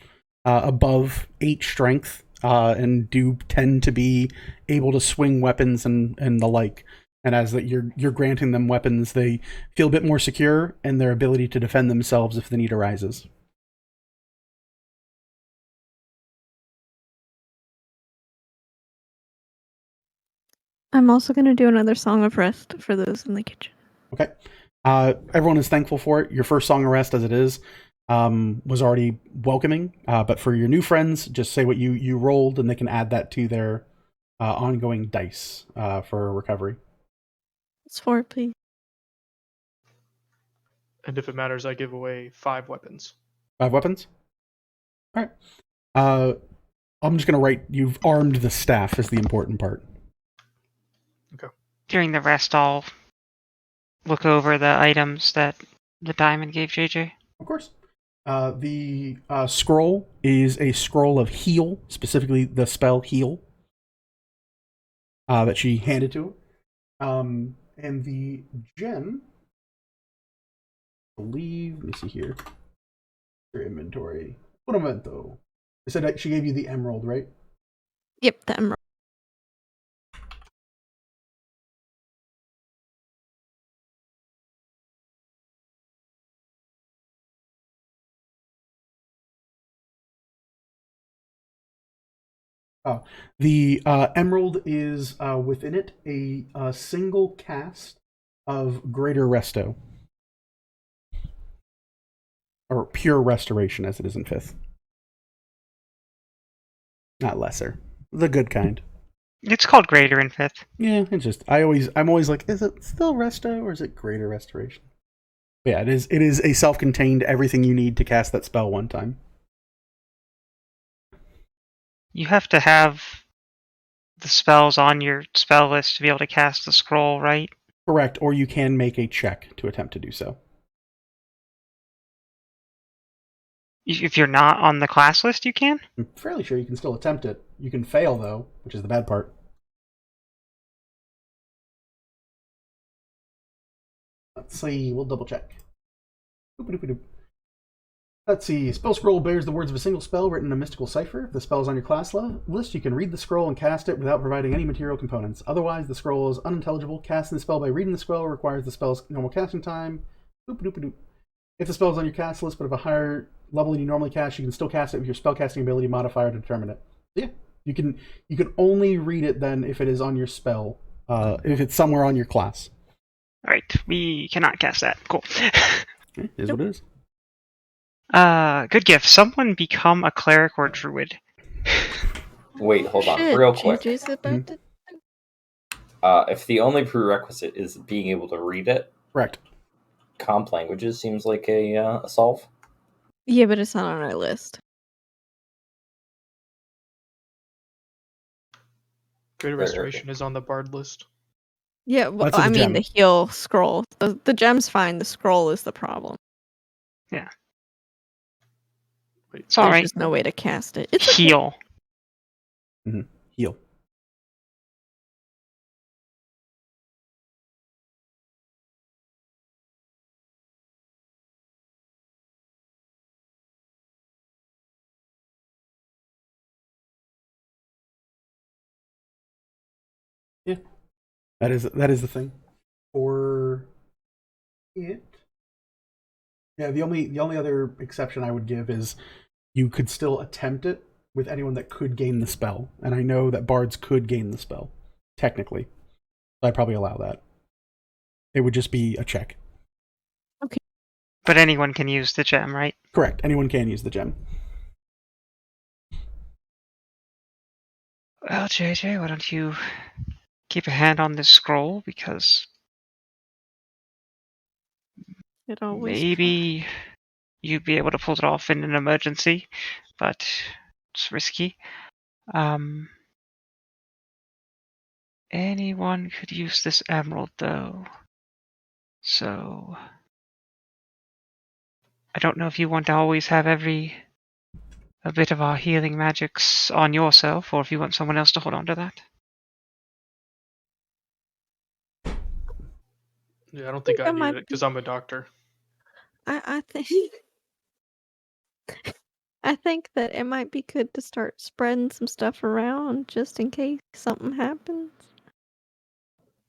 S1: above 8 strength, and do tend to be able to swing weapons and the like. And as that you're granting them weapons, they feel a bit more secure in their ability to defend themselves if the need arises.
S3: I'm also going to do another song of rest for those in the kitchen.
S1: Okay. Everyone is thankful for it. Your first song of rest, as it is, was already welcoming. But for your new friends, just say what you rolled, and they can add that to their ongoing dice for recovery.
S3: It's 4, please.
S5: And if it matters, I give away 5 weapons.
S1: 5 weapons? All right. I'm just going to write you've armed the staff is the important part.
S5: Okay.
S2: During the rest, I'll look over the items that the diamond gave JJ.
S1: Of course. The scroll is a scroll of heal, specifically the spell heal that she handed to him. And the gem, I believe, let me see here. Your inventory. Un momento. I said that she gave you the emerald, right?
S3: Yep, the emerald.
S1: Oh, the emerald is within it a single cast of greater resto, or pure restoration, as it is in 5th. Not lesser, the good kind.
S2: It's called Greater in 5th.
S1: Yeah, it's just I'm always like, is it still resto or is it greater restoration? But yeah, it is. It is a self-contained everything you need to cast that spell one time.
S2: You have to have the spells on your spell list to be able to cast the scroll, right?
S1: Correct, or you can make a check to attempt to do so.
S2: If you're not on the class list, you can?
S1: I'm fairly sure you can still attempt it. You can fail, though, which is the bad part. Let's see, we'll double check. Boop-a-doop-a-doop. Let's see. Spell scroll bears the words of a single spell written in a mystical cipher. If the spell is on your class list, you can read the scroll and cast it without providing any material components. Otherwise, the scroll is unintelligible. Casting the spell by reading the scroll requires the spell's normal casting time. Boop-a-doop-a-doop. If the spell is on your cast list but of a higher level than you normally cast, you can still cast it with your spellcasting ability modifier to determine it. Yeah, you can only read it then if it is on your spell, if it's somewhere on your class.
S2: Alright, we cannot cast that. Cool.
S1: Okay, is what it is.
S2: Good gift. Someone become a cleric or druid.
S7: Wait, hold on,
S3: Shit,
S7: real quick.
S3: JJ's about to...
S7: If the only prerequisite is being able to read it,
S1: Correct.
S7: comp languages seems like a solve.
S3: Yeah, but it's not on our list.
S5: Greater Restoration is on the bard list.
S3: Yeah, well,
S1: That's with
S3: I
S1: the
S3: mean
S1: gem.
S3: the heal scroll. The gem's fine. The scroll is the problem.
S2: Yeah.
S5: Wait,
S2: It's
S3: There's
S2: alright.
S3: just no way to cast it. It's okay.
S2: Heal.
S1: Heal. Yeah, that is the thing. For it, yeah. The only other exception I would give is you could still attempt it with anyone that could gain the spell, and I know that bards could gain the spell technically. So I'd probably allow that. It would just be a check.
S2: But anyone can use the gem, right?
S1: Correct. Anyone can use the gem.
S2: Well, JJ, why don't you keep a hand on this scroll, because
S3: It always
S2: maybe you'd be able to pull it off in an emergency, but it's risky. Anyone could use this emerald, though. So I don't know if you want to always have a bit of our healing magics on yourself, or if you want someone else to hold on to that.
S5: Yeah, I don't think I
S3: that
S5: need
S3: might
S5: it because I'm a doctor.
S3: I think I think that it might be good to start spreading some stuff around just in case something happens.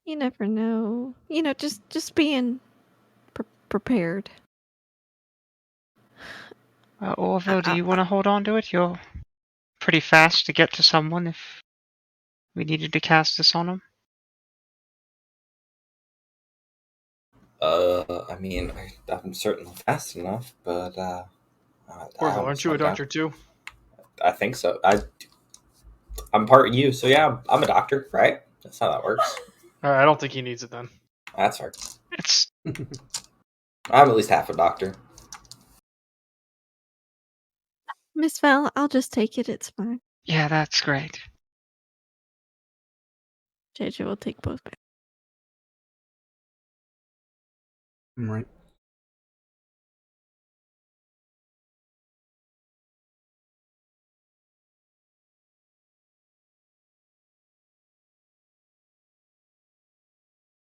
S3: You never know. You know, just being prepared.
S2: Orville, do you want to hold on to it? You're pretty fast to get to someone if we needed to cast this on them.
S7: I mean, I'm certainly fast enough, but I
S5: Orville, aren't
S7: almost
S5: you a
S7: went down.
S5: doctor too?
S7: I think so. I'm part you, so yeah, I'm a doctor, right? That's how that works.
S5: Alright, I don't think he needs it then.
S7: That's right.
S2: It's
S7: I'm at least half a doctor.
S3: Miss Val, I'll just take it. It's fine.
S2: yeah, that's great.
S3: JJ will take both.
S1: Right.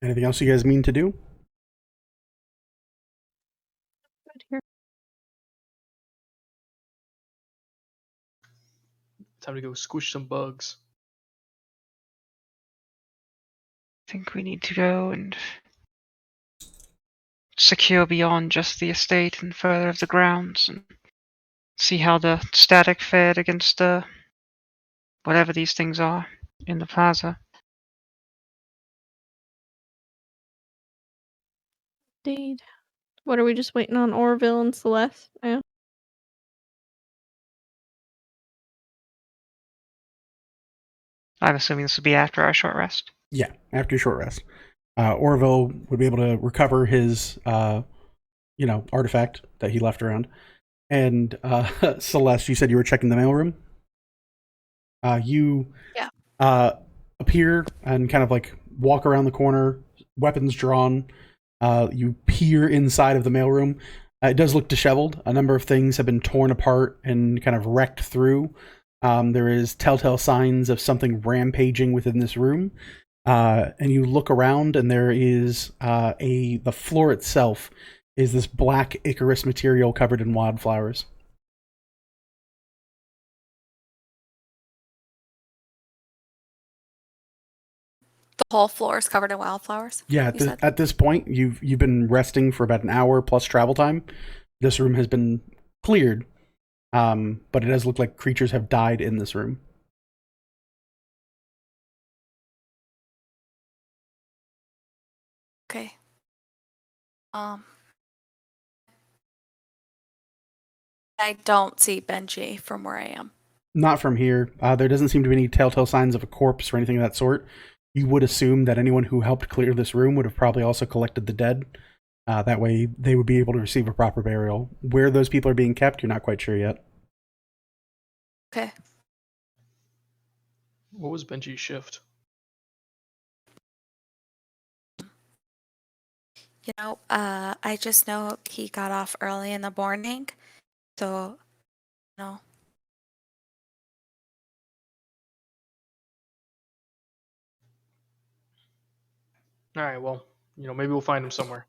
S1: Anything else you guys mean to do?
S3: Good here.
S5: Time to go squish some bugs.
S2: I think we need to go and secure beyond just the estate and further of the grounds and see how the static fared against whatever these things are in the plaza.
S3: Indeed. What are we just waiting on Orville and Celeste? Yeah.
S2: I'm assuming this will be after our short rest.
S1: Yeah, after your short rest. Orville would be able to recover his, artifact that he left around. And Celeste, you said you were checking the mailroom. You
S6: Yeah.
S1: appear and kind of like walk around the corner, weapons drawn. You peer inside of the mailroom. It does look disheveled. A number of things have been torn apart and kind of wrecked through. There is telltale signs of something rampaging within this room. And you look around, and there is the floor itself is this black Icarus material covered in wildflowers.
S6: The whole floor is covered in wildflowers.
S1: Yeah,
S6: You said?
S1: at this point, you've been resting for about an hour plus travel time. This room has been cleared, but it does look like creatures have died in this room.
S6: Okay. I don't see Benji from where I am.
S1: Not from here. There doesn't seem to be any telltale signs of a corpse or anything of that sort. You would assume that anyone who helped clear this room would have probably also collected the dead. That way, they would be able to receive a proper burial. Where those people are being kept, you're not quite sure yet.
S6: Okay.
S5: What was Benji's shift?
S6: I just know he got off early in the morning, so no.
S5: Alright, well, maybe we'll find him somewhere.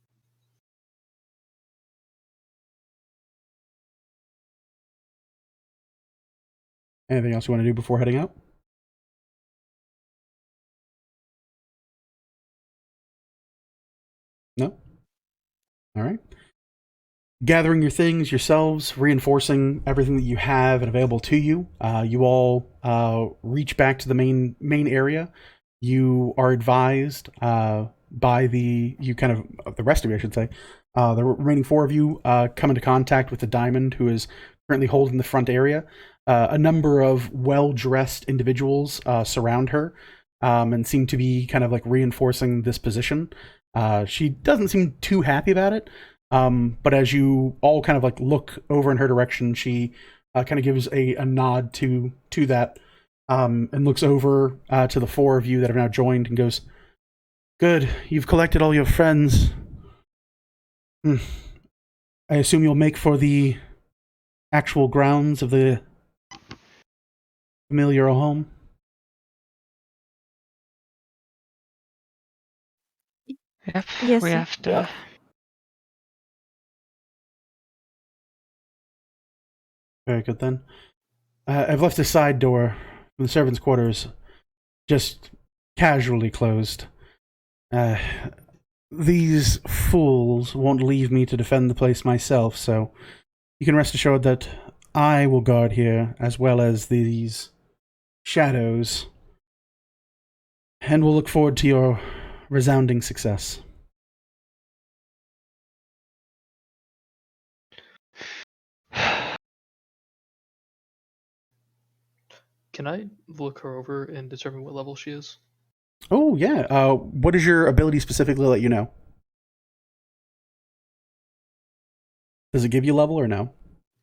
S1: Anything else you want to do before heading out? No? All right. Gathering your things yourselves, reinforcing everything that you have and available to you. You all reach back to the main area. You are advised by the rest of you, I should say. The remaining four of you come into contact with the diamond, who is currently holding the front area. A number of well-dressed individuals surround her and seem to be kind of like reinforcing this position. She doesn't seem too happy about it. But as you all kind of like look over in her direction, she kind of gives a nod to that, and looks over to the four of you that have now joined and goes, "Good, you've collected all your friends. I assume you'll make for the actual grounds of the familiar home."
S2: Yep,
S3: Yes,
S2: we
S3: sir.
S2: have to.
S7: Yep.
S1: Very good then. I've left the side door from the servants' quarters just casually closed. These fools won't leave me to defend the place myself, so you can rest assured that I will guard here, as well as these shadows, and we'll look forward to your resounding success.
S5: Can I look her over and determine what level she is?
S1: Oh, yeah. What does your ability specifically let you know? Does it give you level or no?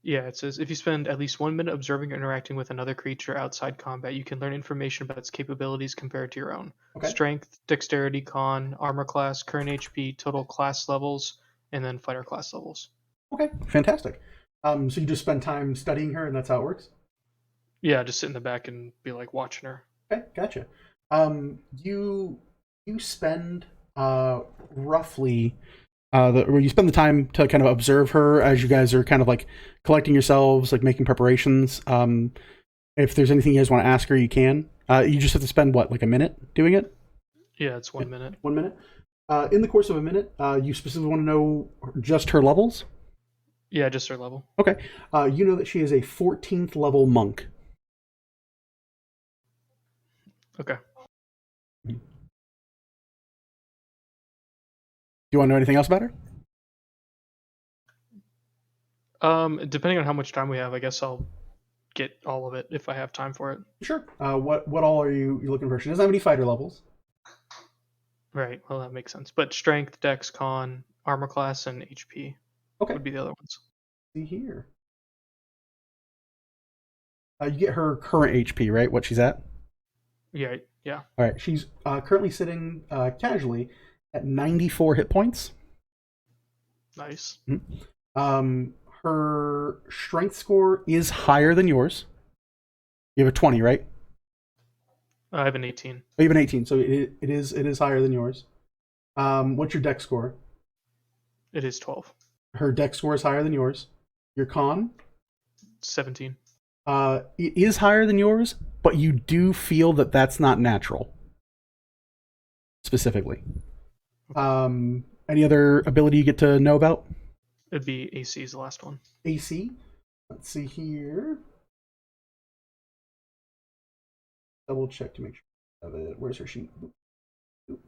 S5: Yeah, it says if you spend at least 1 minute observing or interacting with another creature outside combat, you can learn information about its capabilities compared to your own.
S1: Okay.
S5: Strength, dexterity, con, armor class, current HP, total class levels, and then fighter class levels.
S1: Okay, fantastic. So you just spend time studying her, and that's how it works?
S5: Yeah, just sit in the back and be like watching her.
S1: Okay, gotcha. You spend roughly where you spend the time to kind of observe her as you guys are kind of like collecting yourselves, like making preparations. If there's anything you guys want to ask her, you can. You just have to spend what, like a minute doing it?
S5: Yeah, it's 1 minute.
S1: 1 minute. In the course of a minute, you specifically want to know just her levels?
S5: Yeah, just her level.
S1: Okay. You know that she is a 14th level monk.
S5: Okay.
S1: Do you want to know anything else about her?
S5: Depending on how much time we have, I guess I'll get all of it if I have time for it.
S1: Sure. What all are you looking for? She doesn't have any fighter levels.
S5: Right. Well, that makes sense. But strength, dex, con, armor class, and HP
S1: Okay.
S5: would be the other ones.
S1: See here. You get her current HP, right? What she's at?
S5: Yeah. Yeah.
S1: All right. She's currently sitting casually at 94 hit points.
S5: Nice.
S1: Her strength score is higher than yours. You have a 20, right?
S5: I have an 18.
S1: Oh, you have an 18, so it is higher than yours. What's your dex score?
S5: It is 12.
S1: Her dex score is higher than yours. Your con?
S5: 17.
S1: It is higher than yours, but you do feel that that's not natural. Specifically. Any other ability you get to know about?
S5: It'd be AC is the last one.
S1: AC? Let's see here. Double check to make sure of it. Where's her sheet? Oop.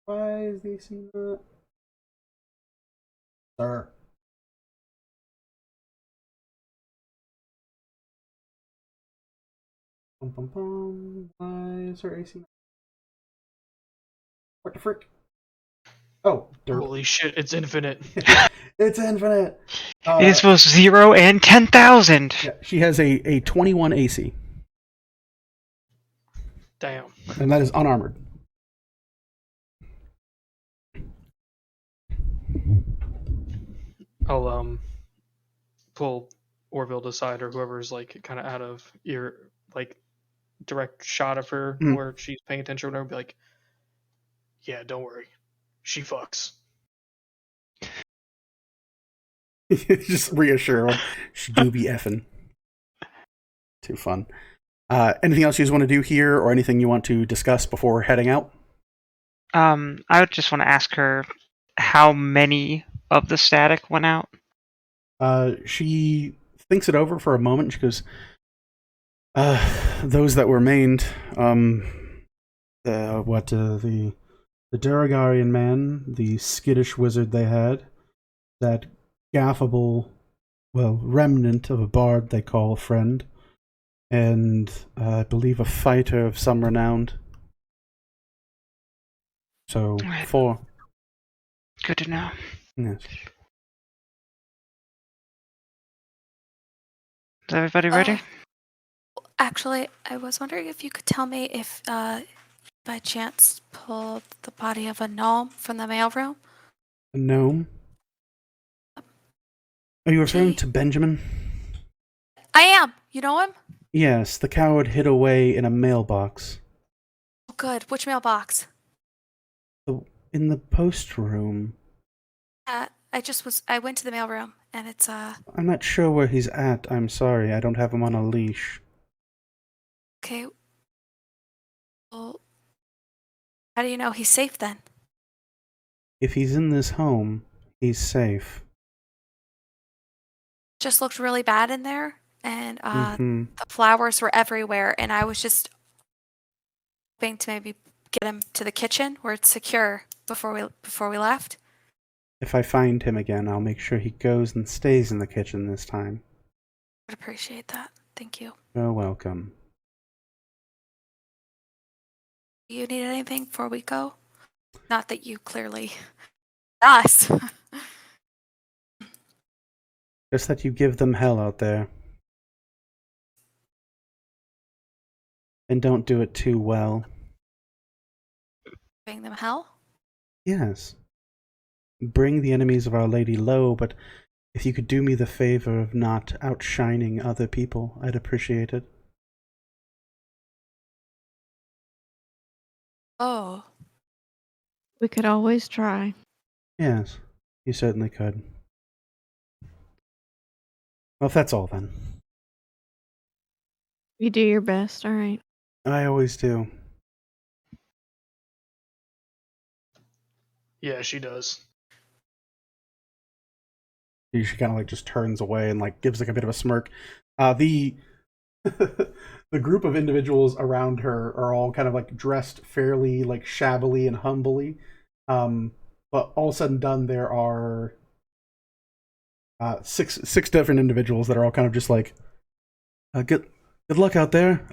S1: Why is the AC not? Sir. Bum, bum, bum. Why is her AC not? What the frick? Oh, derp.
S5: Holy shit, it's infinite.
S1: It's infinite.
S2: It is both 0 and 10,000.
S1: Yeah, she has a 21 AC,
S5: Damn.
S1: and that is unarmored.
S5: I'll pull Orville aside or whoever's like kind of out of ear, like direct shot of her where she's paying attention or whatever, and be like, yeah, don't worry. She fucks.
S1: Just reassure her. She do be effing. Too fun. Anything else you guys want to do here, or anything you want to discuss before heading out?
S2: I would just want to ask her how many of the static went out.
S1: She thinks it over for a moment. She goes, those that were maimed, the Duragarian man, the skittish wizard they had, that gaffable, remnant of a bard they call a friend, and I believe a fighter of some renown. So,
S2: Right.
S1: 4.
S2: Good to know.
S1: Yes.
S2: Is everybody ready?
S6: Actually, I was wondering if you could tell me if, by chance, pulled the body of a gnome from the mailroom.
S1: A gnome? Are you referring
S6: Gee.
S1: to Benjamin?
S6: I am. You know him?
S1: Yes, the coward hid away in a mailbox.
S6: Oh, good. Which mailbox?
S1: In the post room.
S6: I went to the mailroom, and it's,
S1: I'm not sure where he's at. I'm sorry. I don't have him on a leash.
S6: okay. Well, how do you know he's safe then?
S1: If he's in this home, he's safe.
S6: Just looked really bad in there, and,
S1: Mm-hmm.
S6: the flowers were everywhere, and I was just hoping to maybe get him to the kitchen where it's secure before we left.
S1: If I find him again, I'll make sure he goes and stays in the kitchen this time.
S6: I'd appreciate that. Thank you.
S1: You're welcome.
S6: Do you need anything before we go? Not that you clearly us.
S1: Just that you give them hell out there. And don't do it too well.
S6: Giving them hell?
S1: Yes. Bring the enemies of Our Lady low, but if you could do me the favor of not outshining other people, I'd appreciate it.
S6: Oh.
S3: We could always try.
S1: Yes, you certainly could. Well, if that's all then.
S3: You do your best, alright.
S1: I always do.
S5: Yeah, she does.
S1: She kind of like just turns away and like gives like a bit of a smirk. The the group of individuals around her are all kind of like dressed fairly like shabbily and humbly. But all said and done, there are six different individuals that are all kind of just like, good luck out there.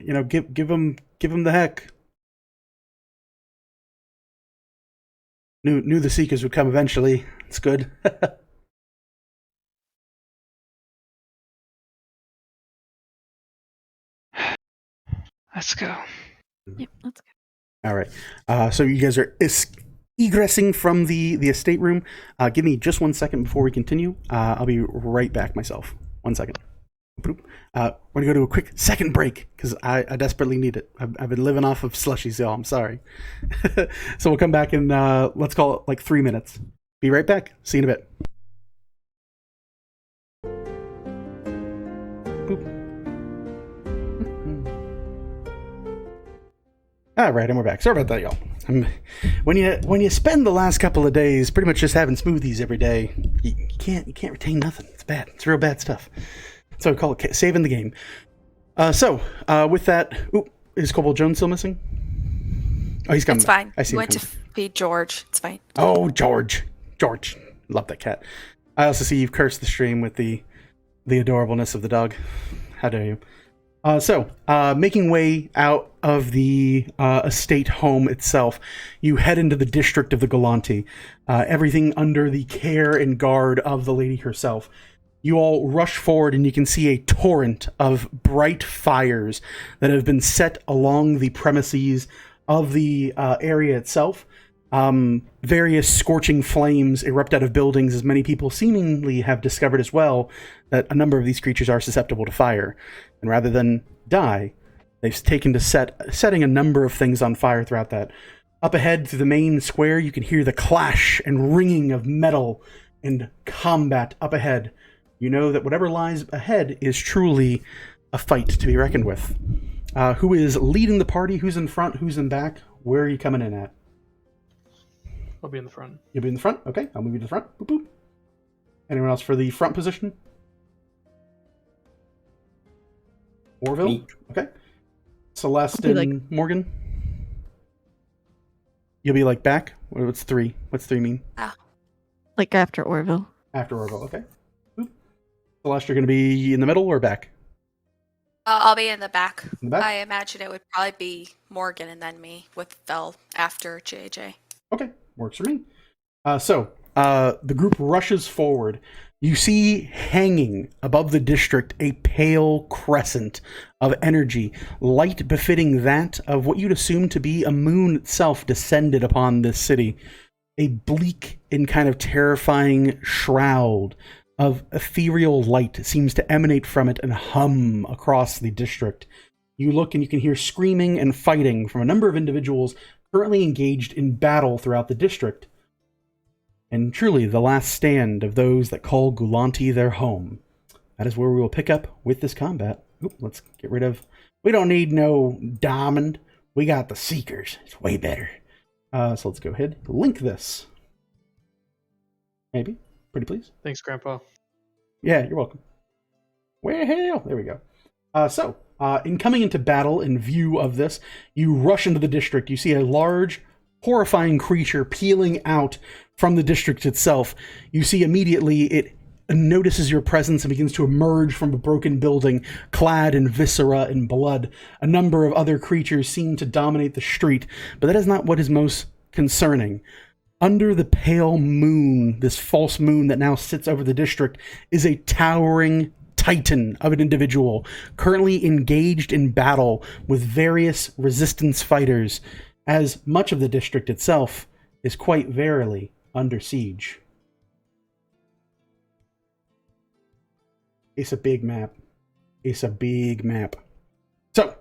S1: Give them the heck. Knew the Seekers would come eventually. It's good.
S2: Let's go.
S3: Yep, let's go.
S1: All right. So you guys are egressing from the estate room. Give me just 1 second before we continue. I'll be right back myself. 1 second. We're going to go to a quick second break because I desperately need it. I've been living off of slushies, y'all. I'm sorry. So we'll come back in, let's call it like 3 minutes. Be right back. See you in a bit. Boop. All right, and we're back. Sorry about that, y'all. When you spend the last couple of days pretty much just having smoothies every day, you can't retain nothing. It's bad. It's real bad stuff. So we call it saving the game. With that, is Cobalt Jones still missing? Oh, he's coming.
S6: It's fine.
S1: I see.
S6: Went to feed George. It's fine.
S1: Oh, George, love that cat. I also see you've cursed the stream with the adorableness of the dog. How dare you? Making way out of the estate home itself, you head into the district of the Galanti, everything under the care and guard of the lady herself. You all rush forward and you can see a torrent of bright fires that have been set along the premises of the area itself. Various scorching flames erupt out of buildings, as many people seemingly have discovered as well that a number of these creatures are susceptible to fire. And rather than die, they've taken to setting a number of things on fire throughout that. Up ahead through the main square, you can hear the clash and ringing of metal and combat up ahead. You know that whatever lies ahead is truly a fight to be reckoned with. Who is leading the party? Who's in front? Who's in back? Where are you coming in at?
S5: I'll be in the front.
S1: You'll be in the front? Okay, I'll move you to the front. Boop, boop. Anyone else for the front position? Orville?
S7: Me.
S1: Okay. Celeste
S3: I'll
S1: and
S3: be
S1: Morgan? You'll be like back? What's 3? What's 3 mean?
S3: Like after Orville.
S1: After Orville, okay. Boop. Celeste, you're going to be in the middle or back?
S6: I'll be in the back.
S1: In the back?
S6: I imagine it would probably be Morgan and then me with Vel after JJ.
S1: Okay, works for me. The group rushes forward. You see hanging above the district a pale crescent of energy, light befitting that of what you'd assume to be a moon itself descended upon this city. A bleak and kind of terrifying shroud of ethereal light seems to emanate from it and hum across the district. You look and you can hear screaming and fighting from a number of individuals currently engaged in battle throughout the district. And truly the last stand of those that call Gulanti their home. That is where we will pick up with this combat. Let's get rid of... We don't need no diamond. We got the Seekers. It's way better. So let's go ahead. Link this. Maybe. Pretty please.
S5: Thanks, Grandpa.
S1: Yeah, you're welcome. Where hell? There we go. In coming into battle in view of this, you rush into the district. You see a large, horrifying creature peeling out from the district itself. You see immediately it notices your presence and begins to emerge from a broken building, clad in viscera and blood. A number of other creatures seem to dominate the street, but that is not what is most concerning. Under the pale moon, this false moon that now sits over the district, is a towering titan of an individual, currently engaged in battle with various resistance fighters, as much of the district itself is quite verily under siege. It's a big map. It's a big map. So,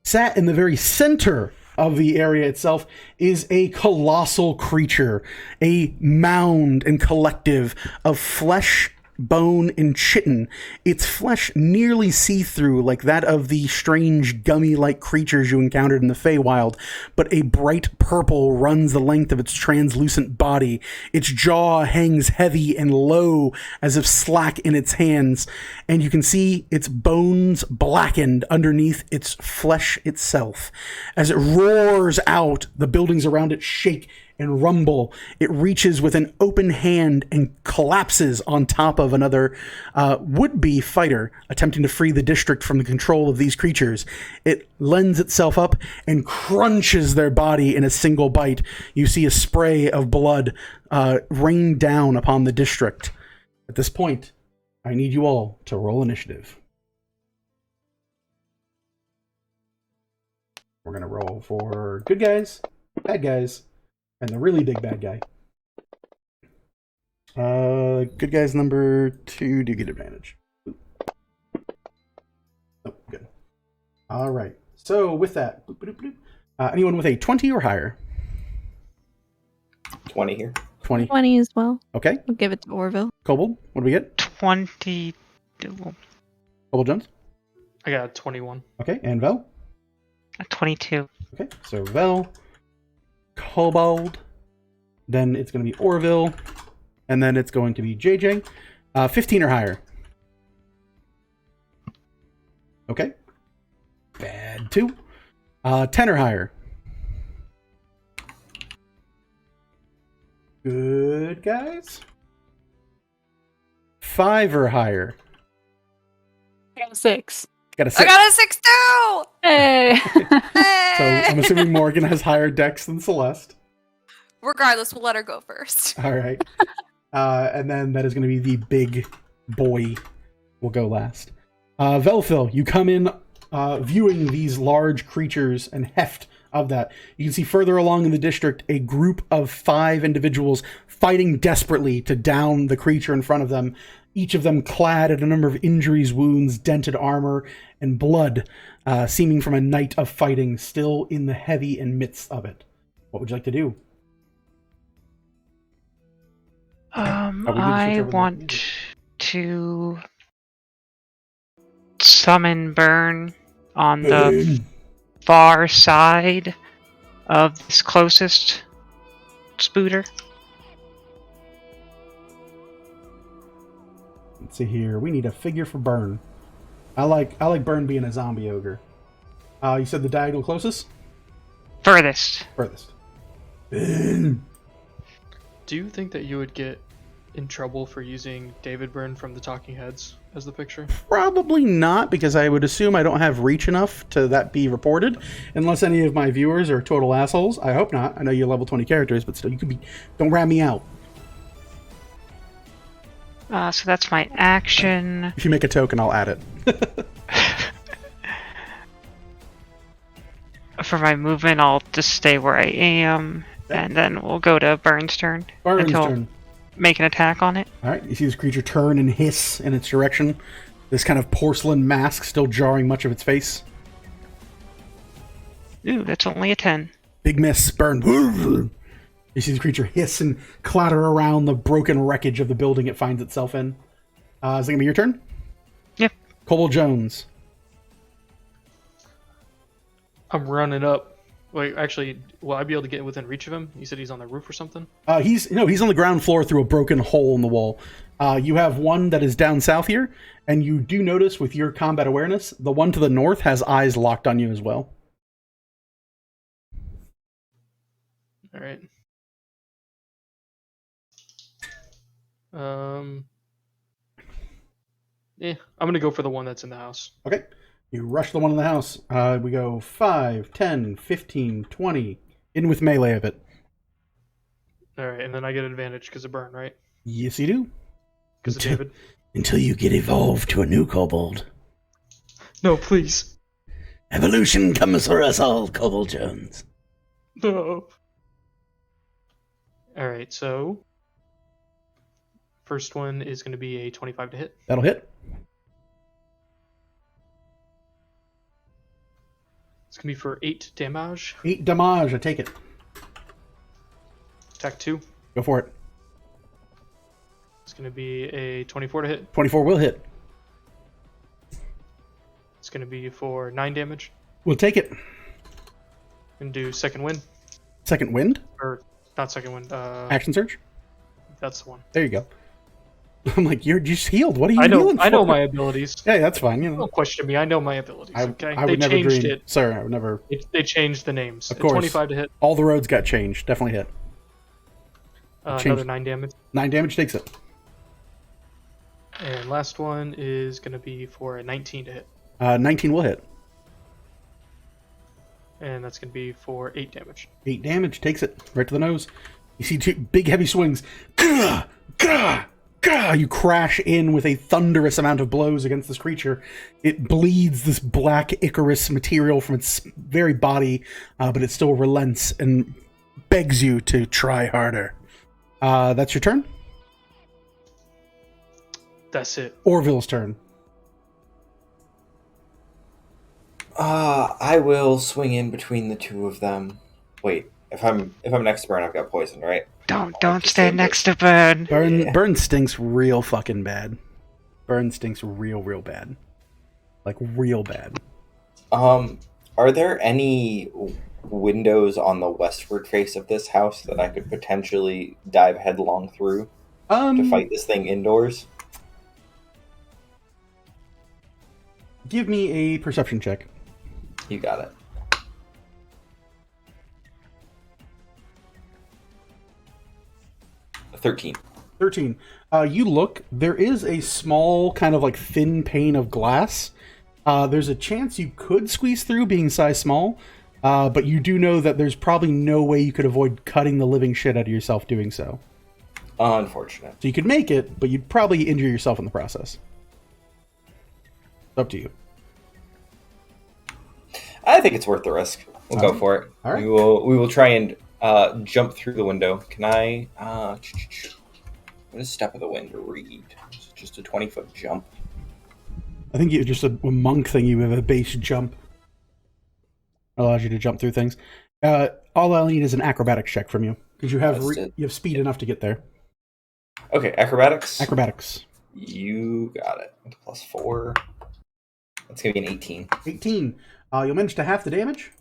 S1: sat in the very center of the area itself is a colossal creature, a mound and collective of flesh, bone, and chitin, its flesh nearly see-through like that of the strange gummy-like creatures you encountered in the Feywild, but a bright purple runs the length of its translucent body. Its jaw hangs heavy and low as if slack in its hands, and you can see its bones blackened underneath its flesh itself. As it roars out, the buildings around it shake and rumble. It reaches with an open hand and collapses on top of another would-be fighter attempting to free the district from the control of these creatures. It lends itself up and crunches their body in a single bite. You see a spray of blood rain down upon the district. At this point, I need you all to roll initiative. We're going to roll for good guys, bad guys, and the really big bad guy. Good guys number 2 do get advantage. Oh, good. All right. So with that, anyone with a 20 or higher?
S7: 20 here.
S1: 20.
S3: 20 as well.
S1: Okay.
S3: We'll give it to Orville.
S1: Kobold, what do we get?
S2: 20.
S1: Kobold Jones?
S5: I got 21.
S1: Okay. And Vel?
S2: 22.
S1: Okay. So Vel, Kobold, then it's going to be Orville, and then it's going to be JJ. 15 or higher. Okay. Bad 2. 10 or higher. Good guys. 5 or higher.
S4: I got a 6.
S1: Got a 6.
S6: I got a 6 too!
S4: Hey!
S1: So I'm
S6: Hey!
S1: assuming Morgan has higher dex than Celeste.
S6: Regardless, we'll let her go first.
S1: All right. And then that is going to be the big boy will go last. Velphil, you come in viewing these large creatures and heft of that. You can see further along in the district a group of 5 individuals fighting desperately to down the creature in front of them, each of them clad in a number of injuries, wounds, dented armor, and blood, seeming from a night of fighting still in the heavy and midst of it. What would you like to do?
S2: I want to summon Burn on the far side of this closest spooter.
S1: Let's see here. We need a figure for Burn. I like Burn being a zombie ogre. You said the diagonal closest?
S2: Furthest.
S1: Furthest.
S5: Do you think that you would get in trouble for using David Byrne from the Talking Heads as the picture?
S1: Probably not, because I would assume I don't have reach enough to that be reported, unless any of my viewers are total assholes. I hope not. I know you're level 20 characters, but still, you could be. Don't rat me out.
S2: So that's my action.
S1: If you make a token, I'll add it.
S2: For my movement, I'll just stay where I am, and then we'll go to Burn's turn.
S1: Burn's
S2: until
S1: turn.
S2: Make an attack on it.
S1: All right, you see this creature turn and hiss in its direction. This kind of porcelain mask still jarring much of its face.
S2: Ooh, that's only a 10.
S1: Big miss, Burn. You see the creature hiss and clatter around the broken wreckage of the building it finds itself in. Is it going to be your turn?
S2: Yep.
S1: Kobold Jones.
S5: I'm running up. Wait, actually, will I be able to get within reach of him? You said he's on the roof or something?
S1: He's on the ground floor through a broken hole in the wall. You have one that is down south here, and you do notice with your combat awareness, the one to the north has eyes locked on you as well.
S5: All right. I'm gonna go for the one that's in the house.
S1: Okay. You rush the one in the house. We go 5, 10, 15, 20. In with melee of it.
S5: All right, and then I get advantage because of burn, right?
S1: Yes, you do.
S5: Because of David.
S8: Until you get evolved to a new kobold.
S5: No, please.
S8: Evolution comes for us all, Kobold Jones.
S5: No. All right, so first one is going to be a 25 to hit.
S1: That'll hit.
S5: It's going to be for 8 damage.
S1: 8 damage. I take it.
S5: Attack 2.
S1: Go for it.
S5: It's going to be a 24 to hit.
S1: 24 will hit.
S5: It's going to be for 9 damage.
S1: We'll take it.
S5: And do second wind.
S1: Second wind.
S5: Or not second wind.
S1: Action surge.
S5: That's the one.
S1: There you go. I'm like, you're just healed. What are you
S5: I know.
S1: healing for?
S5: I know my abilities.
S1: Yeah, that's fine. You know,
S5: Don't question me. I know my abilities. Okay.
S1: I
S5: They
S1: would never
S5: changed
S1: dream.
S5: it.
S1: Sir, I would never.
S5: They changed the names.
S1: Of course.
S5: 25 to hit.
S1: All the roads got changed. Definitely hit.
S5: Another 9 damage.
S1: 9 damage takes it.
S5: And last one is going to be for a 19 to hit.
S1: 19 will hit.
S5: And that's going to be for 8 damage.
S1: 8 damage takes it right to the nose. You see 2 big heavy swings. Gah! Gah! Gah! You crash in with a thunderous amount of blows against this creature. It bleeds this black Icarus material from its very body, but it still relents and begs you to try harder. That's your turn?
S5: That's it.
S1: Orville's turn.
S7: I will swing in between the two of them. Wait, if I'm next to Burn, I've got poison, right?
S2: Don't stand next to Burn.
S1: Burn stinks real fucking bad. Burn stinks real bad. Like, real bad.
S7: Are there any windows on the westward face of this house that I could potentially dive headlong through to fight this thing indoors?
S1: Give me a perception check.
S7: You got it. A 13.
S1: 13. You look, there is a small kind of like thin pane of glass. There's a chance you could squeeze through being size small, but you do know that there's probably no way you could avoid cutting the living shit out of yourself doing so.
S7: Unfortunate.
S1: So you could make it, but you'd probably injure yourself in the process. It's up to you.
S7: I think it's worth the risk. We'll go for it.
S1: All right.
S7: We will try and jump through the window. Can I? What does Step of the Wind read? Is it just a 20-foot jump?
S1: I think you're just a monk thing. You have a base jump. Allows you to jump through things. All I'll need is an acrobatics check from you because you have you have speed enough to get there.
S7: Okay, acrobatics.
S1: Acrobatics.
S7: You got it. With +4. That's gonna be an 18.
S1: 18. You'll manage to half the damage.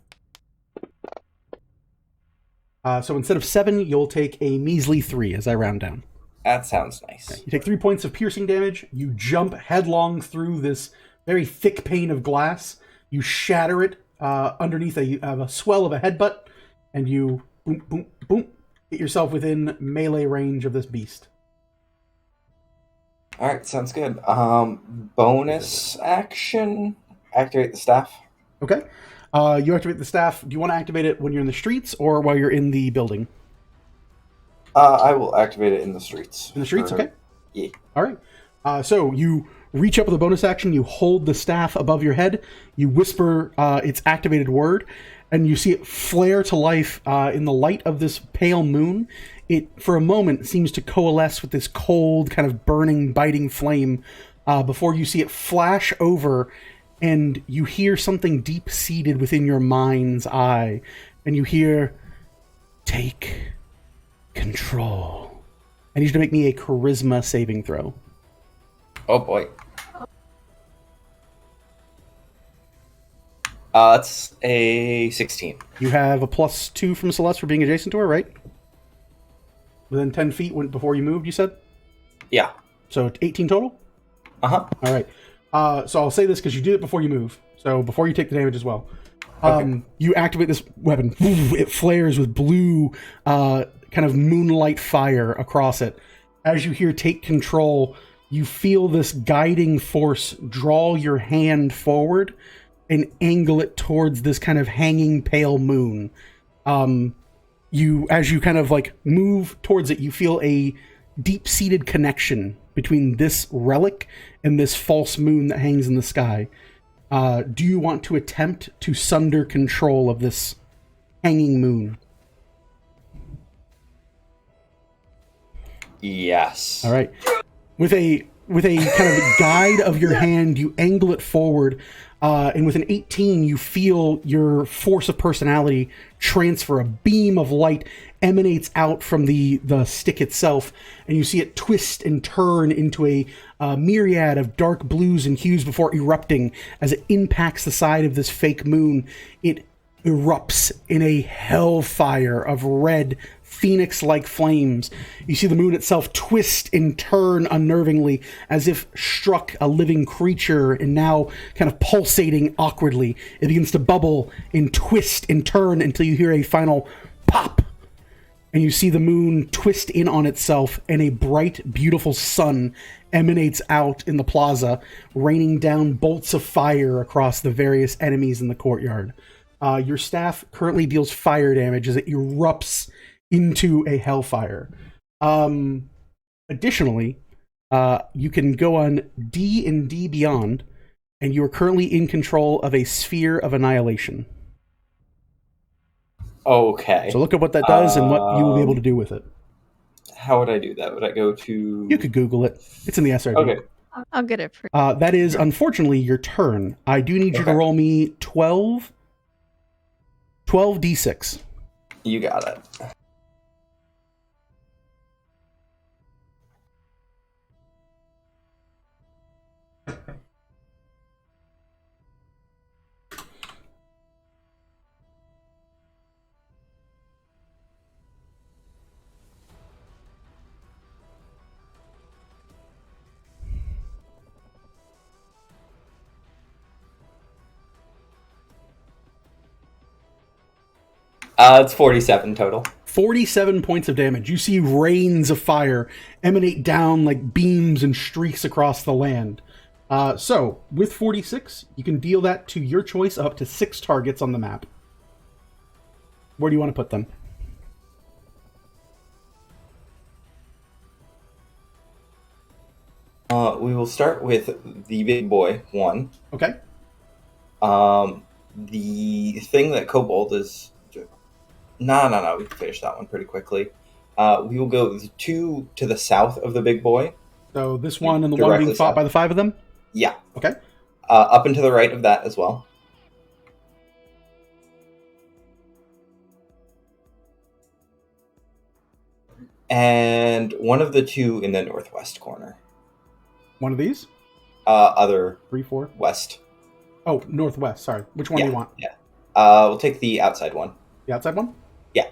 S1: So instead of 7, you'll take a measly 3 as I round down.
S7: That sounds nice.
S1: Okay. You take 3 points of piercing damage. You jump headlong through this very thick pane of glass. You shatter it underneath a swell of a headbutt, and you boom, boom, boom, get yourself within melee range of this beast.
S7: All right, sounds good. Bonus action. Activate the staff.
S1: Okay. You activate the staff. Do you want to activate it when you're in the streets or while you're in the building?
S7: I will activate it in the streets.
S1: In the streets, okay.
S7: Yeah.
S1: All right. So you reach up with a bonus action. You hold the staff above your head. You whisper its activated word, and you see it flare to life in the light of this pale moon. It, for a moment, seems to coalesce with this cold, kind of burning, biting flame before you see it flash over, and you hear something deep-seated within your mind's eye, and you hear, "Take control." I need you to make me a charisma saving throw.
S7: Oh boy. That's a 16.
S1: You have a +2 from Celeste for being adjacent to her, right? Within 10 feet before you moved, you said?
S7: Yeah.
S1: So 18 total?
S7: Uh-huh.
S1: All right. So I'll say this because you did it before you move. So before you take the damage as well.
S7: Okay.
S1: You activate this weapon. It flares with blue kind of moonlight fire across it. As you hear "take control," you feel this guiding force draw your hand forward and angle it towards this kind of hanging pale moon. As you kind of like move towards it, you feel a deep-seated connection between this relic and this false moon that hangs in the sky. Do you want to attempt to sunder control of this hanging moon?
S7: Yes.
S1: All right. With a kind of guide of your hand, you angle it forward, and with an 18, you feel your force of personality transfer. A beam of light emanates out from the stick itself, and you see it twist and turn into a myriad of dark blues and hues before erupting. As it impacts the side of this fake moon, it erupts in a hellfire of red, phoenix-like flames. You see the moon itself twist and turn unnervingly, as if struck a living creature, and now kind of pulsating awkwardly. It begins to bubble and twist and turn until you hear a final pop. And you see the moon twist in on itself, and a bright, beautiful sun emanates out in the plaza, raining down bolts of fire across the various enemies in the courtyard. Your staff currently deals fire damage as it erupts into a hellfire. Additionally, you can go on D&D Beyond, and you are currently in control of a sphere of annihilation.
S7: Okay.
S1: So look at what that does and what you will be able to do with it.
S7: How would I do that? Would I go to...
S1: You could Google it. It's in the SRD.
S7: Okay.
S3: I'll get it for
S1: That is, unfortunately, your turn. I do need you to roll me 12d6.
S7: You got it. It's 47 total.
S1: 47 points of damage. You see rains of fire emanate down like beams and streaks across the land. So, with 46, you can deal that to your choice up to 6 targets on the map. Where do you want to put them?
S7: We will start with the big boy, 1.
S1: Okay.
S7: The thing that Kobold is... No. We can finish that one pretty quickly. We will go 2 to the south of the big boy.
S1: So this one and the one being fought by the 5 of them?
S7: Yeah.
S1: Okay.
S7: Up and to the right of that as well. And one of the 2 in the northwest corner.
S1: One of these?
S7: Other
S1: 3, 4?
S7: west.
S1: Oh, northwest. Sorry. Which one do you want?
S7: Yeah. We'll take the outside one.
S1: The outside one?
S7: Yeah.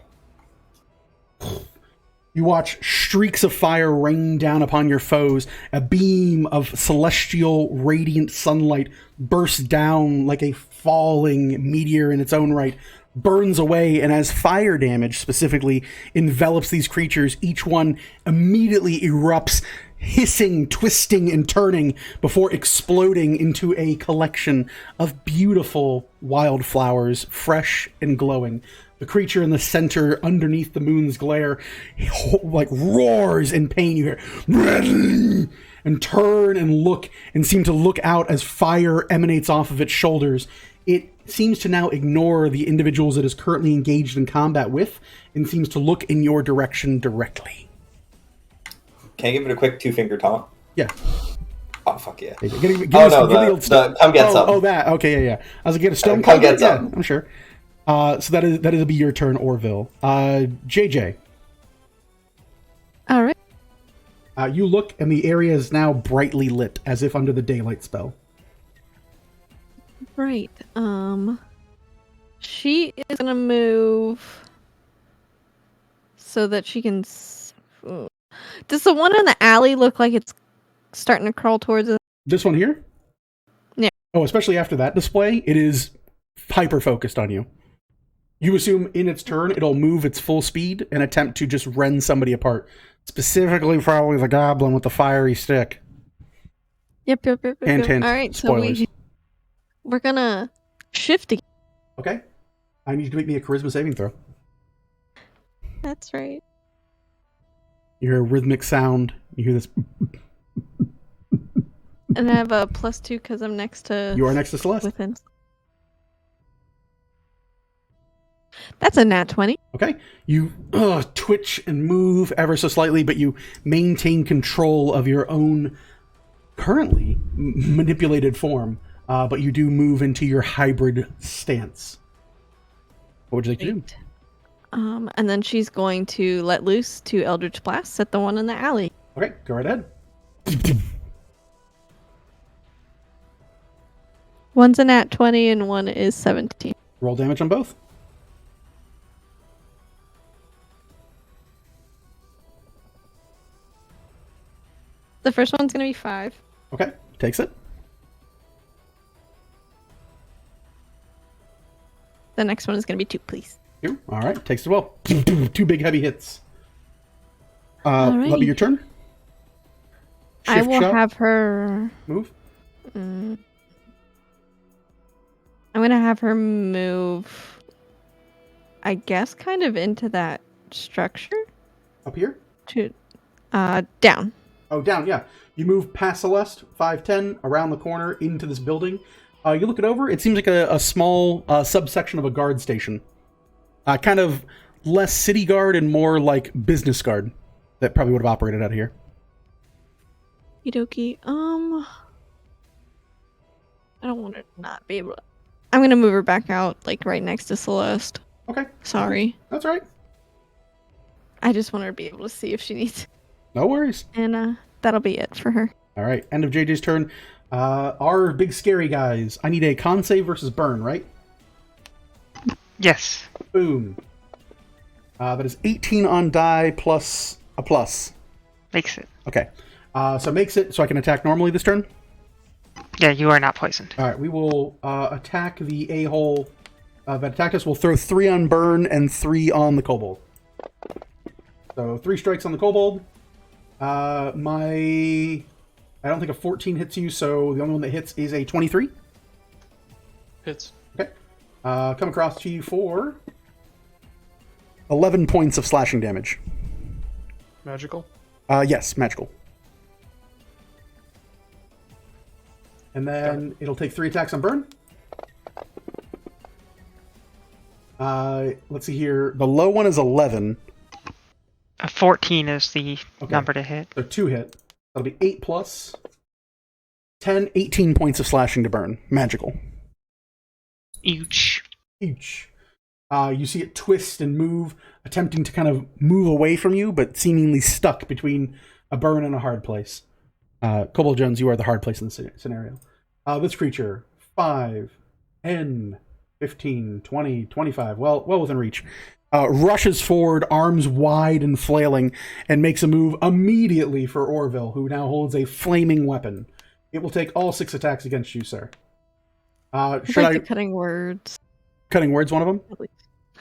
S1: You watch streaks of fire rain down upon your foes. A beam of celestial, radiant sunlight bursts down like a falling meteor in its own right, burns away, and as fire damage specifically envelops these creatures, each one immediately erupts, hissing, twisting, and turning before exploding into a collection of beautiful wildflowers, fresh and glowing. The creature in the center, underneath the moon's glare, like roars in pain. You hear, and turn and look, and seem to look out as fire emanates off of its shoulders. It seems to now ignore the individuals it is currently engaged in combat with, and seems to look in your direction directly.
S7: Can I give it a quick 2-finger taunt?
S1: Yeah.
S7: Oh, fuck yeah.
S1: Give me the old
S7: come get some.
S1: Oh, that. Okay, yeah. I was like, get a stone
S7: come
S1: cold?
S7: get some.
S1: Yeah, I'm sure. So that'll be your turn, Orville. JJ.
S3: All right.
S1: You look, and the area is now brightly lit, as if under the daylight spell.
S3: Right. She is gonna move so that she can. Does the one in the alley look like it's starting to crawl towards us?
S1: This one here?
S3: Yeah.
S1: Oh, especially after that display, it is hyper-focused on you. You assume in its turn, it'll move its full speed and attempt to just rend somebody apart. Specifically, probably the goblin with the fiery stick.
S3: Yep.
S1: Hint, hint.
S3: All right, so
S1: Spoilers.
S3: we're gonna shift again.
S1: Okay. I need you to make me a charisma saving throw.
S3: That's right.
S1: You hear a rhythmic sound. You hear this.
S3: And I have a +2 because I'm next to.
S1: You are next to Celeste.
S3: Within. That's a nat 20.
S1: Okay. You twitch and move ever so slightly, but you maintain control of your own currently manipulated form. But you do move into your hybrid stance. What would you like to do?
S3: And then she's going to let loose 2 Eldritch Blasts at the one in the alley.
S1: Okay, go right ahead.
S3: One's a nat 20 and one is 17.
S1: Roll damage on both.
S3: The first one's going to be 5.
S1: Okay, takes it.
S3: The next one is going to be 2, please.
S1: Here. All right, takes it well. 2 big heavy hits. Let me
S3: Alrighty.
S1: your turn.
S3: I
S1: Shift
S3: will
S1: shot,
S3: have her.
S1: move.
S3: I'm going to have her move, I guess, kind of into that structure.
S1: Up here.
S3: To down.
S1: Oh, down, yeah. You move past Celeste, 5'10", around the corner into this building. You look it over. It seems like a small subsection of a guard station. Kind of less city guard and more like business guard that probably would have operated out of here.
S3: Okie dokie. I don't want to not be able to. I'm going to move her back out, like right next to Celeste.
S1: Okay.
S3: Sorry.
S1: That's all right.
S3: I just want her to be able to see if she needs.
S1: No worries.
S3: And that'll be it for her.
S1: All right. End of JJ's turn. Our big scary guys. I need a con save versus burn, right?
S2: Yes.
S1: Boom. That is 18 on die plus a plus.
S2: Makes it.
S1: Okay. So makes it so I can attack normally this turn.
S2: Yeah, you are not poisoned.
S1: All right. We will attack the a-hole that attacked us. We'll throw 3 on burn and 3 on the kobold. So 3 strikes on the kobold. I don't think a 14 hits you, so the only one that hits is a 23.
S5: Hits.
S1: Okay. Come across to you for 11 points of slashing damage.
S5: Magical.
S1: Yes, magical. And then it'll take 3 attacks on burn. Let's see here. The low one is 11.
S2: A 14 is the
S1: Okay.
S2: number to hit.
S1: So 2 hit. That'll be 8 plus 10, 18 points of slashing to burn. Magical.
S2: Each.
S1: Each. You see it twist and move, attempting to kind of move away from you, but seemingly stuck between a burn and a hard place. Kobold Jones, you are the hard place in the scenario. This creature, 5, 10, 15, 20, 25, well within reach, rushes forward, arms wide and flailing, and makes a move immediately for Orville, who now holds a flaming weapon. It will take all 6 attacks against you, sir.
S3: It's like the cutting words.
S1: Cutting words, one of them?
S3: At least.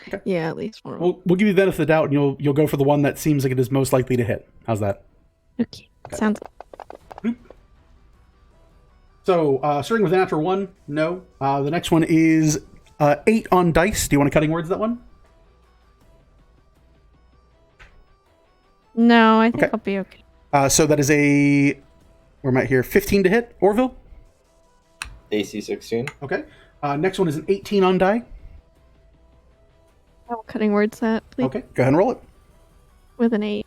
S1: Okay.
S3: Yeah, at least one of them.
S1: We'll give you the benefit of the doubt, and you'll go for the one that seems like it is most likely to hit. How's that?
S3: Okay. Sounds good.
S1: So, starting with a natural 1, no. The next one is 8 on dice. Do you want to cutting words that one?
S3: No, I think
S1: Okay.
S3: I'll be okay.
S1: So that is a... Where am I here? 15 to hit, Orville?
S7: AC 16.
S1: Okay. Next one is an 18 on die.
S3: How cutting words that, please?
S1: Okay, go ahead and roll it.
S3: With an 8.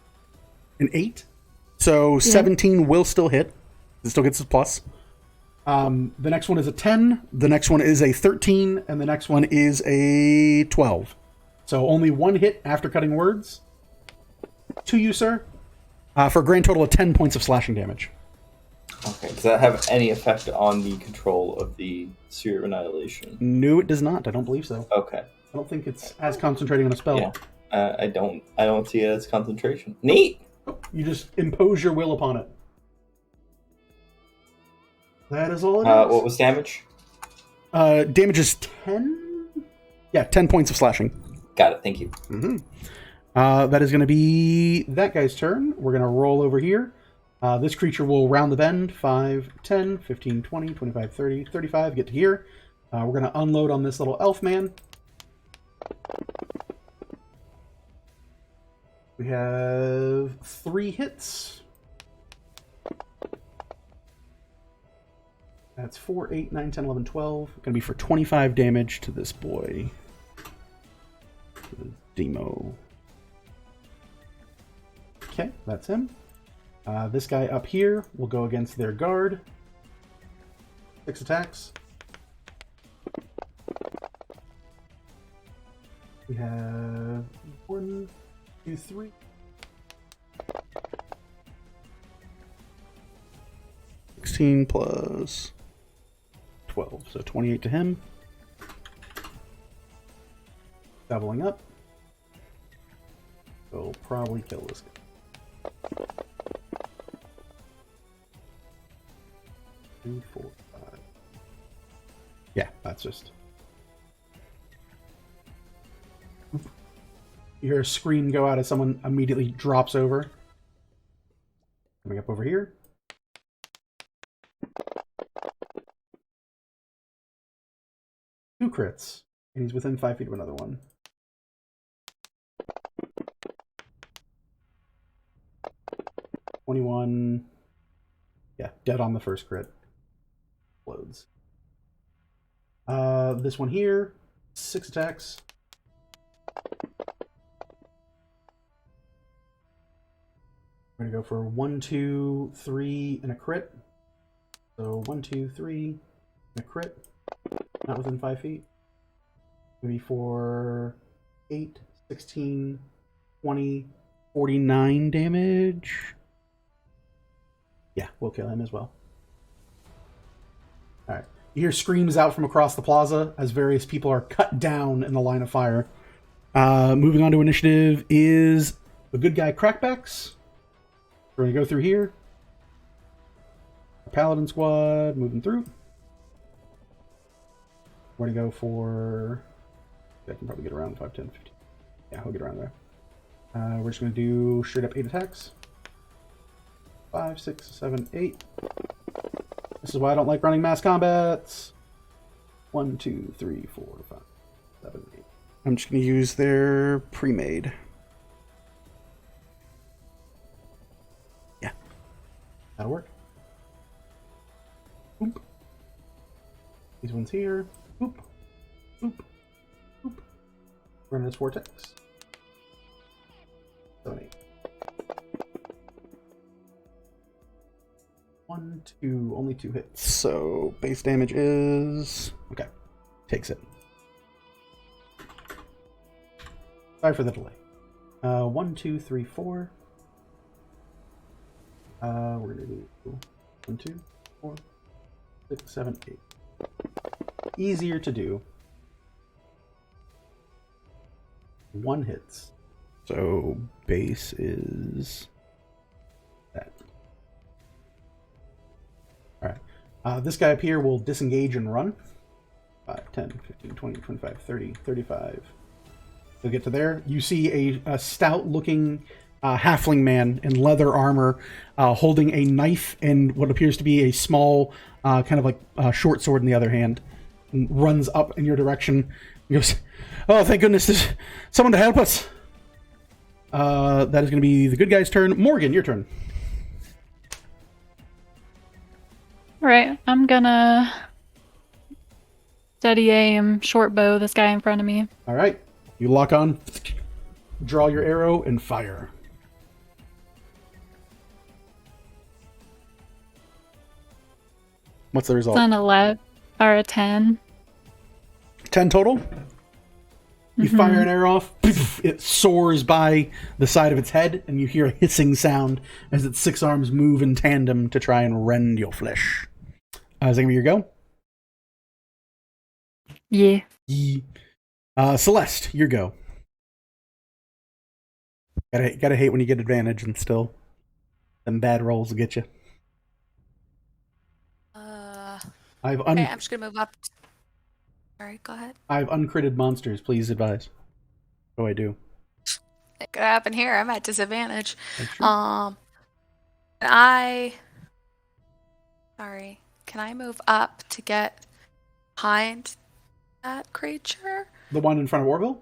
S1: An 8. So 17 will still hit. It still gets a plus. The next one is a 10. The next one is a 13. And the next one is a 12. So only 1 hit after cutting words. To you, sir. For a grand total of 10 points of slashing damage.
S7: Okay, does that have any effect on the control of the Sphere of Annihilation?
S1: No, it does not. I don't believe so.
S7: Okay.
S1: I don't think it's as concentrating on a spell.
S7: Yeah. I don't see it as concentration. Neat!
S1: You just impose your will upon it. That is all it is.
S7: What was damage?
S1: Damage is 10? Yeah, 10 points of slashing.
S7: Got it, thank you.
S1: Mm-hmm. That is going to be that guy's turn. We're going to roll over here. This creature will round the bend 5, 10, 15, 20, 25, 30, 35, get to here. We're going to unload on this little elf man. We have 3 hits. That's 4, 8, 9, 10, 11, 12. Going to be for 25 damage to this boy. Demo. Okay, that's him. This guy up here will go against their guard. 6 attacks. We have 1, 2, 3. 16 plus 12, so 28 to him. Doubling up. So we'll probably kill this guy. 2, 4, 5. Yeah, that's just. You hear a scream go out as someone immediately drops over. Coming up over here. Two crits, and he's within 5 feet of another one. $21. Yeah, dead on the first crit. Explodes. This one here, 6 attacks. We're gonna go for 1, 2, 3, and a crit. So 1, 2, 3, and a crit. Not within 5 feet. Maybe for 8, 16, 20, 49 damage. Yeah, we'll kill him as well. Alright. You hear screams out from across the plaza as various people are cut down in the line of fire. Moving on to initiative is the good guy Crackbacks. We're going to go through here. Paladin squad moving through. We're going to go for... I can probably get around 5, 10, 15. Yeah, we'll get around there. We're just going to do straight up 8 attacks. 5, 6, 7, 8. This is why I don't like running mass combats. 1, 2, 3, 4, 5, 7, 8. I'm just going to use their pre-made. Yeah. That'll work. Oop. These ones here. Oop. Oop. Oop. Run this vortex. 7, 8. 1, 2, only 2 hits. So base damage is okay. Takes it. Sorry for the delay. 1, 2, 3, 4. We're gonna do 1, 2, 4, 6, 7, 8. Easier to do. 1 hits. So base is that. Alright. This guy up here will disengage and run. 5, 10, 15, 20, 25, 30, 35. They'll get to there. You see a stout-looking halfling man in leather armor holding a knife and what appears to be a small, kind of like short sword in the other hand. And runs up in your direction. He goes, "Oh, thank goodness, there's someone to help us." That is going to be the good guy's turn. Morgan, your turn.
S4: Alright, I'm gonna steady aim, short bow this guy in front of me.
S1: All right. You lock on, draw your arrow, and fire. What's the result?
S4: It's an 11 or a 10.
S1: 10 total? You fire an arrow off, it soars by the side of its head, and you hear a hissing sound as its 6 arms move in tandem to try and rend your flesh. Is that going to be your go?
S4: Yeah.
S1: Celeste, your go. Gotta hate when you get advantage and still them bad rolls will get you.
S6: Okay, I'm just gonna move up. Sorry, go ahead.
S1: I've uncritted monsters. Please advise. What do I do?
S6: It could happen here. I'm at disadvantage.
S1: That's true.
S6: I'm Sorry. Can I move up to get behind that creature?
S1: The one in front of Orville?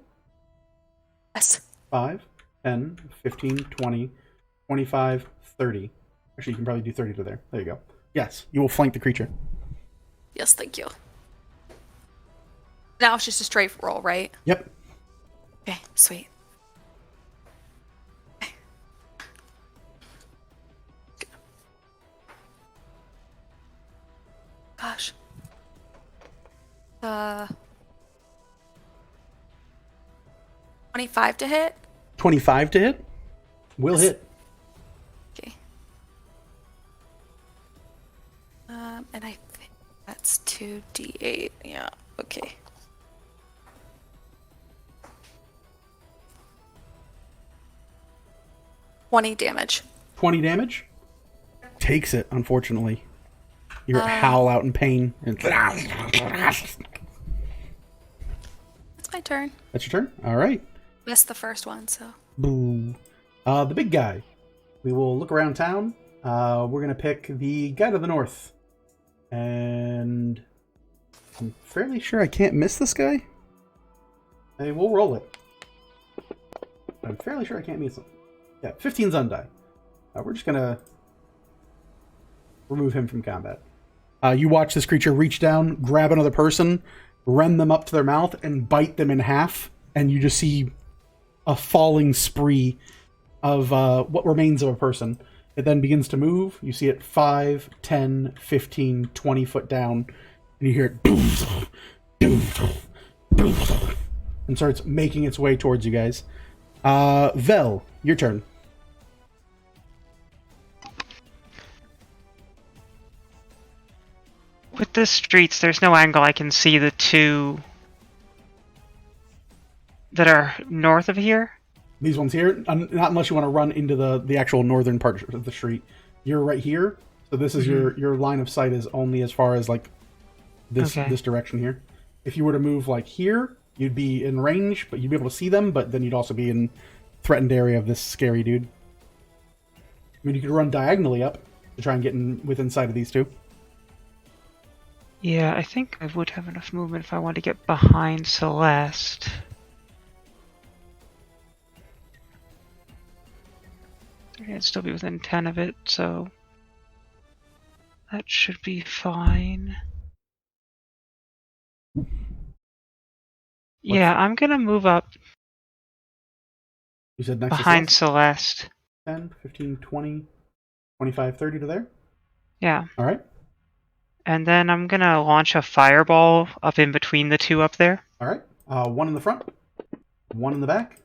S6: Yes.
S1: 5, 10, 15, 20, 25, 30. Actually, you can probably do 30 to there. There you go. Yes, you will flank the creature.
S6: Yes, thank you. Now it's just a straight roll, right?
S1: Yep.
S6: Okay, sweet. Gosh. 25 to hit?
S1: 25 to hit? Will hit.
S6: Okay. And I think that's 2d8. Yeah, okay. $20 damage.
S1: 20 damage? Takes it, unfortunately. You howl out in pain. And
S6: That's my turn.
S1: that's your turn? All right.
S6: Missed the first one, so.
S1: Boo. The big guy. We will look around town. We're going to pick the guy to the north. And I'm fairly sure I can't miss this guy. Hey, we'll roll it. I'm fairly sure I can't miss him. Yeah, 15's undie. We're just going to remove him from combat. You watch this creature reach down, grab another person, rend them up to their mouth, and bite them in half. And you just see a falling spree of what remains of a person. It then begins to move. You see it 5, 10, 15, 20 foot down. And you hear it and starts making its way towards you guys. Vel, your turn.
S2: With the streets, there's no angle I can see the two that are north of here.
S1: These ones here, not unless you want to run into the actual northern part of the street. You're right here, so this is your line of sight is only as far as like this direction here. If you were to move like here, you'd be in range, but you'd be able to see them. But then you'd also be in threatened area of this scary dude. I mean, you could run diagonally up to try and get within sight of these two.
S2: Yeah, I think I would have enough movement if I wanted to get behind Celeste. I'd still be within 10 of it, so that should be fine. Yeah, I'm gonna move up
S1: You said next
S2: behind
S1: to
S2: Celeste.
S1: 10, 15, 20, 25, 30 to there?
S2: Yeah.
S1: All right.
S2: And then I'm gonna launch a fireball up in between the two up there.
S1: All right. One in the front, one in the back.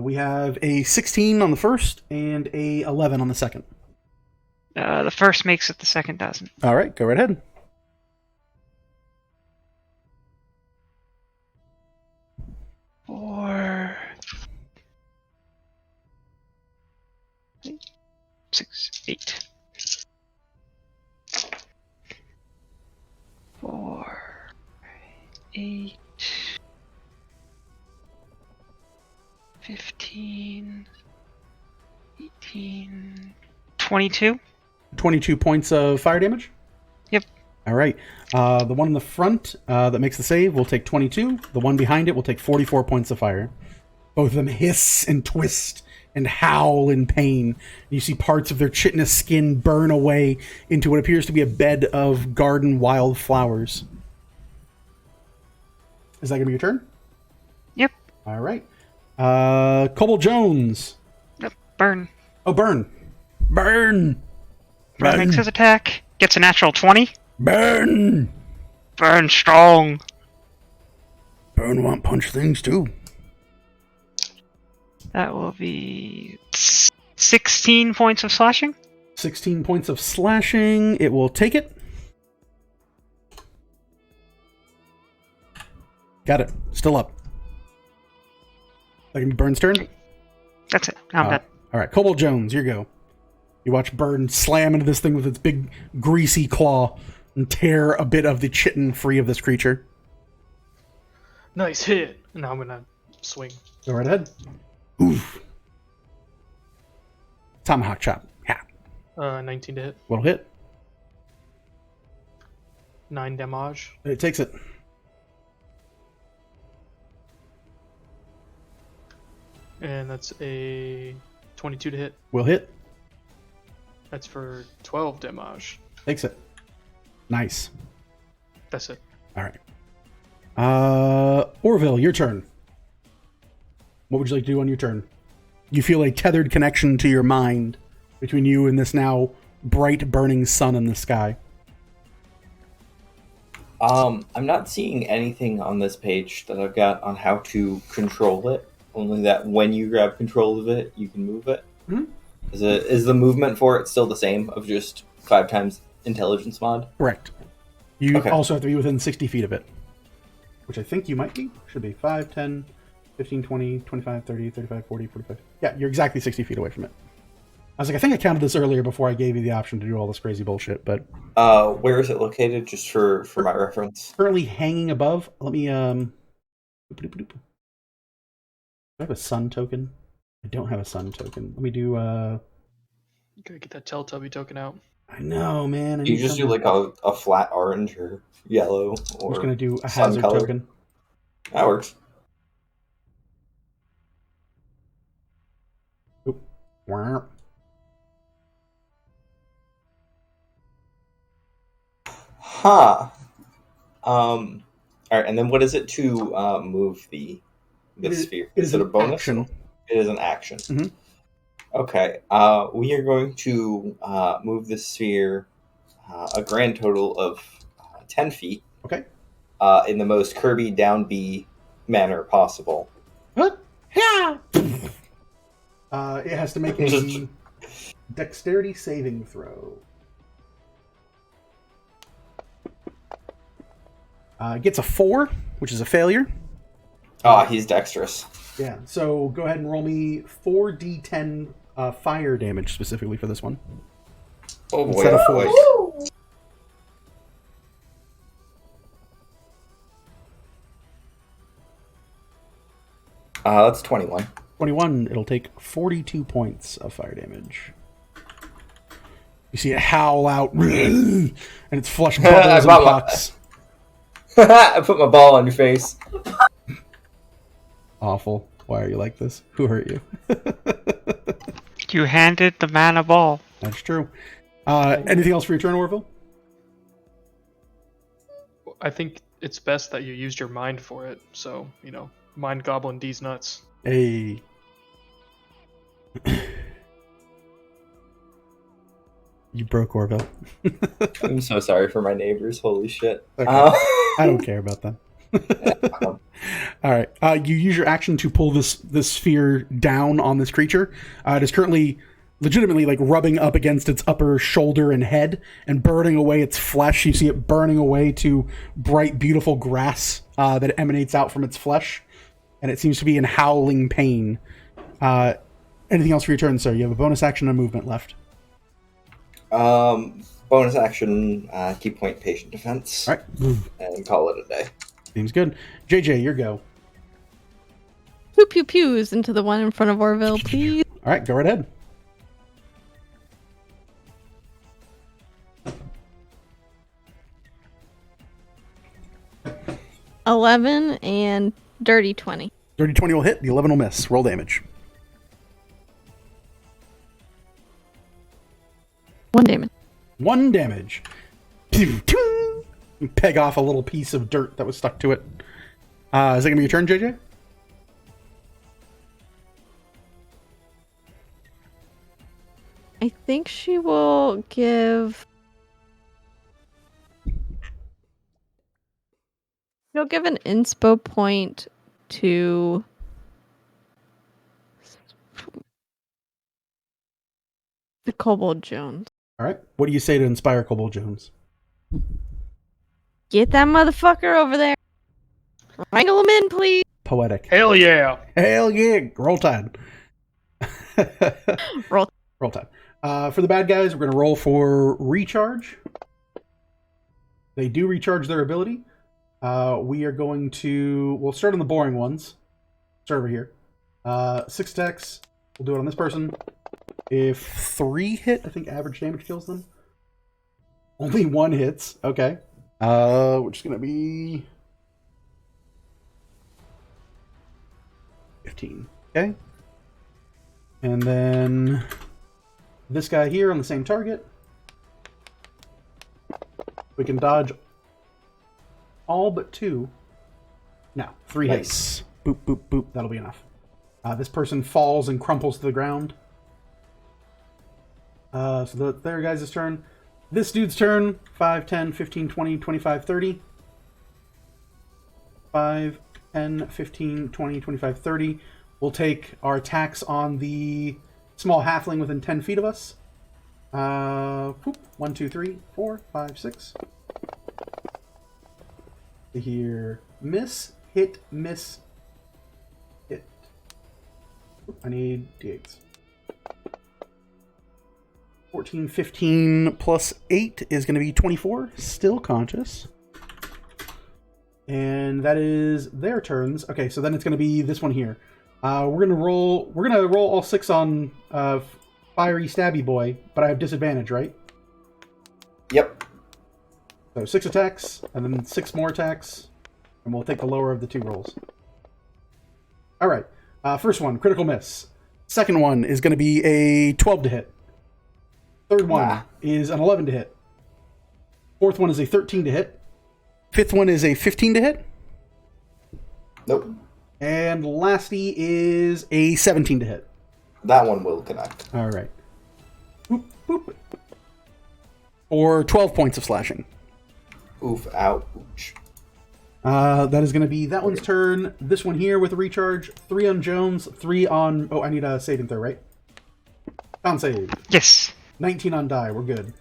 S1: We have a 16 on the first and a 11 on the second.
S2: The first makes it, the second doesn't.
S1: All right, go right ahead.
S2: Four, 6, 8. 4, 8, 15, 18, 22.
S1: 22 points of fire damage?
S2: Yep.
S1: All right. The one in the front that makes the save will take 22. The one behind it will take 44 points of fire. Both of them hiss and twist and howl in pain. You see parts of their chitinous skin burn away into what appears to be a bed of garden wildflowers. Is that going to be your turn?
S2: Yep.
S1: All right. Cobble Jones.
S2: Yep. Burn.
S1: Oh, burn. Burn.
S2: Burn makes his attack. Gets a natural 20.
S1: Burn.
S2: Burn strong.
S1: Burn want punch things too.
S2: That will be 16 points of slashing.
S1: 16 points of slashing. It will take it. Got it. Still up. That can be Burn's turn?
S2: That's it. I'm done.
S1: All right, Cobalt Jones, your go. You watch Burn slam into this thing with its big, greasy claw and tear a bit of the chitin free of this creature.
S5: Nice hit. Now I'm gonna swing.
S1: Go right ahead. Oof. Tomahawk chop. Yeah.
S5: 19 to hit.
S1: Will hit.
S5: 9 damage.
S1: It takes it.
S5: And that's a 22 to hit.
S1: Will hit.
S5: That's for 12 damage.
S1: Takes it. Nice.
S5: That's it.
S1: All right. Orville, your turn. What would you like to do on your turn? You feel a tethered connection to your mind between you and this now bright, burning sun in the sky.
S7: I'm not seeing anything on this page that I've got on how to control it. Only that when you grab control of it, you can move it.
S1: Mm-hmm.
S7: Is the movement for it still the same of just 5 times intelligence mod?
S1: Correct. You
S7: Okay.
S1: also have to be within 60 feet of it, which I think you might be. Should be 5, 10, 15, 20, 25, 30, 35, 40, 45. Yeah, you're exactly 60 feet away from it. I was like, I think I counted this earlier before I gave you the option to do all this crazy bullshit, but...
S7: Where is it located, just for my reference?
S1: Currently hanging above. Let me, Do I have a sun token? I don't have a sun token. Let me do,
S5: You gotta get that Teletubby token out.
S1: I know, man.
S7: You just do like a flat orange or yellow, or
S1: I'm just going to do a
S7: sun
S1: hazard
S7: color.
S1: token.
S7: That works.
S1: Oop. Wah.
S7: Huh. All right, and then what is it to move the sphere? Is it a bonus?
S1: Action.
S7: It is an action.
S1: Mhm.
S7: Okay. We are going to move the sphere a grand total of 10 feet.
S1: Okay.
S7: In the most Kirby down B manner possible.
S1: What? Yeah. It has to make a dexterity saving throw. It gets a 4, which is a failure.
S7: He's dexterous.
S1: Yeah, so go ahead and roll me 4d10 fire damage specifically for this one.
S7: Oh boy.
S1: Instead of force.
S7: That's 21.
S1: 21, it'll take 42 points of fire damage. You see it howl out, and it's flush bubbles and pucks.
S7: I put my ball on your face.
S1: Awful. Why are you like this? Who hurt you?
S2: You handed the man a ball.
S1: That's true. Anything else for your turn, Orville?
S5: I think it's best that you used your mind for it. So, mind goblin D's nuts.
S1: Hey. You broke Orville.
S7: I'm so sorry for my neighbors. Holy shit.
S1: Okay. I don't care about them. All right. You use your action to pull this sphere down on this creature. It is currently legitimately like rubbing up against its upper shoulder and head and burning away its flesh. You see it burning away to bright, beautiful grass that emanates out from its flesh. And it seems to be in howling pain. Anything else for your turn, sir? You have a bonus action and a movement left.
S7: Bonus action, key point patient defense.
S1: All right.
S7: And call it a day.
S1: Seems good. JJ, your go.
S3: Pew pew pews into the one in front of Orville, please.
S1: All right, go right ahead.
S3: $11 and dirty 20.
S1: Dirty 20 will hit. The 11 will miss. Roll damage.
S3: 1 damage.
S1: 1 damage. Pew, ting. You peg off a little piece of dirt that was stuck to it. Is that going to be your turn, JJ?
S3: I think she will give... She'll give an inspo point to... the Kobold Jones.
S1: All right. What do you say to inspire Kobold Jones?
S3: Get that motherfucker over there. Wrangle him in, please.
S1: Poetic.
S5: Hell yeah!
S1: Hell yeah. Roll Tide.
S3: Roll.
S1: Roll Tide. For the bad guys, we're going to roll for recharge. They do recharge their ability. We are going to... We'll start on the boring ones. Start over here. 6 attacks. We'll do it on this person. If 3 hit, I think average damage kills them. Only 1 hits. Okay. Which is going to be 15. Okay. And then this guy here on the same target. We can dodge all but 2. No, 3 hits. Boop, boop, boop. That'll be enough. This person falls and crumples to the ground. So their guys' turn. This dude's turn. 5, 10, 15, 20, 25, 30. 5, 10, 15, 20, 25, 30. We'll take our attacks on the small halfling within 10 feet of us. 1, 2, 3, 4, 5, 6. Here. Miss, hit, miss, hit. I need d8s. 14, 15 plus 8 is going to be 24. Still conscious. And that is their turns. Okay, so then it's going to be this one here. We're gonna roll all 6 on fiery stabby boy, but I have disadvantage, right?
S7: Yep.
S1: So 6 attacks, and then 6 more attacks, and we'll take the lower of the 2 rolls. All right. First one, critical miss. Second one is going to be a 12 to hit. Third one is an 11 to hit. Fourth one is a 13 to hit. Fifth one is a 15 to hit.
S7: Nope.
S1: And lasty is a 17 to hit.
S7: That one will connect.
S1: All right. Boop, boop. Or 12 points of slashing.
S7: Oof, ouch.
S1: That is going to be that one's turn. This one here with a recharge. 3 on Jones, 3 on... Oh, I need a saving throw, right? Con save.
S2: Yes.
S1: 19 on die. We're good.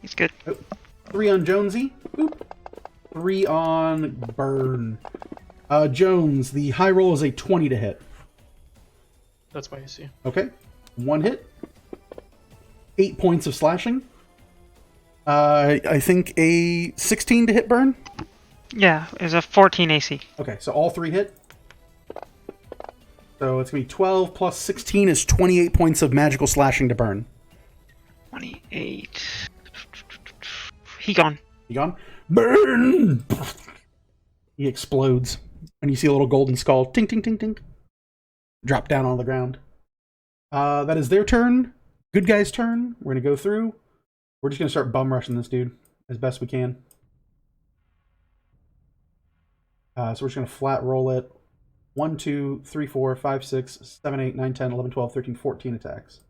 S2: He's good.
S1: 3 on Jonesy. Boop. 3 on Burn. Jones, the high roll is a 20 to hit.
S5: That's my AC.
S1: Okay. 1 hit. 8 points of slashing. I think a 16 to hit Burn.
S2: Yeah, it was a 14 AC.
S1: Okay, so all 3 hit. So it's going to be 12 plus 16 is 28 points of magical slashing to Burn.
S2: 28. He gone.
S1: You gone? Burn! He explodes. And you see a little golden skull. Tink, tink, tink, tink. Drop down on the ground. That is their turn. Good guy's turn. We're going to go through. We're just going to start bum rushing this dude as best we can. So we're just going to flat roll it. 1, 2, 3, 4, 5, 6, 7, 8, 9, 10, 11, 12, 13, 14 attacks.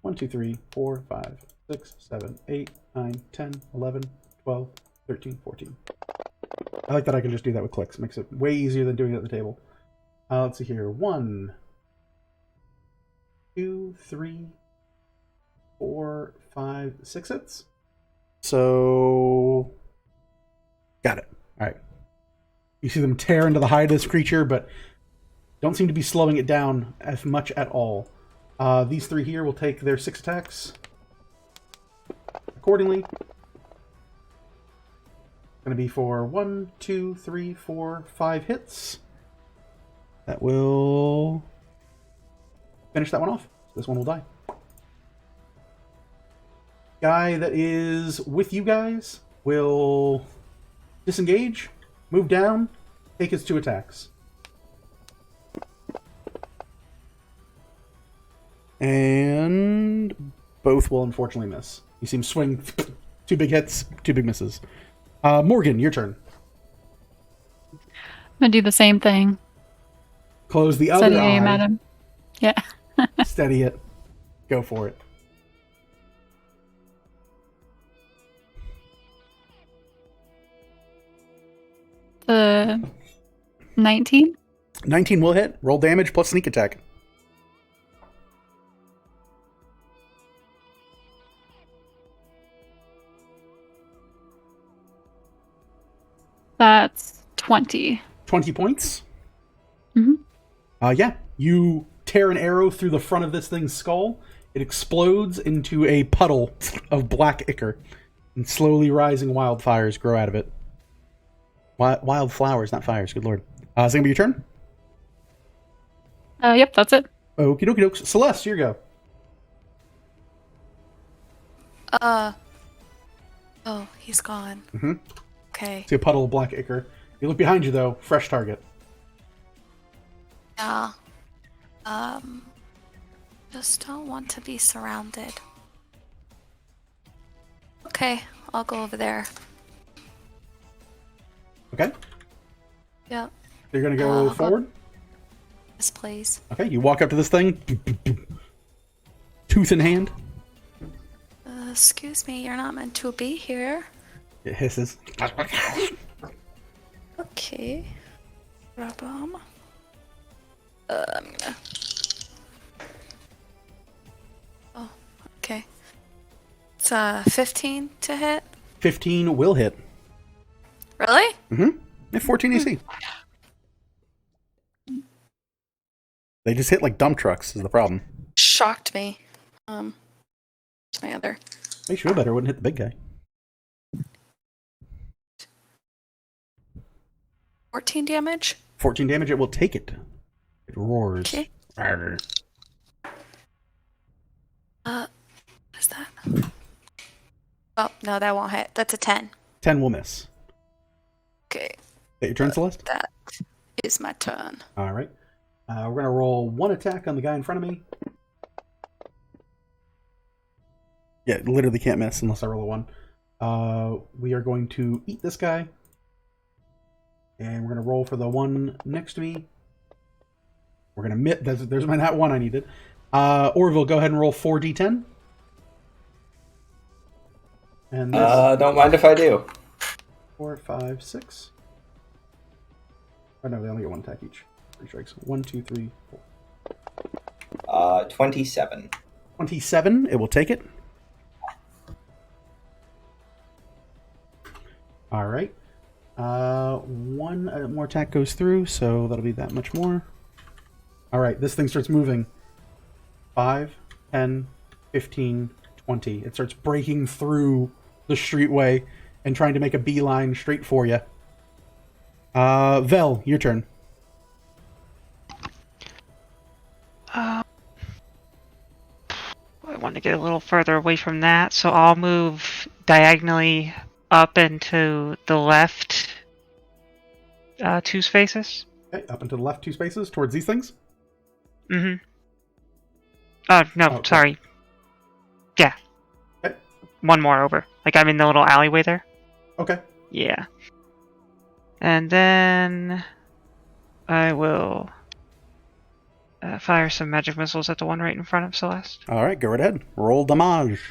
S1: 1, 2, 3, 4, 5, 6, 7, 8, 9, 10, 11, 12, 13, 14. I like that I can just do that with clicks. Makes it way easier than doing it at the table. Let's see here. 1, 2, 3, 4, 5, 6 hits. So... Got it. Alright. You see them tear into the hide of this creature, but don't seem to be slowing it down as much at all. These 3 here will take their 6 attacks accordingly. Going to be for 1, 2, 3, 4, 5 hits. That will finish that one off. This one will die. Guy that is with you guys will disengage, move down, take his 2 attacks. And both will unfortunately miss. You see him swing 2 big hits, 2 big misses. Morgan, your turn.
S4: I'm gonna do the same thing.
S1: Close the
S4: Steady
S1: other eye.
S4: aim at him. Yeah.
S1: Steady it. Go for it.
S4: The 19?
S1: 19 will hit. Roll damage plus sneak attack.
S4: That's 20.
S1: 20 points.
S4: Mm-hmm.
S1: Yeah. You tear an arrow through the front of this thing's skull. It explodes into a puddle of black ichor. And slowly rising wildfires grow out of it. Wildflowers, not fires. Good lord. Is that going to be your turn?
S4: Yep, that's it.
S1: Okie dokie dokes. Celeste, here you go.
S6: Oh, he's gone.
S1: Mhm.
S6: Okay.
S1: See a puddle of black ichor. You look behind you, though. Fresh target.
S6: Yeah. Just don't want to be surrounded. Okay, I'll go over there.
S1: Okay?
S6: Yep.
S1: You're going to go forward?
S6: Yes, please.
S1: Okay, you walk up to this thing. Tooth in hand.
S6: Excuse me, you're not meant to be here.
S1: It hisses.
S6: Okay. Grab 'em. I'm gonna... Oh, okay. It's 15 to hit.
S1: 15 will hit.
S6: Really?
S1: Mm-hmm. They have 14 AC. They just hit like dump trucks is the problem.
S6: Shocked me. What's my other?
S1: Makes you feel better. Wouldn't hit the big guy.
S6: 14 damage?
S1: 14 damage. It will take it. It roars.
S6: Okay.
S1: Arr.
S6: What is that? Oh, no, that won't hit. That's a 10.
S1: 10 will miss.
S6: Okay.
S1: Is that your turn, Celeste?
S6: That is my turn.
S1: All right. We're going to roll one attack on the guy in front of me. Yeah, literally can't miss unless I roll a 1. We are going to eat this guy. And we're going to roll for the one next to me. We're going to there's my nat 1 I needed. Orville, go ahead and roll 4d10. And this,
S7: Don't mind if I do.
S1: 4, 5, 6. Oh no, they only get one attack each. 3 strikes. 1, 2, 3, 4.
S7: 27.
S1: 27. It will take it. All right. One more attack goes through, so that'll be that much more. All right, this thing starts moving. 5, 10, 15, 20. It starts breaking through the streetway and trying to make a beeline straight for you. Vel, your turn.
S2: I want to get a little further away from that, so I'll move diagonally up into the left 2 spaces.
S1: Okay, up and to the left 2 spaces towards these things.
S2: Mm-hmm. Oh, no,
S1: Okay.
S2: sorry. Yeah.
S1: Okay.
S2: One more over. Like, I'm in the little alleyway there.
S1: Okay.
S2: Yeah. And then I will fire some magic missiles at the one right in front of Celeste.
S1: All right, go right ahead. Roll damage.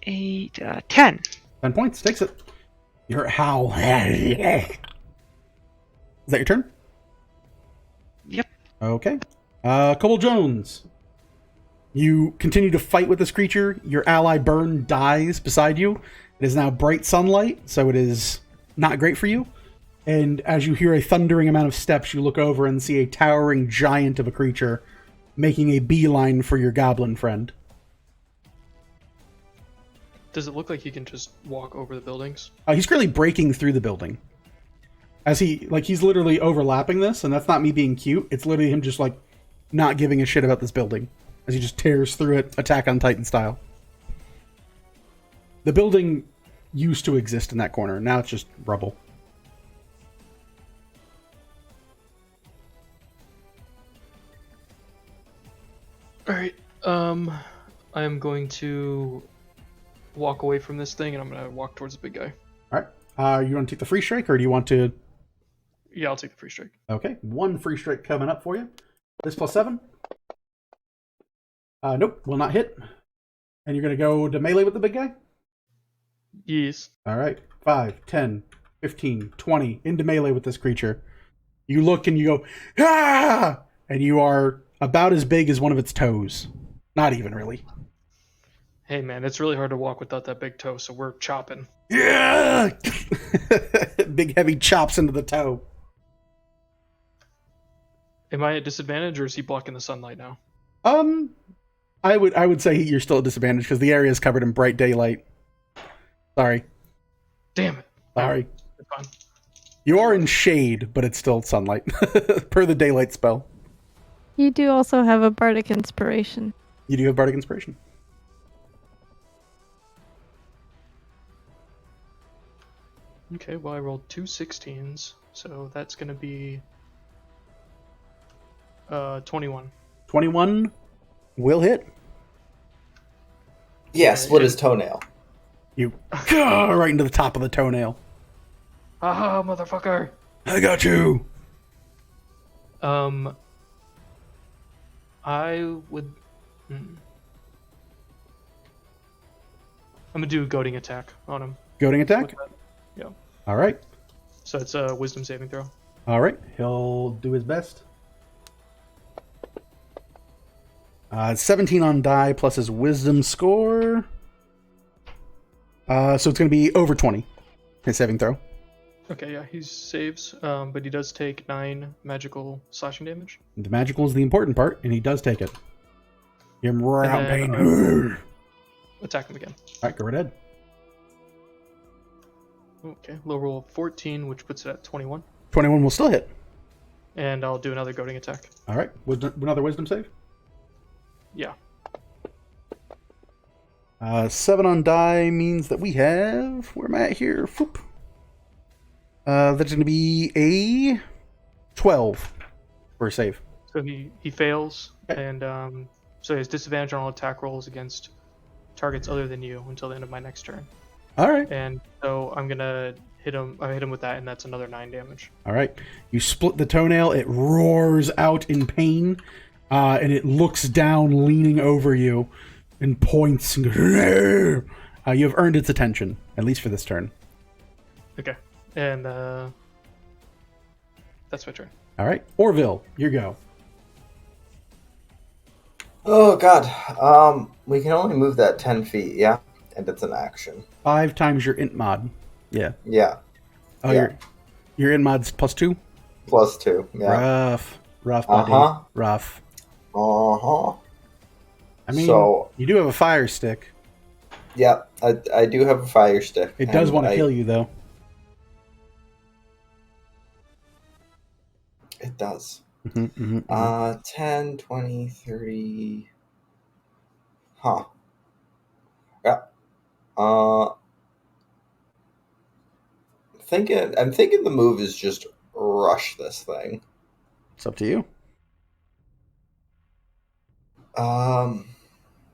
S2: 8, 10.
S1: 10 points. Takes it. You hear it howl. Is that your turn?
S2: Yep.
S1: Okay. Cobble Jones. You continue to fight with this creature. Your ally Burn dies beside you. It is now bright sunlight, so it is not great for you. And as you hear a thundering amount of steps, you look over and see a towering giant of a creature making a beeline for your goblin friend.
S5: Does it look like he can just walk over the buildings?
S1: He's currently breaking through the building. He's literally overlapping this, and that's not me being cute. It's literally him just, not giving a shit about this building. As he just tears through it, Attack on Titan style. The building used to exist in that corner. Now it's just rubble.
S5: Alright, I am going to walk away from this thing, and I'm going to walk towards the big guy.
S1: Alright. You want to take the free strike, or do you want to...
S5: Yeah, I'll take the free strike.
S1: Okay, 1 free strike coming up for you. This +7. Nope, will not hit. And you're going to go to melee with the big guy?
S5: Yes.
S1: Alright, 5, 10, 15, 20, into melee with this creature. You look and you go, ah! And you are about as big as one of its toes. Not even, really.
S5: Hey man, it's really hard to walk without that big toe, so we're chopping.
S1: Yeah! Big heavy chops into the toe.
S5: Am I at disadvantage, or is he blocking the sunlight now?
S1: I would say you're still at disadvantage because the area is covered in bright daylight. Sorry.
S5: Damn it.
S1: Sorry.
S5: It's fine.
S1: You are in shade, but it's still sunlight. Per the daylight spell.
S3: You do also have a bardic inspiration.
S1: You do have Bardic Inspiration.
S5: Okay, well, I rolled 2 16s, so that's going to be 21.
S1: 21 will hit.
S7: Yeah, split his toenail.
S1: You right into the top of the toenail.
S5: Haha, motherfucker!
S1: I got you.
S5: I would. I'm gonna do a goading attack on him.
S1: Goading attack?
S5: with that. Yeah.
S1: All right.
S5: So it's a wisdom saving throw.
S1: All right. He'll do his best. 17 on die plus his wisdom score. So it's going to be over 20. His saving throw.
S5: Okay, yeah, he saves, but he does take 9 magical slashing damage.
S1: The magical is the important part, and he does take it. You him roar out in
S5: And
S1: pain.
S5: then, attack him again.
S1: All right, go right ahead.
S5: Okay, low roll of 14, which puts it at 21.
S1: 21 will still hit.
S5: And I'll do another goading attack.
S1: All right. Another wisdom save.
S5: Yeah.
S1: 7 on die means that we have... Where am I at here? Foop. That's going to be a 12 for a save.
S5: So he fails,
S1: Okay.
S5: and so he has disadvantage on all attack rolls against targets other than you until the end of my next turn.
S1: All right.
S5: And so I'm gonna hit him. I hit him with that, and that's another 9 damage.
S1: All right. You split the toenail. It roars out in pain, and it looks down, leaning over you, and points and goes, "No!" You have earned its attention, at least for this turn.
S5: Okay, and that's my turn.
S1: All right. Orville, your go.
S7: Oh god. We can only move that 10 feet, yeah? And it's an action.
S1: 5 times your int mod. Yeah.
S7: Yeah.
S1: Oh,
S7: Yeah.
S1: your int mod's +2?
S7: +2, yeah.
S1: Rough, buddy.
S7: Uh-huh.
S1: Rough.
S7: Uh-huh.
S1: I mean,
S7: So-
S1: you do have a fire stick.
S7: Yeah, I do have a fire stick.
S1: It does
S7: and
S1: want to kill you, though.
S7: It does. 10, 20, 30... Huh. Yeah. I'm thinking the move is just rush this thing.
S1: It's up to you.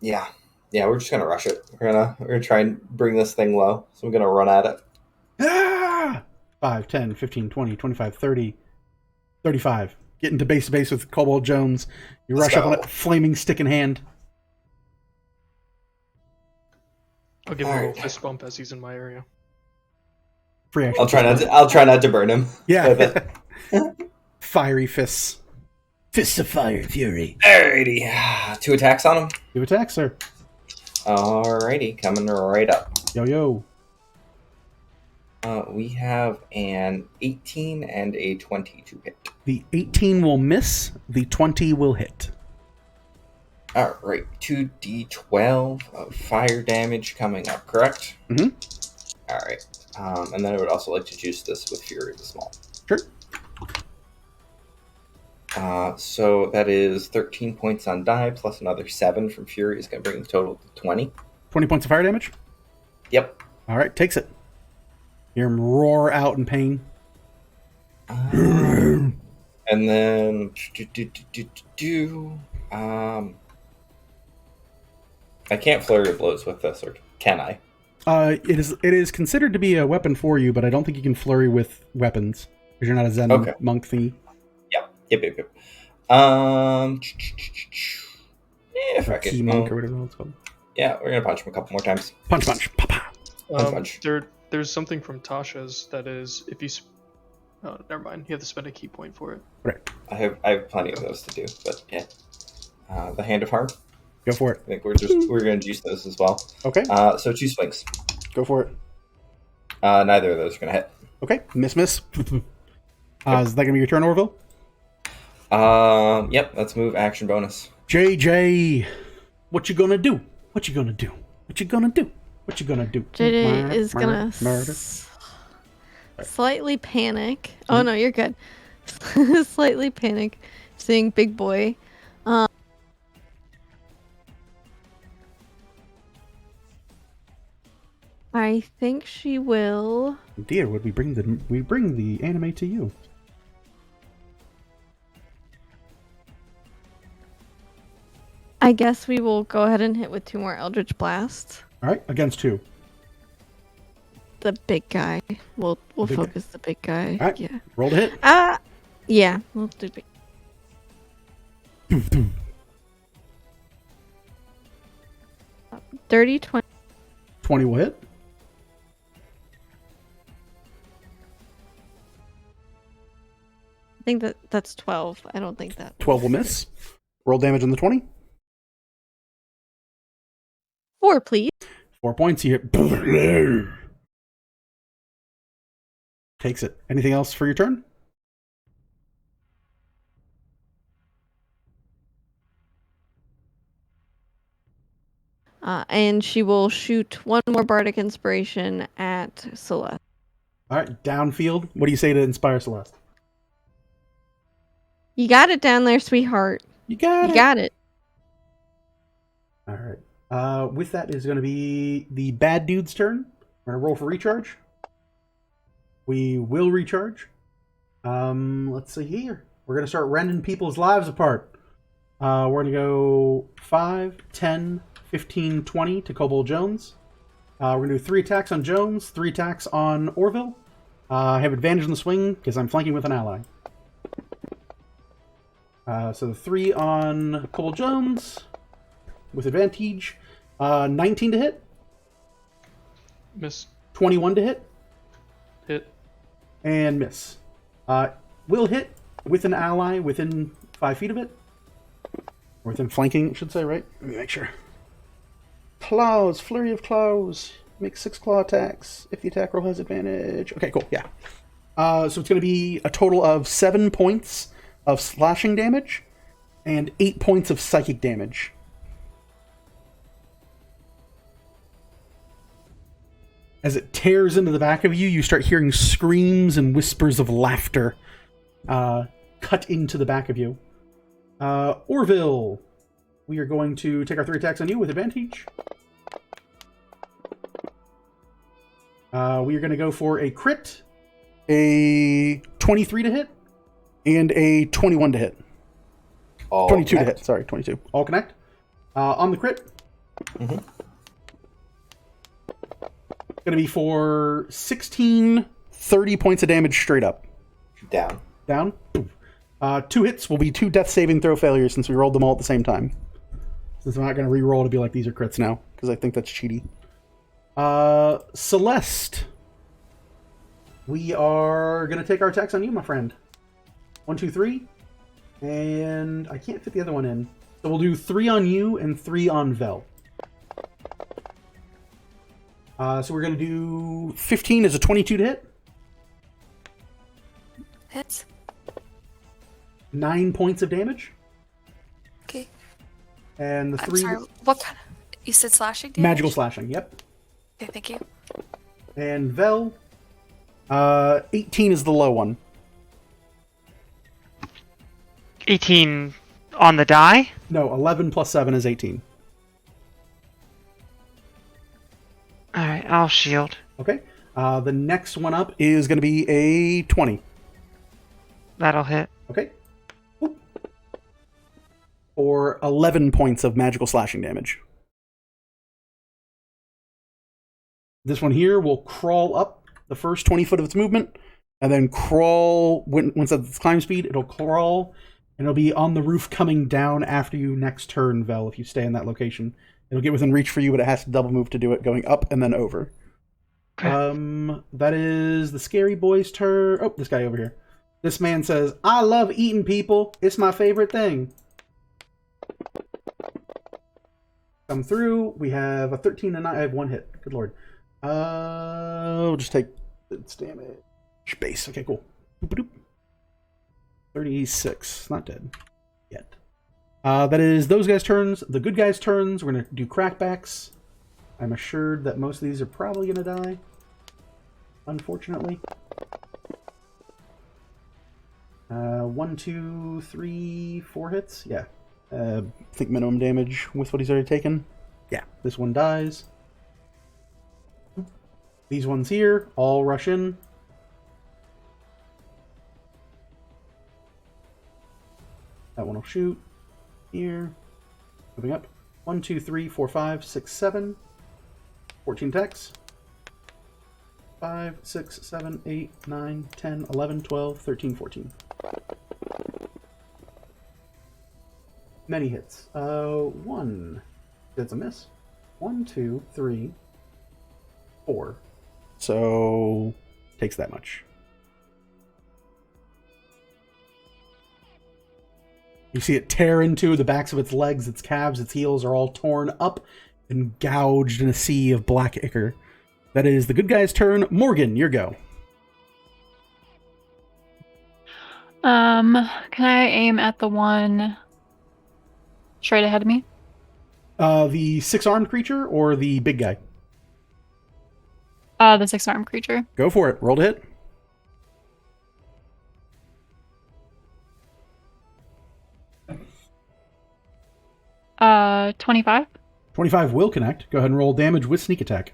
S7: Yeah. Yeah, we're just gonna rush it. We're gonna try and bring this thing low. So I'm gonna run at it.
S1: Ah! 5, 10, 15, 20, 25, 30, 35. Get into base to base with Cobalt Jones. You
S7: Let's
S1: rush up on
S7: go.
S1: it, flaming stick in hand.
S5: I'll give him a
S7: Alright.
S5: little fist bump as he's in my area.
S1: Free action.
S7: I'll try not to burn him. with
S1: Yeah.
S7: it.
S1: Fiery fists.
S8: Fists of fire and fury.
S7: Alrighty. 2 attacks on him.
S1: You attack, sir.
S7: Alrighty, coming right up.
S1: Yo.
S7: We have an 18 and a 20 to hit.
S1: The 18 will miss. The 20 will hit.
S7: Alright, 2d12 of fire damage coming up, correct?
S1: Mhm.
S7: Alright. And then I would also like to juice this with Fury of the Small.
S1: Sure.
S7: So that is 13 points on die, plus another 7 from Fury is going to bring the total to 20.
S1: 20 points of fire damage.
S7: Yep.
S1: All right, takes it. You hear him roar out in pain.
S7: And then... I can't flurry of blows with this, or can I?
S1: It is considered to be a weapon for you, but I don't think you can flurry with weapons because you're not a Zen
S7: Okay.
S1: monk thingy.
S7: Yep. If I
S1: Or key
S7: could...
S1: monk or whatever it's called.
S7: Yeah, we're going to punch him a couple more times.
S1: Punch, papa.
S7: Punch.
S5: There's something from Tasha's that is if you. Oh, never mind. You have to spend a key point for it.
S1: Right,
S7: I have plenty of those to do, but yeah. The Hand of Harm.
S1: go for it.
S7: I think we're going to juice those as well.
S1: Okay,
S7: So 2 swings.
S1: go for it.
S7: Neither of those are going to hit.
S1: Okay, miss. Is that gonna be your turn, Orville?
S7: Yep. Let's move action bonus.
S1: JJ, what you gonna do? What you gonna do?
S3: JJ is gonna
S1: murder.
S3: slightly panic. Oh no, you're good. Slightly panic, seeing Big Boy. I think she will.
S1: Dear, would we bring the anime to you?
S3: I guess we will go ahead and hit with 2 more Eldritch Blasts.
S1: All right, against who?
S3: The big guy. We'll
S1: Big guy.
S3: focus the big guy.
S1: All right,
S3: Yeah.
S1: roll to hit.
S3: Yeah, we'll do big.
S1: Boom.
S3: 30, 20.
S1: 20 will hit.
S3: I think that's 12. I don't think that.
S1: 12 will miss. Roll damage on the 20.
S3: 4, please.
S1: 4 points. You hit. Takes it. Anything else for your turn?
S3: And she will shoot 1 more Bardic Inspiration at Celeste.
S1: All right, downfield. What do you say to inspire Celeste?
S3: You got it down there, sweetheart.
S1: You got
S3: You
S1: it.
S3: got it.
S1: All right. With that is going to be the bad dude's turn. We're going to roll for recharge. We will recharge. Let's see here. We're going to start rending people's lives apart. We're going to go 5, 10, 15, 20 to Kobold Jones. We're going to do 3 attacks on Jones, 3 attacks on Orville. I have advantage on the swing because I'm flanking with an ally. So 3 on Kobold Jones with advantage. 19 to hit.
S5: Miss.
S1: 21 to hit.
S5: Hit.
S1: And miss. Will hit with an ally within 5 feet of it. Or within flanking, I should say, right? Let me make sure. Claws. Flurry of claws. Make 6 claw attacks. If the attack roll has advantage. Okay, cool. Yeah. So it's going to be a total of 7 points of slashing damage and 8 points of psychic damage. As it tears into the back of you, you start hearing screams and whispers of laughter cut into the back of you. Orville, we are going to take our 3 attacks on you with advantage. We are going to go for a crit, a 23 to hit, and a 21 to hit.
S7: All
S1: 22
S7: connect.
S1: to hit, sorry, 22. All connect. On the crit,
S7: Mm-hmm.
S1: going to be for 16, 30 points of damage straight up.
S7: Down.
S1: Down. 2 hits will be 2 death saving throw failures since we rolled them all at the same time. Since I'm not going to re-roll to be like these are crits now, because I think that's cheaty. Celeste. We are going to take our attacks on you, my friend. 1, 2, 3. And I can't fit the other one in. So we'll do 3 on you and 3 on Vel. So we're going to do 15 as a 22 to hit.
S6: Hits.
S1: 9 points of damage.
S6: Okay.
S1: And the
S6: I'm
S1: 3...
S6: sorry. What kind of... You said slashing damage?
S1: Magical slashing, yep.
S6: Okay, thank you.
S1: And Vel, 18 is the low one.
S2: 18 on the die?
S1: No, 11 plus 7 is 18.
S2: Alright, I'll shield.
S1: Okay. The next one up is going to be a 20.
S2: That'll hit.
S1: Okay. Whoop. Or 11 points of magical slashing damage. This one here will crawl up the first 20 foot of its movement, and then crawl, once at its climb speed, it'll crawl, and it'll be on the roof coming down after you next turn, Vel, if you stay in that location. It'll get within reach for you, but it has to double move to do it, going up and then over.
S2: Okay.
S1: That is the scary boy's turn. Oh, this guy over here. This man says, I love eating people. It's my favorite thing. Come through. We have a 13 and 9. I have 1 hit. Good lord. We'll just take its damage. Base. Okay, cool. Boop-a-doop. 36. Not dead. Yet. That is those guys' turns. The good guys' turns. We're going to do crackbacks. I'm assured that most of these are probably going to die. Unfortunately. 1, 2, 3, 4 hits. Yeah. I think minimum damage with what he's already taken. Yeah. This one dies. These ones here all rush in. That one will shoot. Here. Moving up. 1, 2, 3, 4, 5, 6, 7. 14 attacks. 5, 6, 7, 8, 9, 10, 11, 12, 13, 14. Many hits. 1. That's a miss. 1, 2, 3, 4. So, takes that much. You see it tear into the backs of its legs, its calves, its heels are all torn up and gouged in a sea of black ichor. That is the good guy's turn. Morgan, your go.
S4: Can I aim at the one straight ahead of me?
S1: The 6-armed creature or the big guy?
S4: The 6-armed creature.
S1: Go for it. Roll to hit.
S4: Uh, 25.
S1: 25 will connect. Go ahead and roll damage with sneak attack.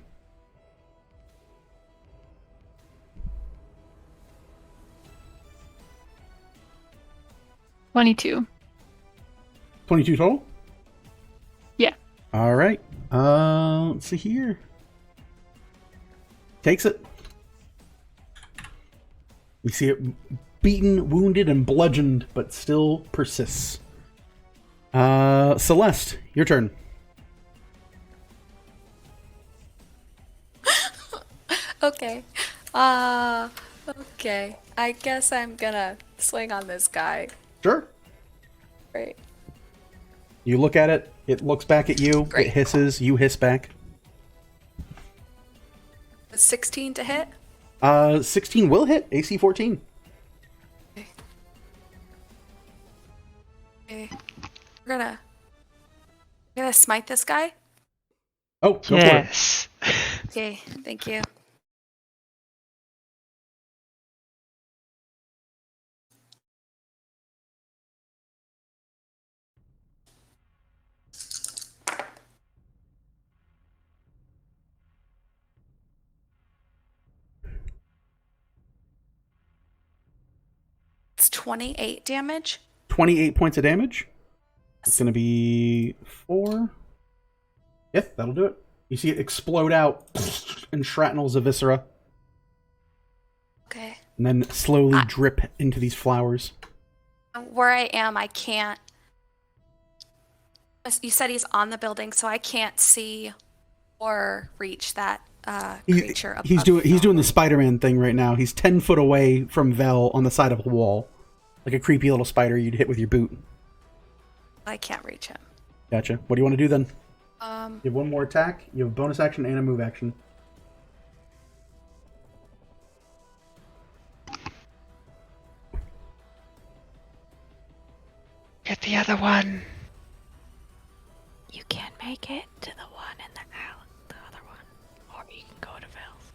S4: $22.
S1: 22 total?
S4: Yeah.
S1: All right. Let's see here. Takes it. You see it beaten, wounded, and bludgeoned, but still persists. Celeste, your turn.
S6: Okay. Okay. I guess I'm gonna swing on this guy.
S1: Sure.
S6: Right.
S1: You look at it. It looks back at you.
S6: Great.
S1: It hisses. You hiss back.
S6: 16 to hit?
S1: 16 will hit. AC 14.
S6: Okay. We're gonna smite this guy.
S1: Oh, go
S2: Yes.
S6: Okay, thank you. It's 28 damage.
S1: 28 points of damage. It's going to be 4. Yeah, that'll do it. You see it explode out in shrapnels of viscera,
S6: Okay.
S1: and then slowly drip into these flowers.
S6: Where I am, I can't. You said he's on the building, so I can't see or reach that creature.
S1: He's
S6: above
S1: doing the Spider-Man thing right now. He's 10 foot away from Vel on the side of a wall, like a creepy little spider you'd hit with your boot.
S6: I can't reach him.
S1: Gotcha. What do you want to do then?
S6: Um,
S1: You have one more attack. You have a bonus action and a move action.
S2: Get the other one.
S3: You can make it to the one in the other one, or you can go to Valve.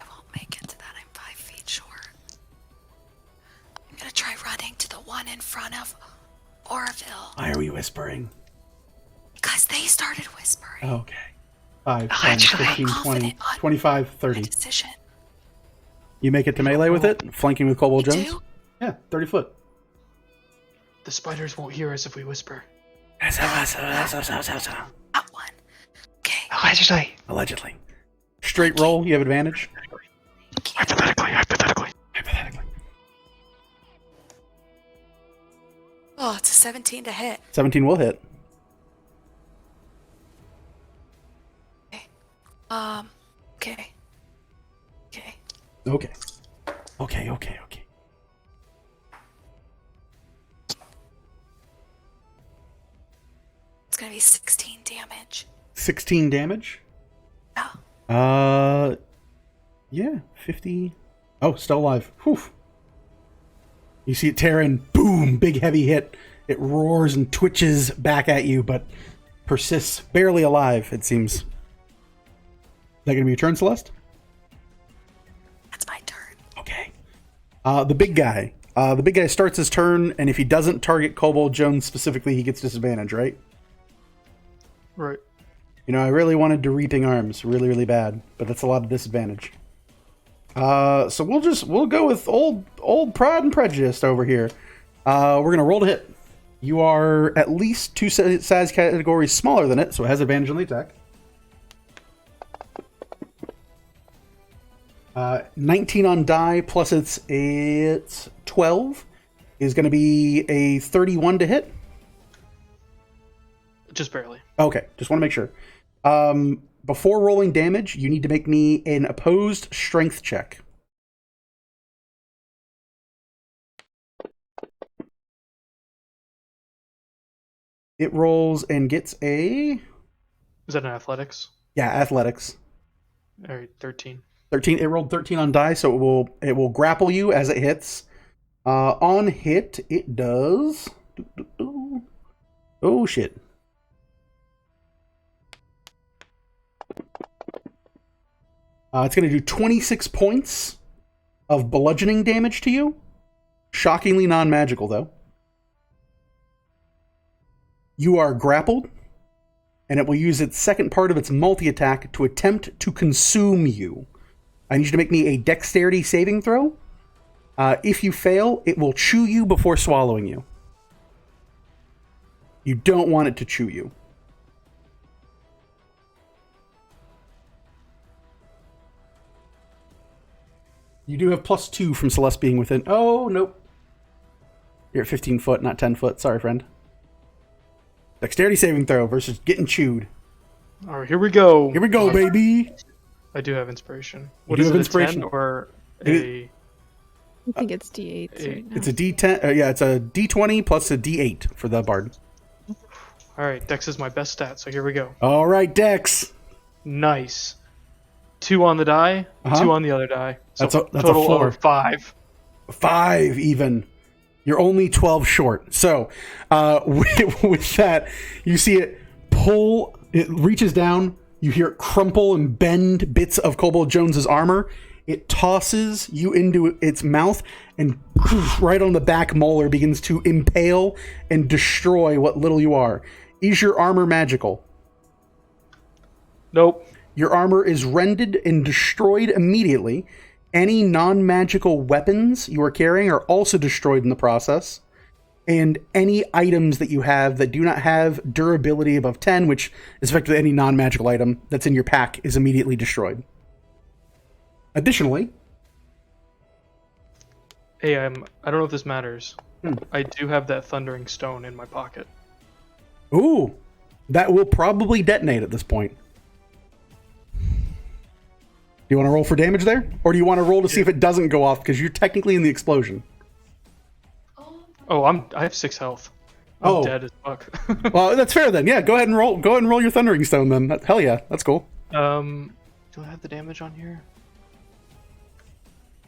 S6: I won't make it to that. I'm 5 feet short. I'm gonna try running to the one in front of Orville.
S1: Why are we whispering?
S6: Because they started whispering.
S1: Okay. 5, 10,
S2: Actually,
S1: 15, 20,
S6: confident on
S1: 25,
S6: My
S1: 30.
S6: decision.
S1: You make it to melee with it, flanking with Cobalt
S6: You
S1: Jones?
S6: do?
S1: Yeah, 30 foot.
S5: The spiders won't hear us if we whisper.
S6: That one. Okay.
S2: Allegedly.
S1: Allegedly. Straight roll, you have advantage.
S2: Hypothetically.
S6: Oh, it's a 17 to hit.
S1: 17 will hit.
S6: Okay. Okay.
S1: Okay.
S6: It's gonna be 16 damage.
S1: 16 damage?
S6: Oh.
S1: Yeah, 50. Oh, still alive. Whew. You see it tearing, boom, big heavy hit. It roars and twitches back at you, but persists, barely alive, it seems. Is that going to be your turn, Celeste?
S6: That's my turn.
S1: Okay. The big guy. The big guy starts his turn, and if he doesn't target Kobold Jones specifically, he gets disadvantage, right?
S5: Right.
S1: You know, I really wanted Doreting arms, really, really bad, but that's a lot of disadvantage. So we'll go with old Pride and Prejudice over here. We're gonna roll to hit. You are at least 2 size categories smaller than it, so it has advantage on the attack. 19 on die plus it's 12 is going to be a 31 to hit.
S5: Just barely.
S1: Okay, just want to make sure. Before rolling damage, you need to make me an opposed strength check. It rolls and gets a...
S5: Is that an athletics?
S1: Yeah, athletics.
S5: All right, 13.
S1: 13. It rolled 13 on die, so it will grapple you as it hits. On hit, it does... Oh, shit. It's going to do 26 points of bludgeoning damage to you. Shockingly non-magical, though. You are grappled, and it will use its second part of its multi-attack to attempt to consume you. I need you to make me a dexterity saving throw. If you fail, it will chew you before swallowing you. You don't want it to chew you. You do have +2 from Celeste being within... Oh, nope. You're at 15 foot, not 10 foot. Sorry, friend. Dexterity saving throw versus getting chewed.
S5: All right, here we go.
S1: Here we go, baby.
S5: I do have inspiration.
S1: You do
S5: Is
S1: have
S5: it,
S1: inspiration?
S5: a 10 or a...
S3: I think it's D8s right now.
S1: It's a D10. Yeah, it's a D20 plus a D8 for the bard.
S5: All right, Dex is my best stat, so here we go.
S1: All right, Dex.
S5: Nice. 2 on the die, 2 on the other die. So
S1: That's a
S5: total
S1: 4.
S5: of 5.
S1: 5 even. You're only 12 short. So, with that, you see it pull. It reaches down. You hear it crumple and bend bits of Kobold Jones's armor. It tosses you into its mouth, and right on the back molar begins to impale and destroy what little you are. Is your armor magical?
S5: Nope.
S1: Your armor is rended and destroyed immediately. Any non-magical weapons you are carrying are also destroyed in the process. And any items that you have that do not have durability above 10, which is effectively any non-magical item that's in your pack, is immediately destroyed. Additionally...
S5: Hey, I don't know if this matters. I do have that Thundering Stone in my pocket.
S1: Ooh! That will probably detonate at this point. Do you want to roll for damage there? Or do you want to roll to see if it doesn't go off, because you're technically in the explosion?
S5: Oh, I have 6 health. I'm dead as fuck.
S1: Well, that's fair then. Yeah, go ahead and roll. Go ahead and roll your Thundering Stone then. Hell yeah, that's cool.
S5: Do I have the damage on here?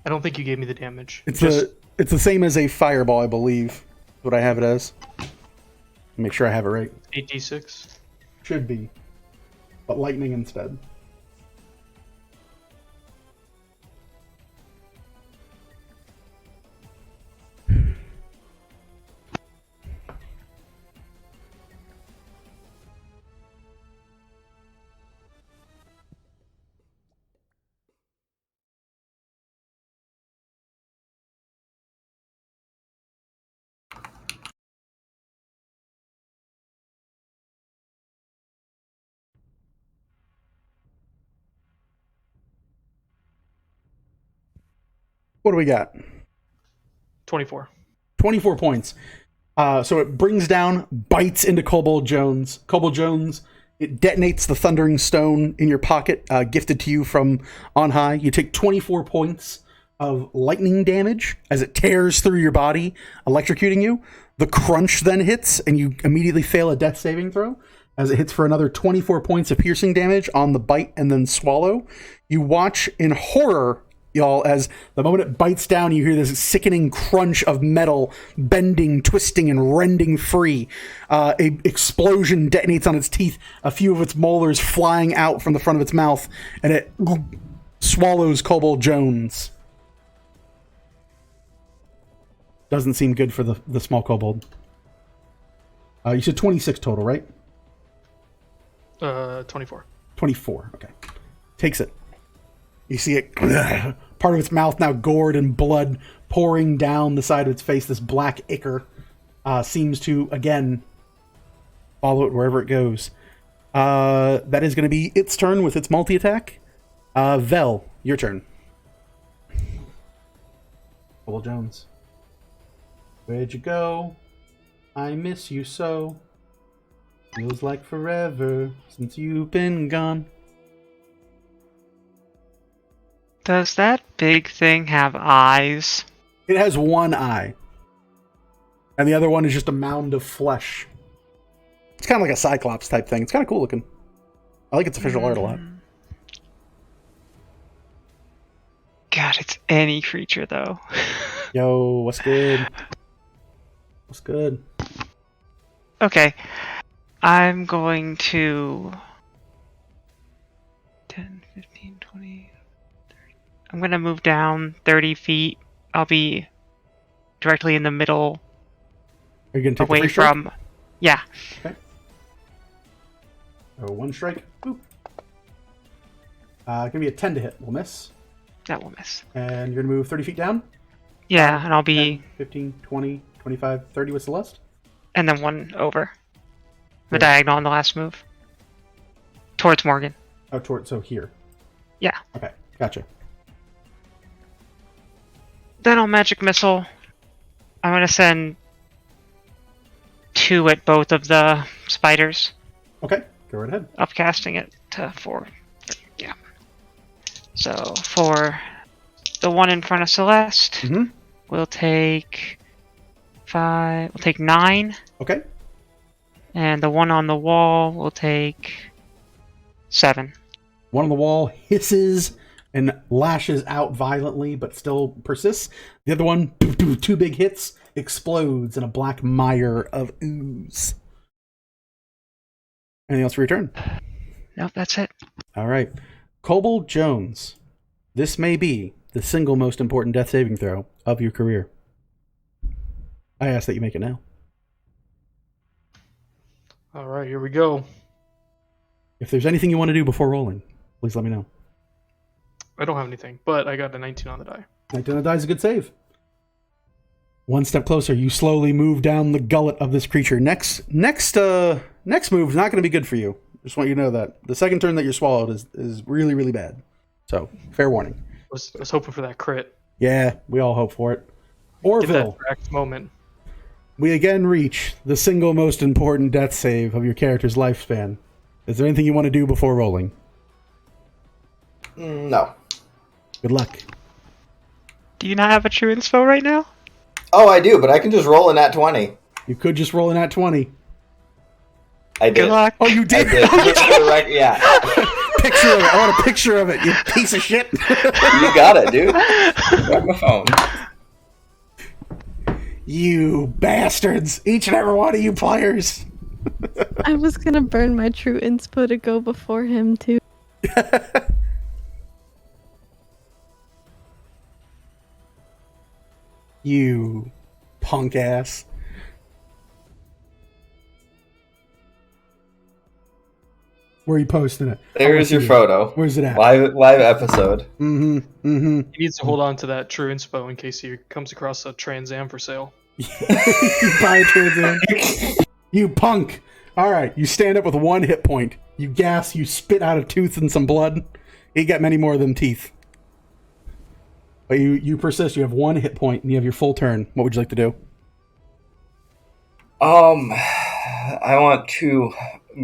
S5: I don't think you gave me the damage.
S1: It's the same as a fireball, I believe. What I have it as. Make sure I have it right.
S5: 8d6.
S1: Should be, but lightning instead. What do we got?
S5: 24.
S1: 24 points. So it brings down, bites into Kobold Jones. Kobold Jones, it detonates the Thundering Stone in your pocket, gifted to you from on high. You take 24 points of lightning damage as it tears through your body, electrocuting you. The crunch then hits, and you immediately fail a death saving throw as it hits for another 24 points of piercing damage on the bite and then swallow. You watch in horror, y'all, as the moment it bites down, you hear this sickening crunch of metal bending, twisting, and rending free. A explosion detonates on its teeth, a few of its molars flying out from the front of its mouth, and it swallows Kobold Jones. Doesn't seem good for the small kobold. You said 26 total, right?
S5: 24.
S1: 24. Okay. Takes it. You see it, part of its mouth now gored and blood pouring down the side of its face. This black ichor seems to, again, follow it wherever it goes. That is going to be its turn with its multi-attack. Vel, your turn. Cobble Jones. Where'd you go? I miss you so. Feels like forever since you've been gone.
S2: Does that big thing have eyes?
S1: It has one eye. And the other one is just a mound of flesh. It's kind of like a Cyclops type thing. It's kind of cool looking. I like its official art a lot.
S2: God, it's any creature, though.
S1: Yo, what's good? What's good?
S2: Okay. I'm going to... 10, 15, 20... 30. I'm going to move down 30 feet. I'll be directly in the middle.
S1: Are you going to take the
S2: away
S1: free strike?
S2: from... Yeah.
S1: Okay. Oh, one strike. Boop. Gonna be a 10 to hit. We'll miss.
S2: That will miss.
S1: And you're gonna move 30 feet down?
S2: Yeah, and I'll be...
S1: 10, 15, 20, 25, 30 with Celeste?
S2: And then one over. The
S1: Where?
S2: diagonal on the last move. Towards Morgan.
S1: Oh, so here.
S2: Yeah.
S1: Okay, gotcha.
S2: Then I'll magic missile. I'm gonna send 2 at both of the spiders.
S1: Okay, go right ahead.
S2: Upcasting it to 4. Yeah. So for the one in front of Celeste,
S1: Mm-hmm.
S2: we'll take 5. We'll take 9,
S1: Okay.
S2: and the one on the wall will take 7.
S1: One on the wall hisses and lashes out violently, but still persists. The other one, 2 big hits, explodes in a black mire of ooze. Anything else for your turn?
S2: Nope, that's it.
S1: All right. Kobold Jones. This may be the single most important death saving throw of your career. I ask that you make it now.
S5: All right, here we go.
S1: If there's anything you want to do before rolling, please let me know.
S5: I don't have anything, but I got a 19 on the die.
S1: 19 on the die is a good save. One step closer, you slowly move down the gullet of this creature. Next move is not going to be good for you. Just want you to know that. The second turn that you're swallowed is really, really bad. So, fair warning.
S5: I was hoping for that crit.
S1: Yeah, we all hope for it.
S5: Get
S1: Orville,
S5: that direct moment.
S1: we again reach the single most important death save of your character's lifespan. Is there anything you want to do before rolling?
S7: No.
S1: Good luck.
S2: Do you not have a true inspo right now?
S7: Oh, I do, but I can just roll in at 20.
S1: You could just roll in at 20.
S7: I did.
S2: Good luck.
S1: Oh, you
S7: I
S1: did?
S7: did. Just for the record, yeah.
S1: Picture of it. I want a picture of it, you piece of shit.
S7: You got it, dude. Grab my phone.
S1: You bastards. Each and every one of you players.
S3: I was gonna burn my true inspo to go before him too.
S1: You punk ass. Where are you posting it?
S7: There's your photo.
S1: Where's it at?
S7: Live episode.
S1: Mm-hmm. Mm-hmm.
S5: He needs to hold on to that true inspo in case he comes across a Trans Am for sale.
S1: You buy a Trans Am. You punk. All right. You stand up with 1 hit point. You gas. You spit out a tooth and some blood. You got many more of them teeth. But you persist. You have 1 hit point and you have your full turn. What would you like to do?
S7: I want to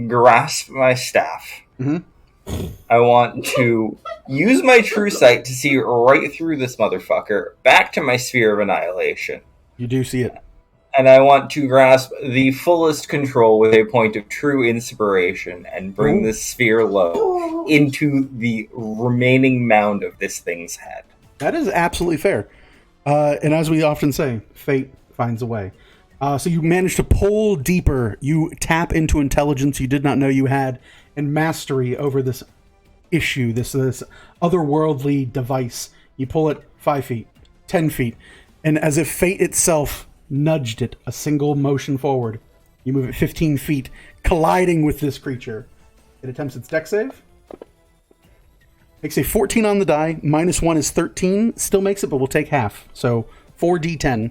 S7: grasp my staff.
S1: Mm-hmm.
S7: I want to use my true sight to see right through this motherfucker back to my sphere of annihilation.
S1: You do see it.
S7: And I want to grasp the fullest control with a point of true inspiration and bring this sphere low into the remaining mound of this thing's head.
S1: That is absolutely fair. And as we often say, fate finds a way. So you manage to pull deeper. You tap into intelligence you did not know you had, and mastery over this issue, this otherworldly device. You pull it 5 feet, 10 feet, and as if fate itself nudged it a single motion forward, you move it 15 feet, colliding with this creature. It attempts its dex save. Makes a 14 on the die. -1 is 13. Still makes it, but we'll take half. So 4d10.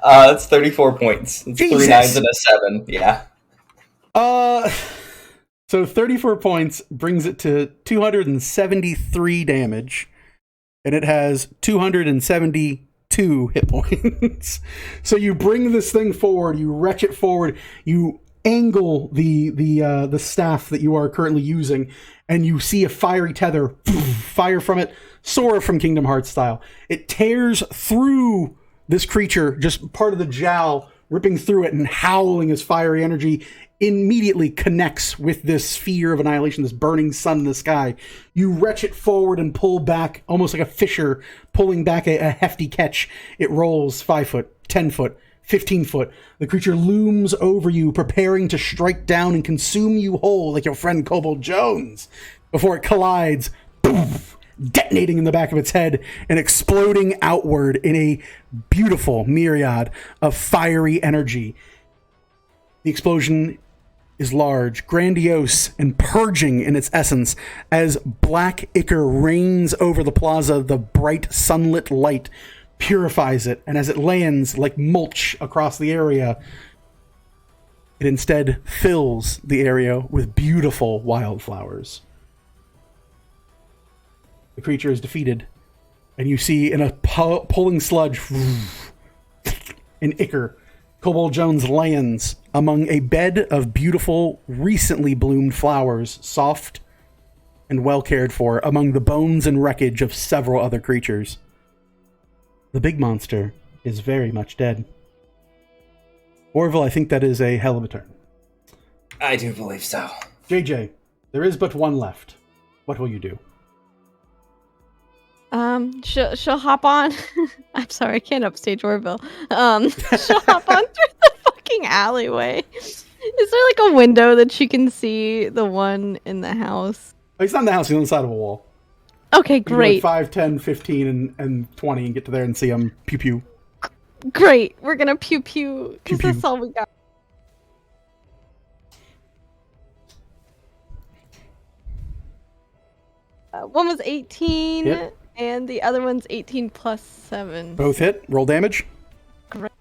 S7: It's 34 points. It's
S1: Jesus.
S7: 3 9s and a 7. Yeah.
S1: So 34 points brings it to 273 damage, and it has 272 hit points. So you bring this thing forward, you retch it forward, you angle the staff that you are currently using, and you see a fiery tether fire from it, Sora from Kingdom Hearts style. It tears through this creature, just part of the jowl, ripping through it and howling as fiery energy immediately connects with this sphere of annihilation, this burning sun in the sky. You retch it forward and pull back, almost like a fisher pulling back a hefty catch. It rolls 5 foot, 10 foot, 15 foot. The creature looms over you, preparing to strike down and consume you whole like your friend Kobold Jones, before it collides, poof, detonating in the back of its head and exploding outward in a beautiful myriad of fiery energy. The explosion is large, grandiose, and purging in its essence as black ichor rains over the plaza. The bright sunlit light purifies it, and as it lands like mulch across the area, it instead fills the area with beautiful wildflowers. The creature is defeated, and you see in a pulling sludge, an ichor, Kobold Jones lands among a bed of beautiful, recently bloomed flowers, soft and well cared for, among the bones and wreckage of several other creatures. The big monster is very much dead. Orville, I think that is a hell of a turn.
S7: I do believe so.
S1: JJ, there is but one left. What will you do?
S3: She'll hop on. I'm sorry, I can't upstage Orville. She'll hop on through the fucking alleyway. Is there like a window that she can see the one in the house?
S1: Oh, he's not in the house, he's on the side of a wall.
S3: Okay,
S1: You can go
S3: great.
S1: like 5, 10, 15, and 20 and get to there and see him. Pew pew.
S3: Great. We're gonna pew pew.
S1: Pew,
S3: Because that's
S1: pew.
S3: all we got. One was 18,
S1: Hit.
S3: and the other one's 18 plus 7.
S1: Both hit. Roll damage.
S3: Great.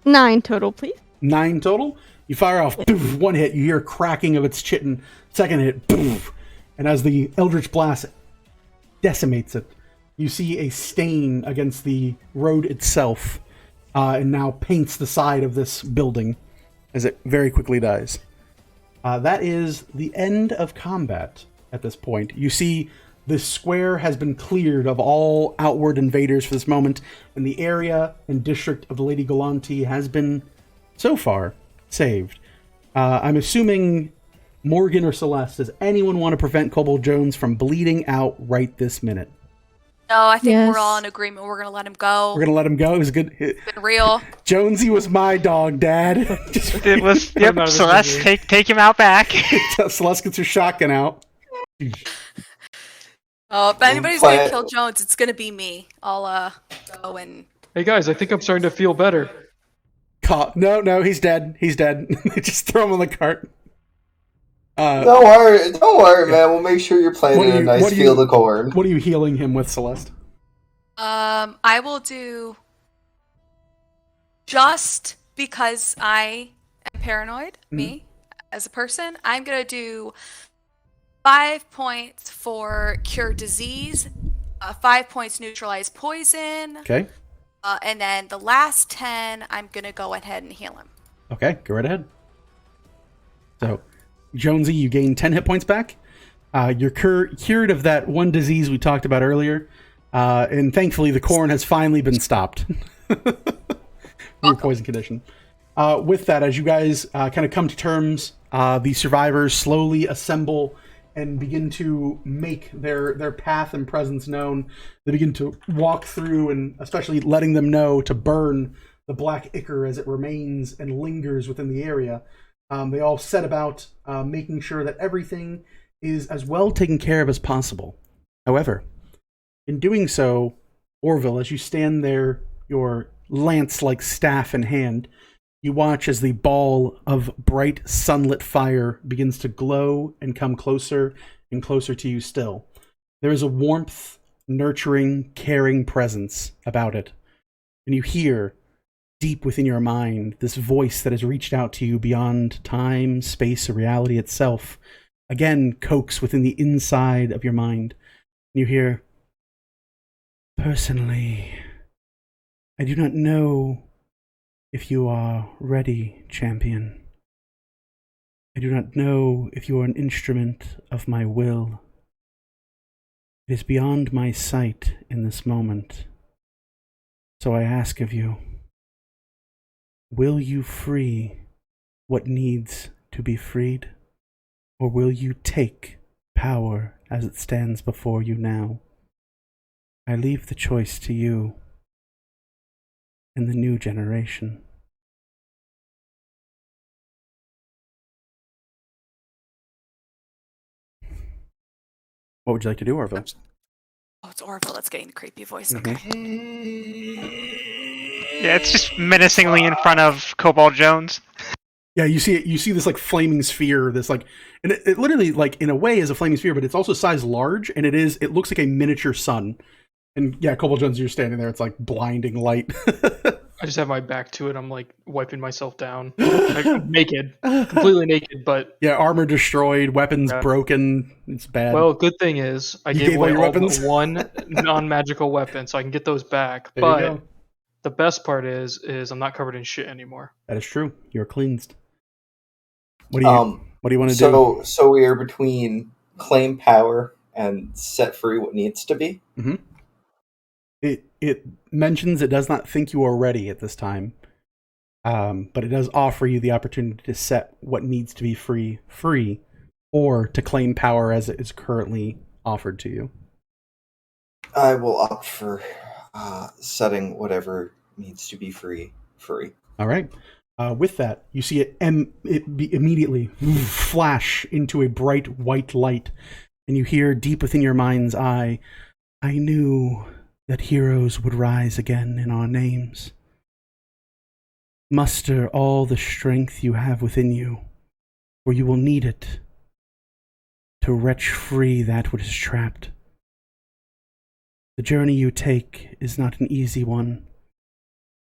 S3: 9 total, please.
S1: 9 total. You fire off poof, 1 hit. You hear a cracking of its chitin. 2nd hit. Poof, and as the Eldritch Blast decimates it, you see a stain against the road itself, and now paints the side of this building as it very quickly dies. That is the end of combat at this point. You see this square has been cleared of all outward invaders for this moment, and the area and district of the Lady Galante has been, so far, saved. I'm assuming Morgan or Celeste, does anyone want to prevent Kobold Jones from bleeding out right this minute?
S6: No, I think
S3: Yes.
S6: we're all in agreement. We're gonna let him go.
S1: We're gonna let him go. It was good.
S6: It's been real.
S1: Jonesy was my dog, Dad. Just
S2: It was,
S5: I'm
S2: yep,
S5: not a
S2: Celeste,
S5: visitor.
S2: take him out back.
S1: Celeste gets her shotgun out.
S6: Oh, if anybody's
S7: Play
S6: gonna
S7: it.
S6: kill Jones, it's gonna be me. I'll go and
S5: Hey guys, I think I'm starting to feel better.
S1: No, he's dead. He's dead. Just throw him on the cart.
S7: Don't worry, man. We'll make sure you're playing in a nice field of corn.
S1: What are you healing him with, Celeste?
S6: I will do, just because I am paranoid, me as a person, I'm gonna do 5 points for cure disease, 5 points neutralize poison,
S1: Okay.
S6: and then the last 10, I'm gonna go ahead and heal him.
S1: Okay, go right ahead. So, Jonesy, you gain 10 hit points back. You're cured of that one disease we talked about earlier. And thankfully, the corn has finally been stopped. Your poison condition. With that, as you guys kind of come to terms, the survivors slowly assemble and begin to make their path and presence known. They begin to walk through, and especially letting them know to burn the black ichor as it remains and lingers within the area. They all set about making sure that everything is as well taken care of as possible. However, in doing so, Orville, as you stand there, your lance-like staff in hand, you watch as the ball of bright sunlit fire begins to glow and come closer and closer to you still. There is a warmth, nurturing, caring presence about it. And you hear, deep within your mind, this voice that has reached out to you beyond time, space, or reality itself, again coax within the inside of your mind. And you hear, "Personally, I do not know if you are ready, champion. I do not know if you are an instrument of my will. It is beyond my sight in this moment. So I ask of you, will you free what needs to be freed? Or will you take power as it stands before you now? I leave the choice to you and the new generation." What would you like to do, Orville?
S6: Oh, it's Orville that's getting the creepy voice.
S1: Mhm.
S6: Okay.
S2: Yeah, it's just menacingly in front of Cobalt Jones.
S1: Yeah, you see it. You see this like flaming sphere. This like, and it literally like in a way is a flaming sphere, but it's also size large, and it looks like a miniature sun. And yeah, Cobalt Jones, you're standing there. It's like blinding light.
S5: I just have my back to it. I'm like wiping myself down. I'm naked, completely naked. But
S1: yeah, armor destroyed, weapons
S5: Yeah.
S1: broken. It's bad.
S5: well, good thing is I
S1: You
S5: gave
S1: gave all
S5: away
S1: your
S5: all but
S1: weapons?
S5: one non-magical weapon, so I can get those back.
S1: There you
S5: But
S1: go.
S5: the best part is I'm not covered in shit anymore.
S1: That is true. You're cleansed. What do you want to do?
S7: So we are between claim power and set free what needs to be.
S1: It mentions it does not think you are ready at this time, but it does offer you the opportunity to set what needs to be free, or to claim power as it is currently offered to you.
S7: I will opt for setting whatever needs to be free.
S1: All right. With that, you see it immediately flash into a bright white light, and you hear deep within your mind's eye, "I knew that heroes would rise again in our names. Muster all the strength you have within you, for you will need it to wrench free that which is trapped. The journey you take is not an easy one,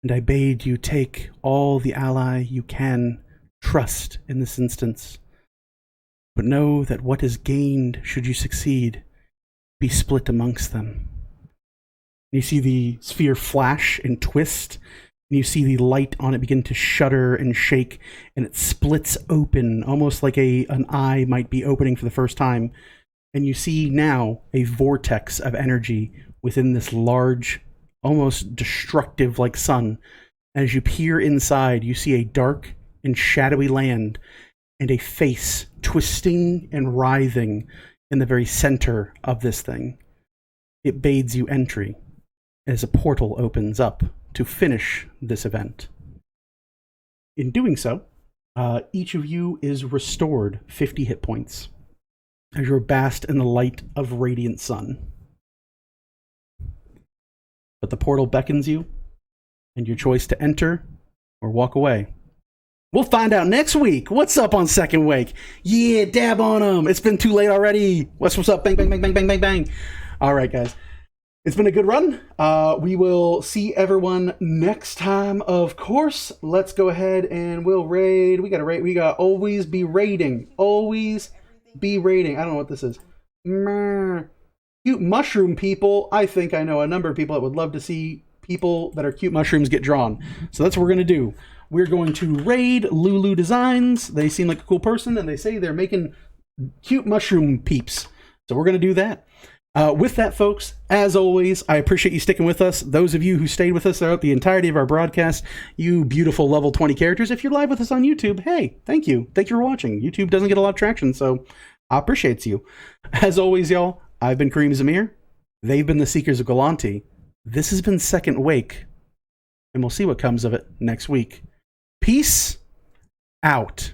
S1: and I bade you take all the ally you can trust in this instance. But know that what is gained should you succeed be split amongst them." You see the sphere flash and twist, and you see the light on it begin to shudder and shake, and it splits open, almost like an eye might be opening for the first time. And you see now a vortex of energy within this large, almost destructive like sun. As you peer inside, you see a dark and shadowy land, and a face twisting and writhing in the very center of this thing. It bades you entry as a portal opens up to finish this event. In doing so, each of you is restored 50 hit points as you're basked in the light of radiant sun. But the portal beckons you, and your choice to enter or walk away. We'll find out next week. What's up on Second Wake? Yeah, dab on them. It's been too late already. What's up? Bang, bang, bang, bang, bang, bang, bang. All right, guys. It's been a good run. We will see everyone next time, of course. Let's go ahead and we'll raid. We got to raid. We got to always be raiding. Always be raiding. I don't know what this is. Cute mushroom people. I think I know a number of people that would love to see people that are cute mushrooms get drawn. So that's what we're going to do. We're going to raid Lulu Designs. They seem like a cool person, and they say they're making cute mushroom peeps. So we're going to do that. With that, folks, as always, I appreciate you sticking with us. Those of you who stayed with us throughout the entirety of our broadcast, you beautiful level 20 characters. If you're live with us on YouTube, hey, thank you. Thank you for watching. YouTube doesn't get a lot of traction, so I appreciate you. As always, y'all, I've been Kareem Zamir. They've been the Seekers of Galanti. This has been Second Wake, and we'll see what comes of it next week. Peace out.